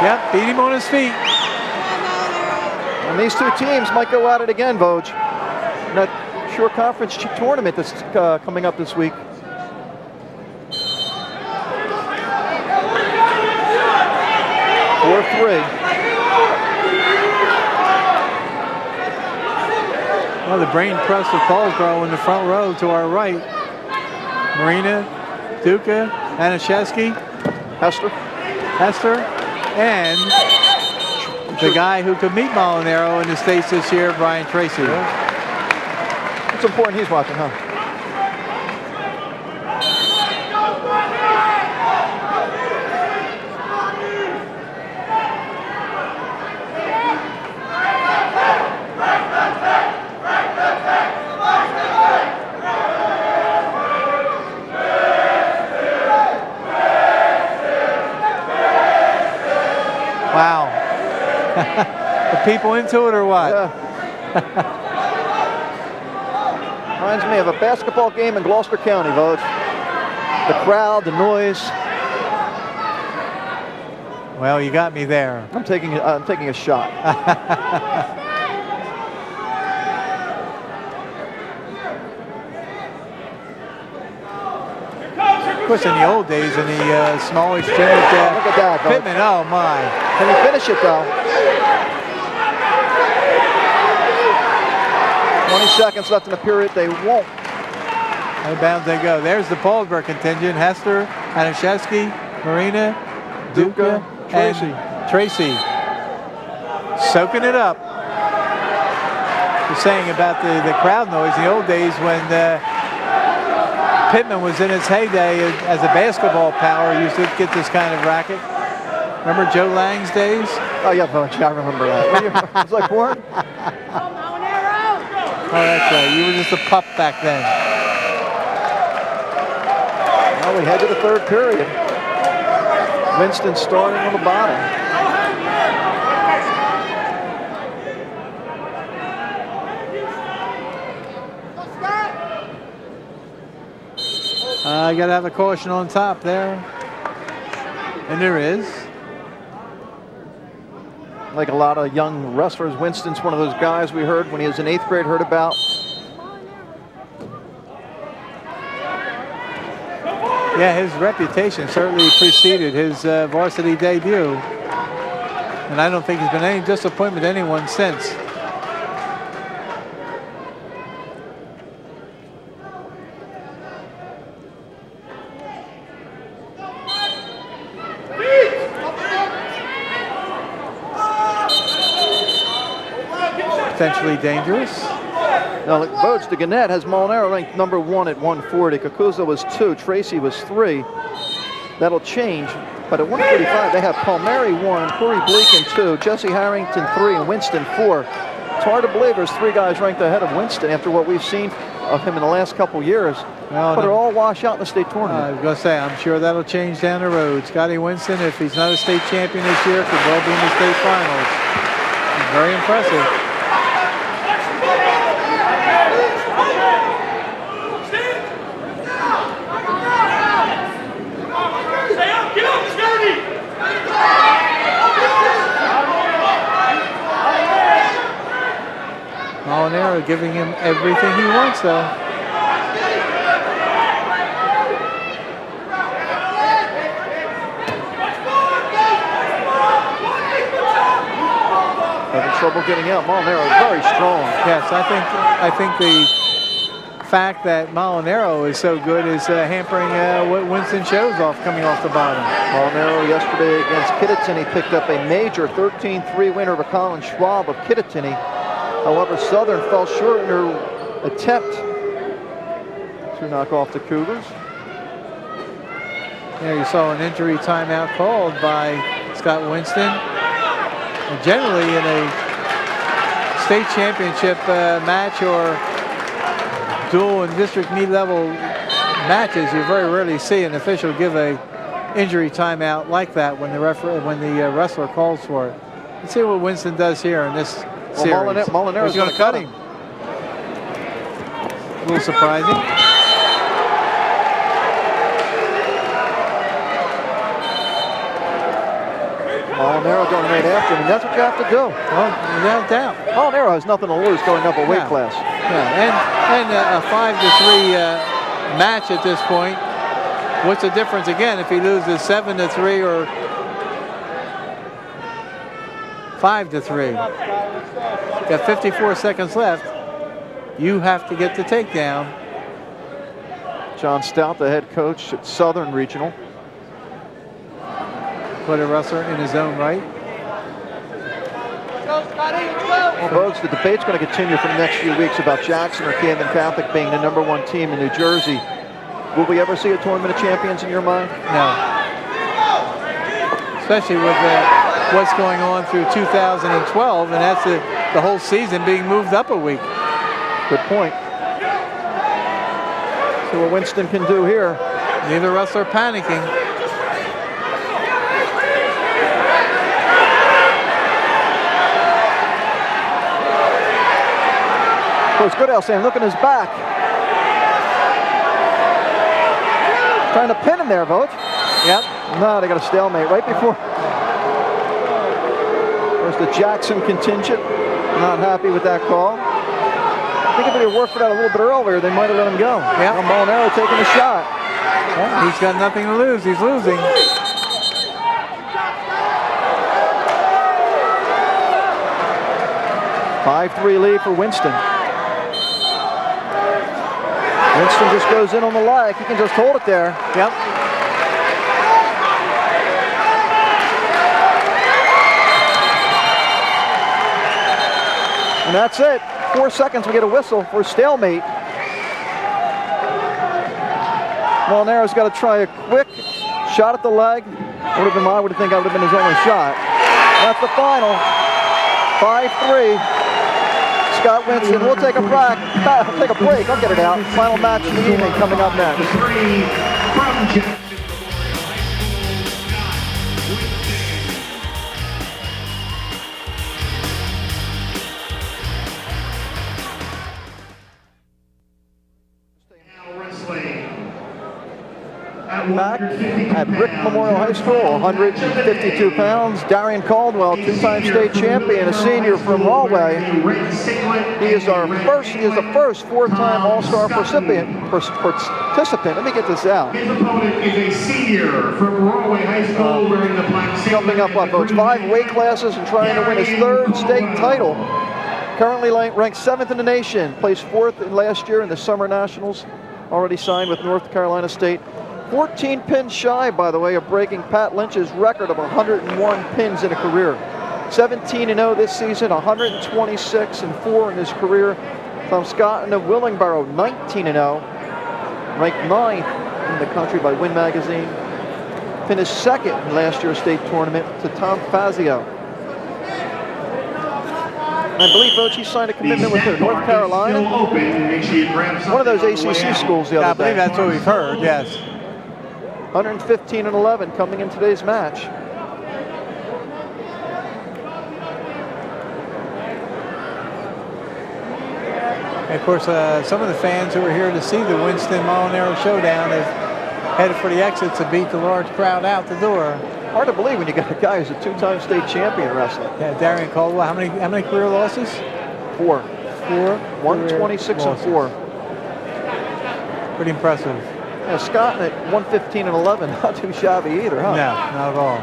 Yep, beat him on his feet. And these two teams might go at it again, Vogue. In that Shore Conference tournament that's coming up this week. Well, the brain press of Paulsboro in the front row to our right. Marina, Duca, Anashevsky, Hester, and the guy who could meet Molinaro in the States this year, Brian Tracy. It's important he's watching, huh? Wow. The people into it or what? Yeah. Reminds me of a basketball game in Gloucester County, Vogt. The crowd, the noise. Well, you got me there. I'm taking a shot. Of course, in the old days, in the small exchange, Look at that, Vogt. Pittman, oh my. Can he finish it, though? 20 seconds left in the period. They won't. Out of bounds they go. There's the Paulsboro contingent. Hester, Hanashevsky, Marina, Duca, Tracy. and Tracy. Soaking it up. Just saying about the crowd noise in the old days when Pittman was in his heyday as a basketball power. He used to get this kind of racket. Remember Joe Lang's days? Oh, yeah, Vogt. I remember that. Was I born? Oh, that's right. You were just a pup back then. Well, we head to the third period. Winston starting on the bottom. I got to have a caution on top there. And there is. Like a lot of young wrestlers, Winston's one of those guys we heard when he was in 8th grade, heard about. Yeah, his reputation certainly preceded his varsity debut. And I don't think he's been any disappointment to anyone since. Potentially dangerous. Now, look, Vogt, the Gannett has Molinaro ranked number 1 at 140. Kakuza was 2. Tracy was 3. That'll change. But at 145, they have Palmieri 1, Corey Bleekin 2, Jesse Harrington 3, and Winston 4. It's hard to believe there's 3 guys ranked ahead of Winston after what we've seen of him in the last couple years. Well, but it'll all wash out in the state tournament. I was going to say, I'm sure that'll change down the road. Scotty Winston, if he's not a state champion this year, could well be in the state finals. He's very impressive. Molinaro giving him everything he wants, though. Having trouble getting out. Molinaro is very strong. Yes, I think the fact that Molinaro is so good is hampering what Winston shows off coming off the bottom. Molinaro yesterday against Kittatinny picked up a major 13-3 win over Colin Schwab of Kittatinny. However, Southern fell short in their attempt to knock off the Cougars. Yeah, you saw an injury timeout called by Scott Winston. And generally in a state championship match or dual and district meet level matches, you very rarely see an official give a injury timeout like that when the wrestler calls for it. Let's see what Winston does here in this series. Molinaro's going to cut him. A little surprising. Molinaro going right after him, and that's what you have to do. Well, without doubt. Molinaro has nothing to lose going up a weight class. Yeah, and a 5-3 match at this point. What's the difference again if he loses 7-3 or 5-3? Got 54 seconds left. You have to get the takedown. John Stout, the head coach at Southern Regional. Put a wrestler in his own right. Well, folks, the debate's going to continue for the next few weeks about Jackson or Camden Catholic being the #1 team in New Jersey. Will we ever see a tournament of champions in your mind? No. Especially with what's going on through 2012, and that's the whole season being moved up a week. Good point. See what Winston can do here. Neither wrestler panicking. course, Goodale saying, look at his back. Trying to pin him there, Vogt. Yep. No, they got a stalemate right before. There's the Jackson contingent. Not happy with that call. I think if they had worked for that a little bit earlier, they might have let him go. Yeah. Molinaro taking a shot. Yeah, he's got nothing to lose. He's losing. Five-3 lead for Winston. Winston just goes in on the leg. He can just hold it there. Yep. And that's it. 4 seconds, we get a whistle for stalemate. Molinaro's got to try a quick shot at the leg. I would have think that would have been his only shot. That's the final. 5-3. Scott Winston. We'll take a break. I'll get it out. Final match of the evening coming up next. Back at Brick Memorial High School, 152 pounds. Darrion Caldwell, two-time state champion, a senior from Rahway. He is the first four-time All-Star participant. Let me get this out. His opponent is a senior from Rahway High School wearing the black singlet. Jumping up on votes, 5 weight classes and trying to win his 3rd state title. Currently ranked 7th in the nation. Placed 4th last year in the Summer Nationals. Already signed with North Carolina State. 14 pins shy, by the way, of breaking Pat Lynch's record of 101 pins in a career. 17-0 this season, 126-4 in his career. Tom Scotton of Willingboro, 19-0, ranked 9th in the country by Win Magazine. Finished 2nd in last year's state tournament to Tom Fazio. And I believe Voce signed a commitment with North Carolina. One of those ACC schools the other day. I believe that's what we've heard, yes. 115-11 coming in today's match. And of course, some of the fans who were here to see the Winston-Molinaro showdown have headed for the exits to beat the large crowd out the door. Hard to believe when you got a guy who's a 2-time state champion wrestling. Yeah, Darrion Caldwell. How many career losses? 4. 126-4. Pretty impressive. Yeah, Scott at 115-11, not too shabby either, huh? No, not at all.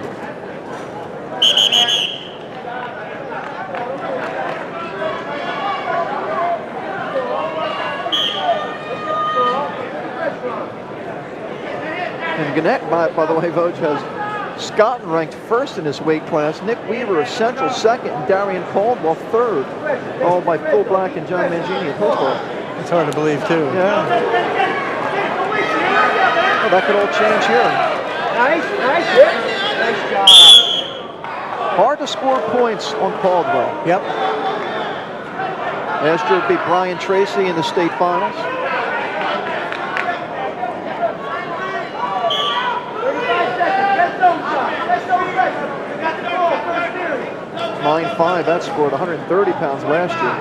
And Gannett, by the way, Vogue has Scotton ranked 1st in his weight class, Nick Weaver of Central 2nd, and Darrion Caldwell 3rd, all by Phil Black and John Mangini at Hillsborough. It's hard to believe, too. Yeah. Well, that could all change here. Nice job. Hard to score points on Caldwell. Yep. Last year beat Brian Tracy in the state finals. 9-5, that scored 130 pounds last year.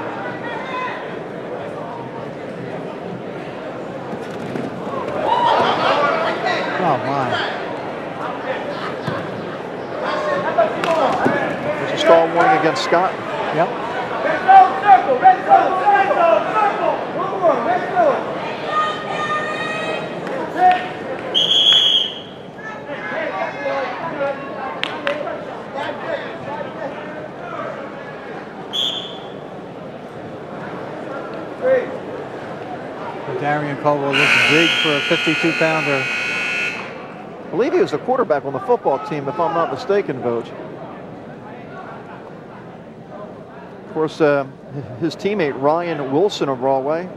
Oh, my. There's a stall warning against Scott. Yep. Red zone, circle, red zone, circle, circle. One more, red zone. Darrion Caldwell looks big for a 52-pounder. I believe he was a quarterback on the football team, if I'm not mistaken, Vogue. Of course, his teammate Ryan Wilson of Rahway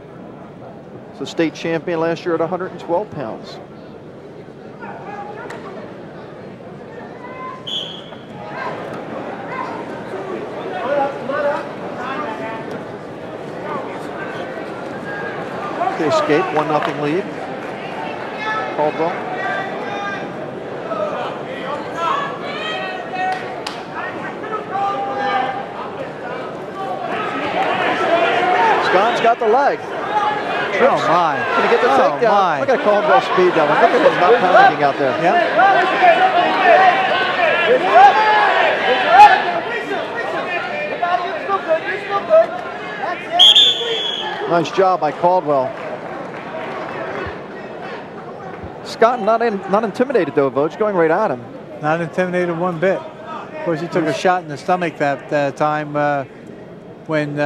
was a state champion last year at 112 pounds. They escape, 1-0 lead. Caldwell. Scott He's got the leg. Oh my. Can he get the takedown? My. Look at Caldwell's speed down. Look at him not panicking out there. Nice job by Caldwell. Scott not intimidated though, Vogt, going right at him. Not intimidated one bit. Of course, he took a shot in the stomach that time when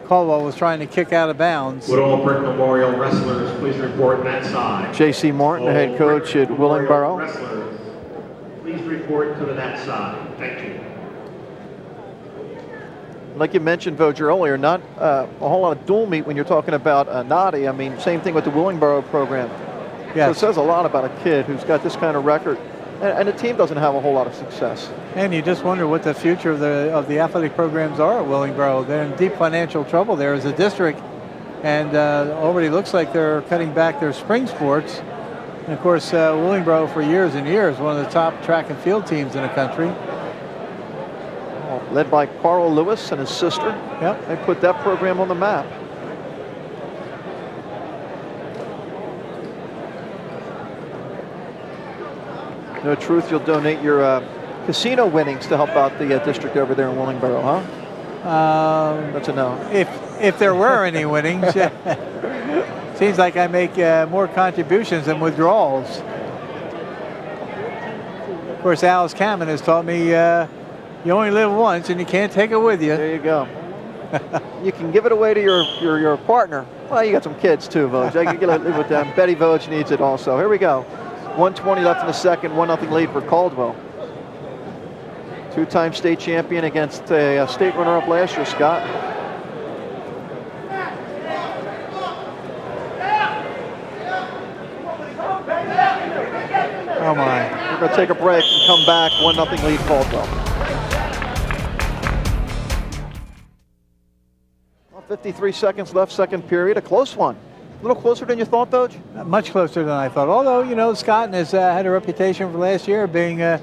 Caldwell was trying to kick out of bounds. Would all Brick Memorial wrestlers please report that side? J.C. Martin, the head coach at Willingboro. Wrestlers, please report to that side. Thank you. Like you mentioned, Vogt, earlier, not a whole lot of dual meet when you're talking about Noddy. I mean, same thing with the Willingboro program. Yes. So it says a lot about a kid who's got this kind of record. And the team doesn't have a whole lot of success. And you just wonder what the future of the athletic programs are at Willingboro. They're in deep financial trouble there as a district, and already looks like they're cutting back their spring sports. And of course, Willingboro for years and years, one of the top track and field teams in the country. Led by Carl Lewis and his sister. Yep. They put that program on the map. No truth, you'll donate your casino winnings to help out the district over there in Willingboro, huh? That's a no. If there were any winnings, seems like I make more contributions than withdrawals. Of course, Alice Cameron has taught me you only live once and you can't take it with you. There you go. You can give it away to your partner. Well, you got some kids too, Vogt. You can live with them. Betty Vogt needs it also. Here we go. 1:20 left in the second, 1-0 lead for Caldwell. Two-time state champion against a state runner-up last year, Scott. Oh my. We're going to take a break and come back. 1-0 lead Caldwell. Well, 53 seconds left, second period. A close one. A little closer than you thought, Vogt? Much closer than I thought. Although, you know, Scotton has had a reputation for last year of being a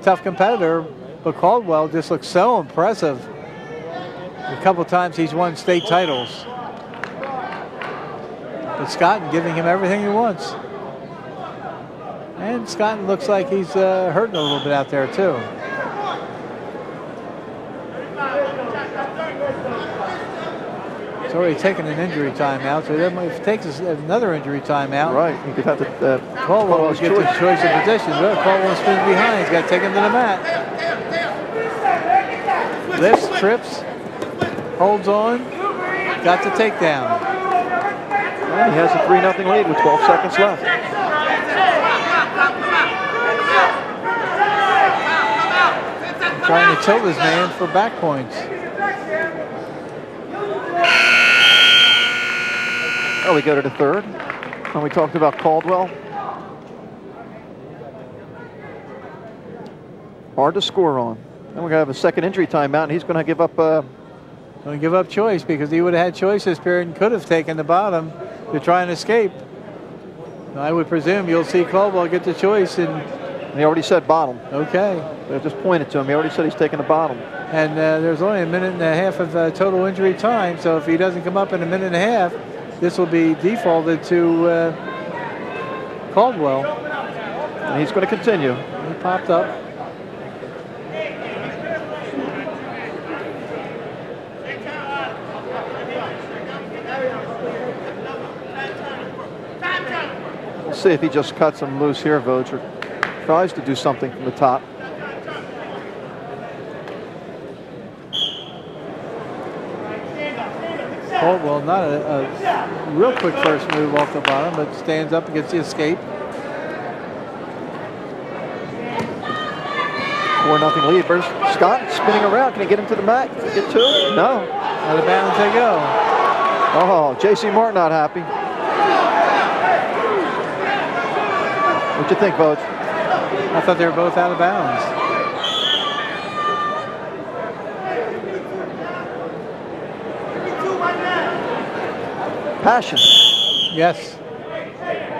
tough competitor, but Caldwell just looks so impressive. A couple times he's won state titles. But Scotton giving him everything he wants. And Scotton looks like he's hurting a little bit out there, too. He's already taken an injury timeout, so if he takes another injury timeout, right, you could have to. Caldwell will get the choice of positions. Well, Caldwell spins behind. He's got to take him to the mat. Lifts, trips, holds on, got the takedown. Well, he has a 3-0 lead with 12 seconds left. Trying to tilt his man for back points. Oh, we go to the third. And we talked about Caldwell. Hard to score on. And we're going to have a second injury timeout, and he's going to give up. Going to give up choice because he would have had choice this period and could have taken the bottom to try and escape. I would presume you'll see Caldwell get the choice. And he already said bottom. Okay. They just pointed to him. He already said he's taking the bottom. And there's only a minute and a half of total injury time. So if he doesn't come up in a minute and a half, this will be defaulted to Caldwell. And he's going to continue. He popped up. We'll see if he just cuts him loose here, Vogt, or tries to do something from the top. Caldwell, not a real quick first move off the bottom, but stands up and gets the escape. 4-0 lead. Where's Scott spinning around? Can he get him to the mat? Can he get two? No. Out of bounds they go. Oh, J.C. Martin not happy. What you think, Vogt? I thought they were both out of bounds. Passion. Yes.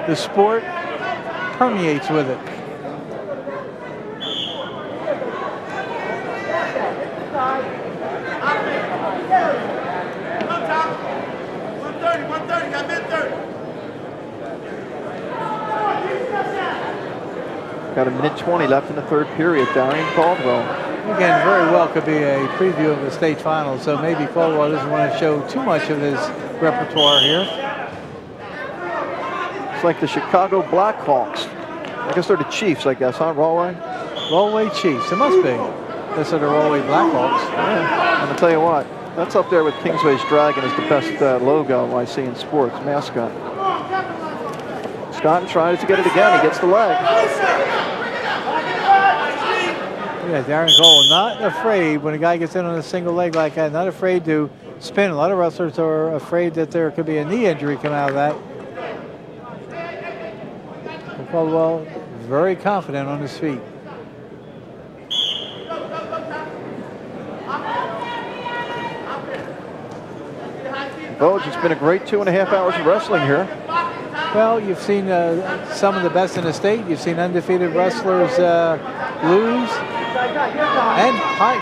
The sport permeates with it. Got a minute 20 left in the third period. Darrion Caldwell. Again, very well could be a preview of the state finals, so maybe Caldwell doesn't want to show too much of his repertoire here. It's like the Chicago Blackhawks. I guess they're the Chiefs, I guess, huh, Rollway? Rollway Chiefs, it must be. This are the Rollway Blackhawks. Yeah. I'm going to tell you what, that's up there with Kingsway's Dragon as the best logo I see in sports, mascot. Scotton tries to get it again. He gets the leg. Yeah, Darrion Caldwell not afraid when a guy gets in on a single leg like that, not afraid to spin. A lot of wrestlers are afraid that there could be a knee injury come out of that. But Caldwell very confident on his feet. Vogue, it's been a great 2.5 hours of wrestling here. Well, you've seen some of the best in the state. You've seen undefeated wrestlers lose. And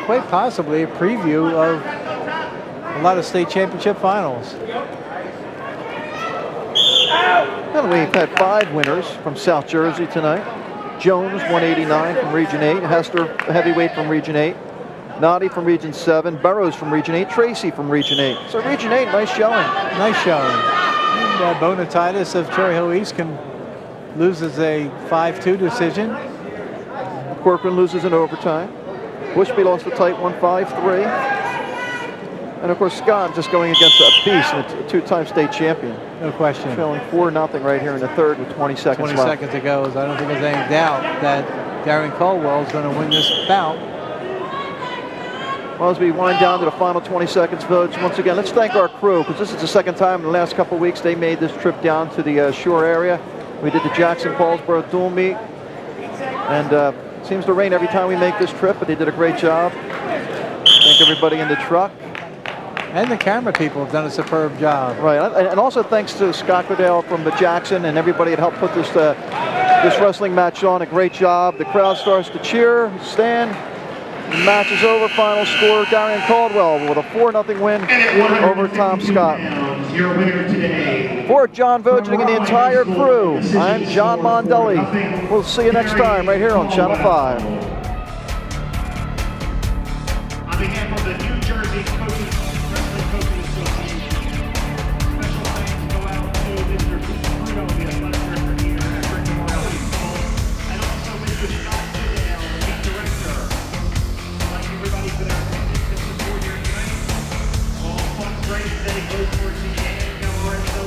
quite possibly a preview of a lot of state championship finals. And we've had 5 winners from South Jersey tonight. Jones, 189 from Region 8. Hester, heavyweight from Region 8. Noddy from Region 7. Burroughs from Region 8. Tracy from Region 8. So Region 8, nice showing. Nice showing. And Bonitatis of Cherry Hill East loses a 5-2 decision. Corcoran loses in overtime. Bushby lost a tight 1-5-3. And of course, Scott just going against a beast and a 2-time state champion. No question. Trailing 4-0 right here in the third with 20 seconds 20 left. seconds to go. So I don't think there's any doubt that Darrion Caldwell is going to win this bout. Well, as we wind down to the final 20 seconds, Village, once again, let's thank our crew, because this is the second time in the last couple of weeks they made this trip down to the shore area. We did the Jackson-Paulsboro dual meet, and it seems to rain every time we make this trip, but they did a great job. Thank everybody in the truck. And the camera people have done a superb job. Right, and also thanks to Scott Goodale from the Jackson and everybody that helped put this wrestling match on. A great job. The crowd starts to cheer, stand. The match is over. Final score, Darrion Caldwell with a 4-0 win over Tom Scott. Your winner today. For John Vogeding and the entire crew, I'm John Mondelli. We'll see you next time right here on Channel 5. On behalf of the New Jersey Wrestling Coaches Association, special thanks go out to Mr. Bruno, the athletic director here at Bergen and also Mr. Scott Goodale, the lead director. I'd like everybody for their attendance and support here tonight. All funds raised today go towards the Ann Gallorenzo